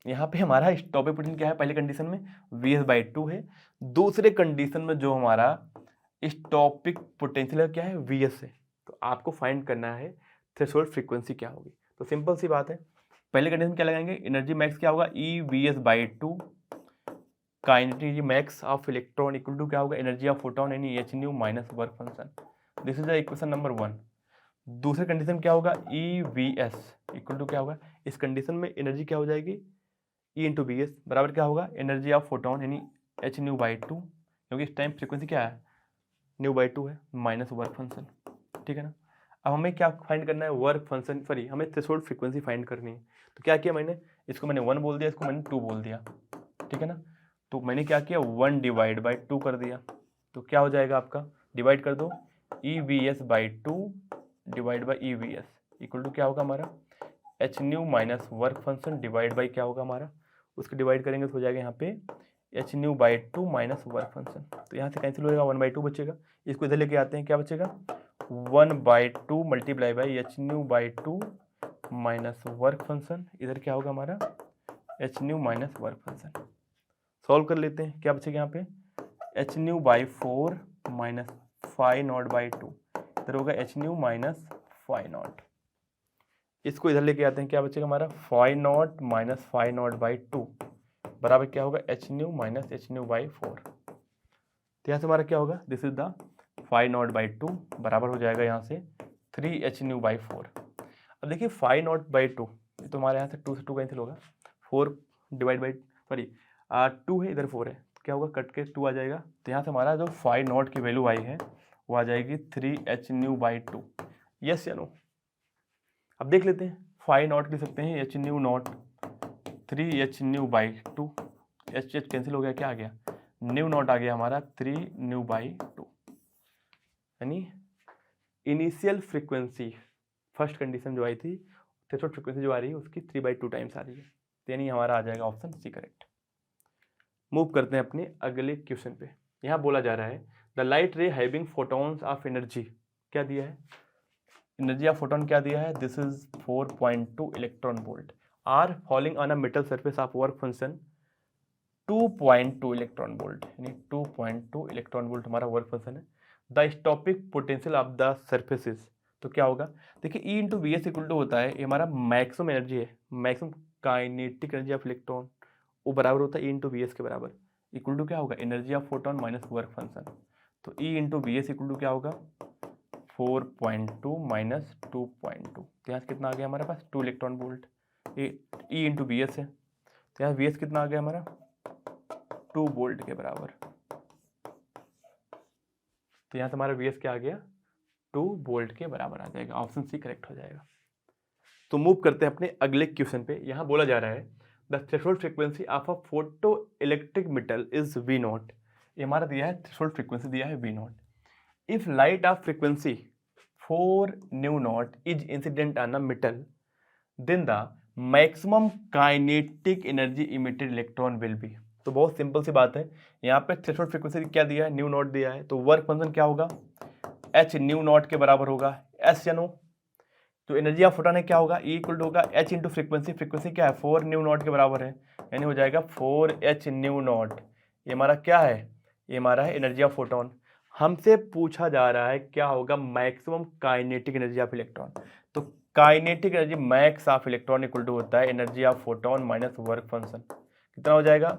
यहाँ पे हमारा स्टॉपिक पोटेंशियल क्या है, पहले कंडीशन में Vs by 2 है, दूसरे कंडीशन में जो हमारा स्टॉपिक पोटेंशियल क्या है Vs है। तो आपको फाइंड करना है थ्रेशोल्ड फ्रीक्वेंसी क्या होगी। तो सिंपल सी बात है, पहले कंडीशन क्या लगाएंगे, एनर्जी मैक्स क्या होगा EVs by 2, kinetic max of electron equal to क्या होगा एनर्जी ऑफ फोटोन यानी H nu minus work function. This is the equation number 1। दूसरे कंडीशन क्या होगा EVs इक्वल टू क्या होगा, इस कंडीशन में एनर्जी क्या हो जाएगी E इंटू बी एस बराबर क्या होगा एनर्जी ऑफ फोटोन यानी एच न्यू बाई 2, क्योंकि इस टाइम फ्रीक्वेंसी क्या है न्यू बाई 2 है, माइनस वर्क फंक्शन। ठीक है ना। अब हमें क्या फाइंड करना है वर्क फंक्शन, हमें थ्रेशोल्ड फ्रीक्वेंसी फाइंड करनी है। तो क्या किया मैंने, इसको मैंने 1 बोल दिया, इसको मैंने 2 बोल दिया। ठीक है ना। तो मैंने क्या किया 1 डिवाइड बाई 2 कर दिया। तो क्या हो जाएगा आपका, डिवाइड कर दो EVs by 2 divide by EVs equal to क्या होगा हमारा H nu minus work function divide by क्या होगा हमारा, उसको डिवाइड करेंगे तो हो जाएगा यहाँ पे h new by 2 minus work function. तो यहाँ से कैंसिल हो जाएगा 1 बाई 2 बचेगा, इसको इधर लेके आते हैं क्या बचेगा 1 by 2 multiply by H new by 2 minus work function, इधर क्या होगा हमारा H nu minus work function. Solve कर लेते हैं, क्या बचेगा यहाँ पे h new by 4 minus five not by 2, इधर होगा H nu minus five not. इसको इधर लेके आते हैं, क्या बचेगा हमारा five not minus five not by 2 बराबर क्या होगा H nu minus H new by 4। तो यहाँ से हमारा क्या होगा this is the five not by 2 बराबर हो जाएगा यहाँ से 3 एच न्यू बाई 4। अब देखिए फाइव नॉट बाई 2 तो हमारे यहाँ से 2 से 2 कैंसिल होगा, 4 डिवाइड बाई 2 है इधर 4 है, तो क्या होगा कट के 2 आ जाएगा। तो यहाँ से हमारा जो फाइव नॉट की वैल्यू आई है वो आ जाएगी 3 एच न्यू बाई 2। यस या नो। अब देख लेते हैं, फाइव नॉट लिख सकते हैं H nu not 3 H new by 2, H H cancel हो गया, क्या आ गया न्यू नॉट आ गया हमारा 3 न्यू बाई 2, यानी इनिशियल फ्रीक्वेंसी फर्स्ट कंडीशन जो आई थी थ्रेशोल्ड फ्रीक्वेंसी जो आ रही है उसकी 3/2 टाइम्स आ रही है, यानी हमारा आ जाएगा ऑप्शन सी करेक्ट। मूव करते हैं अपने अगले क्वेश्चन पे। यहाँ बोला जा रहा है the light ray having photons of energy, क्या दिया है एनर्जी ऑफ फोटोन क्या दिया है this is 4.2 electron volt are falling on a metal surface of work function 2.2 electron volt, यानी 2.2 इलेक्ट्रॉन वोल्ट हमारा वर्क फंक्शन है। The stopping potential of the surfaces, तो क्या होगा देखिए E into B S equal to होता है, ये हमारा मैक्सिमम एनर्जी है, maximum kinetic energy of electron, वो बराबर होता है E इंटू बी एस के बराबर, इक्वल टू क्या होगा energy of photon minus work function. तो E into B S equal to क्या होगा 4.2 माइनस 2.2, तो यहाँ से कितना आ गया हमारे पास 2 इलेक्ट्रॉन वोल्ट, ये E इंटू बी एस है, तो यहाँ बी एस कितना आ गया हमारा 2 वोल्ट के बराबर। तो यहाँ से हमारा वी एस क्या आ गया 2 वोल्ट के बराबर आ जाएगा, ऑप्शन सी करेक्ट हो जाएगा। तो मूव करते हैं अपने अगले क्वेश्चन पे। यहाँ बोला जा रहा है the threshold frequency of a photo electric metal is V naught, ये हमारा दिया है थ्रेशोल्ड फ्रीक्वेंसी दिया है V naught. If light of frequency 4 nu naught is incident on a metal then the maximum kinetic energy emitted electron will be. तो बहुत simple सी बात है, यहाँ पे थ्रेशोल्ड फ्रीक्वेंसी क्या दिया है न्यू नॉट दिया है, तो वर्क फंक्शन क्या होगा एच न्यू नॉट के बराबर होगा एस या नो। तो एनर्जी ऑफ फोटोन है क्या होगा E इक्वल टू होगा एच इंटू फ्रीक्वेंसी, फ्रीक्वेंसी क्या है 4 न्यू नॉट के बराबर है, यानी हो जाएगा 4 एच न्यू नॉट। ये हमारा क्या है, ये हमारा है एनर्जी ऑफ फोटोन। हमसे पूछा जा रहा है क्या होगा maximum kinetic energy of electron, तो kinetic energy max of electron equal to होता है energy of photon minus work function, कितना हो जाएगा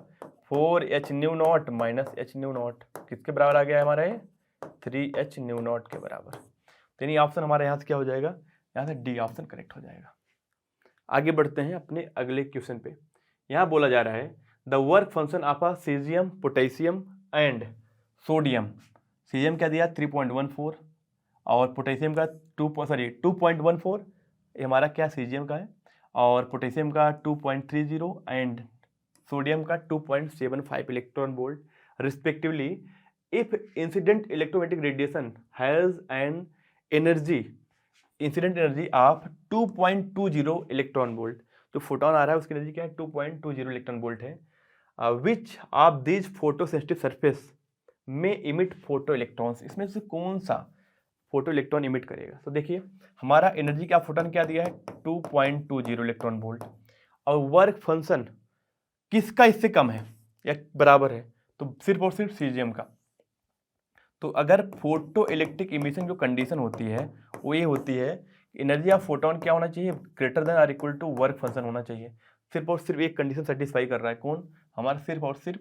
4 H nu naught minus H nu naught, किसके बराबर आ गया है हमारा ये 3 एच न्यू नॉट के बराबर। तो यानी ऑप्शन हमारे यहाँ से क्या हो जाएगा, यहाँ से डी ऑप्शन करेक्ट हो जाएगा। आगे बढ़ते हैं अपने अगले क्वेश्चन पे। यहाँ बोला जा रहा है the work function of a caesium potassium and sodium, caesium क्या दिया 3.14 और पोटेशियम का 2.14, ये हमारा क्या सीजियम का है, और पोटेशियम का 2.30 एंड सोडियम का 2.75 electron volt respectively. If incident electromagnetic radiation has an energy incident energy of 2.20 electron volt, जो फोटोन आ रहा है उसकी एनर्जी क्या है 2.20 इलेक्ट्रॉन वोल्ट है, which of these photo sensitive surface में इमिट फोटो इलेक्ट्रॉन्स, इसमें से कौन सा फोटो इलेक्ट्रॉन इमिट करेगा। तो देखिए हमारा एनर्जी क्या फोटोन क्या दिया है 2.20 इलेक्ट्रॉन वोल्ट, और वर्क फंक्शन किसका इससे कम है या बराबर है, तो सिर्फ और सिर्फ सीजियम का। तो अगर फोटो इलेक्ट्रिक इमिशन जो कंडीशन होती है वो ये होती है, एनर्जी ऑफ फोटोन क्या होना चाहिए ग्रेटर देन और इक्वल टू वर्क फंक्शन होना चाहिए। सिर्फ और सिर्फ एक कंडीशन सेटिस्फाई कर रहा है, कौन, हमारा सिर्फ और सिर्फ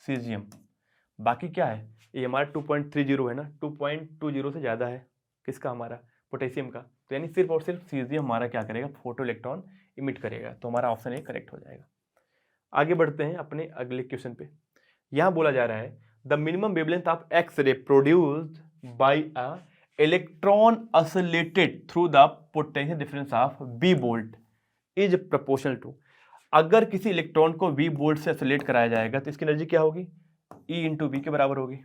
सीजियम। बाकी क्या है, ये हमारा 2.30 है ना, 2.20 से ज़्यादा है किसका, हमारा पोटेशियम का, तो यानी सिर्फ और सिर्फ सीजियम हमारा क्या करेगा फोटो इलेक्ट्रॉन इमिट करेगा। तो हमारा ऑप्शन ए करेक्ट हो जाएगा। आगे बढ़ते हैं अपने अगले क्वेश्चन पे। यहाँ बोला जा रहा है the minimum wavelength of X ray produced by a electron oscillated through the potential difference of B volt is proportional to. अगर किसी इलेक्ट्रॉन को वी वोल्ट से oscillate कराया जाएगा तो इसकी एनर्जी क्या होगी, ई इंटू वी के बराबर होगी।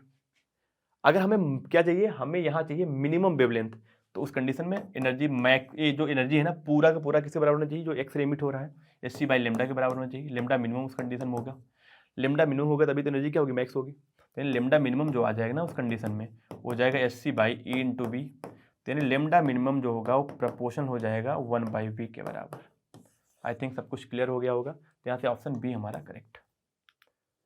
अगर हमें क्या चाहिए, हमें यहाँ चाहिए मिनिमम वेवलेंथ, तो उस कंडीशन में एनर्जी मैक्स, ये जो एनर्जी है ना पूरा का पूरा किसके बराबर होना चाहिए, जो एक्स रे इमिट हो रहा है एस सी बाई लेमडा के बराबर होना चाहिए। लेमडा मिनिमम उस कंडीशन में होगा, लेमडा मिनिमम होगा तभी तो एनर्जी क्या होगी मैक्स होगी। तो लेमडा मिनिमम जो आ जाएगा ना उस कंडीशन में हो जाएगा S C by E into V, तो यानी लेमडा मिनिमम जो होगा वो प्रपोर्शन हो जाएगा 1/v के बराबर। आई थिंक सब कुछ क्लियर हो गया होगा, तो यहाँ से ऑप्शन बी हमारा करेक्ट।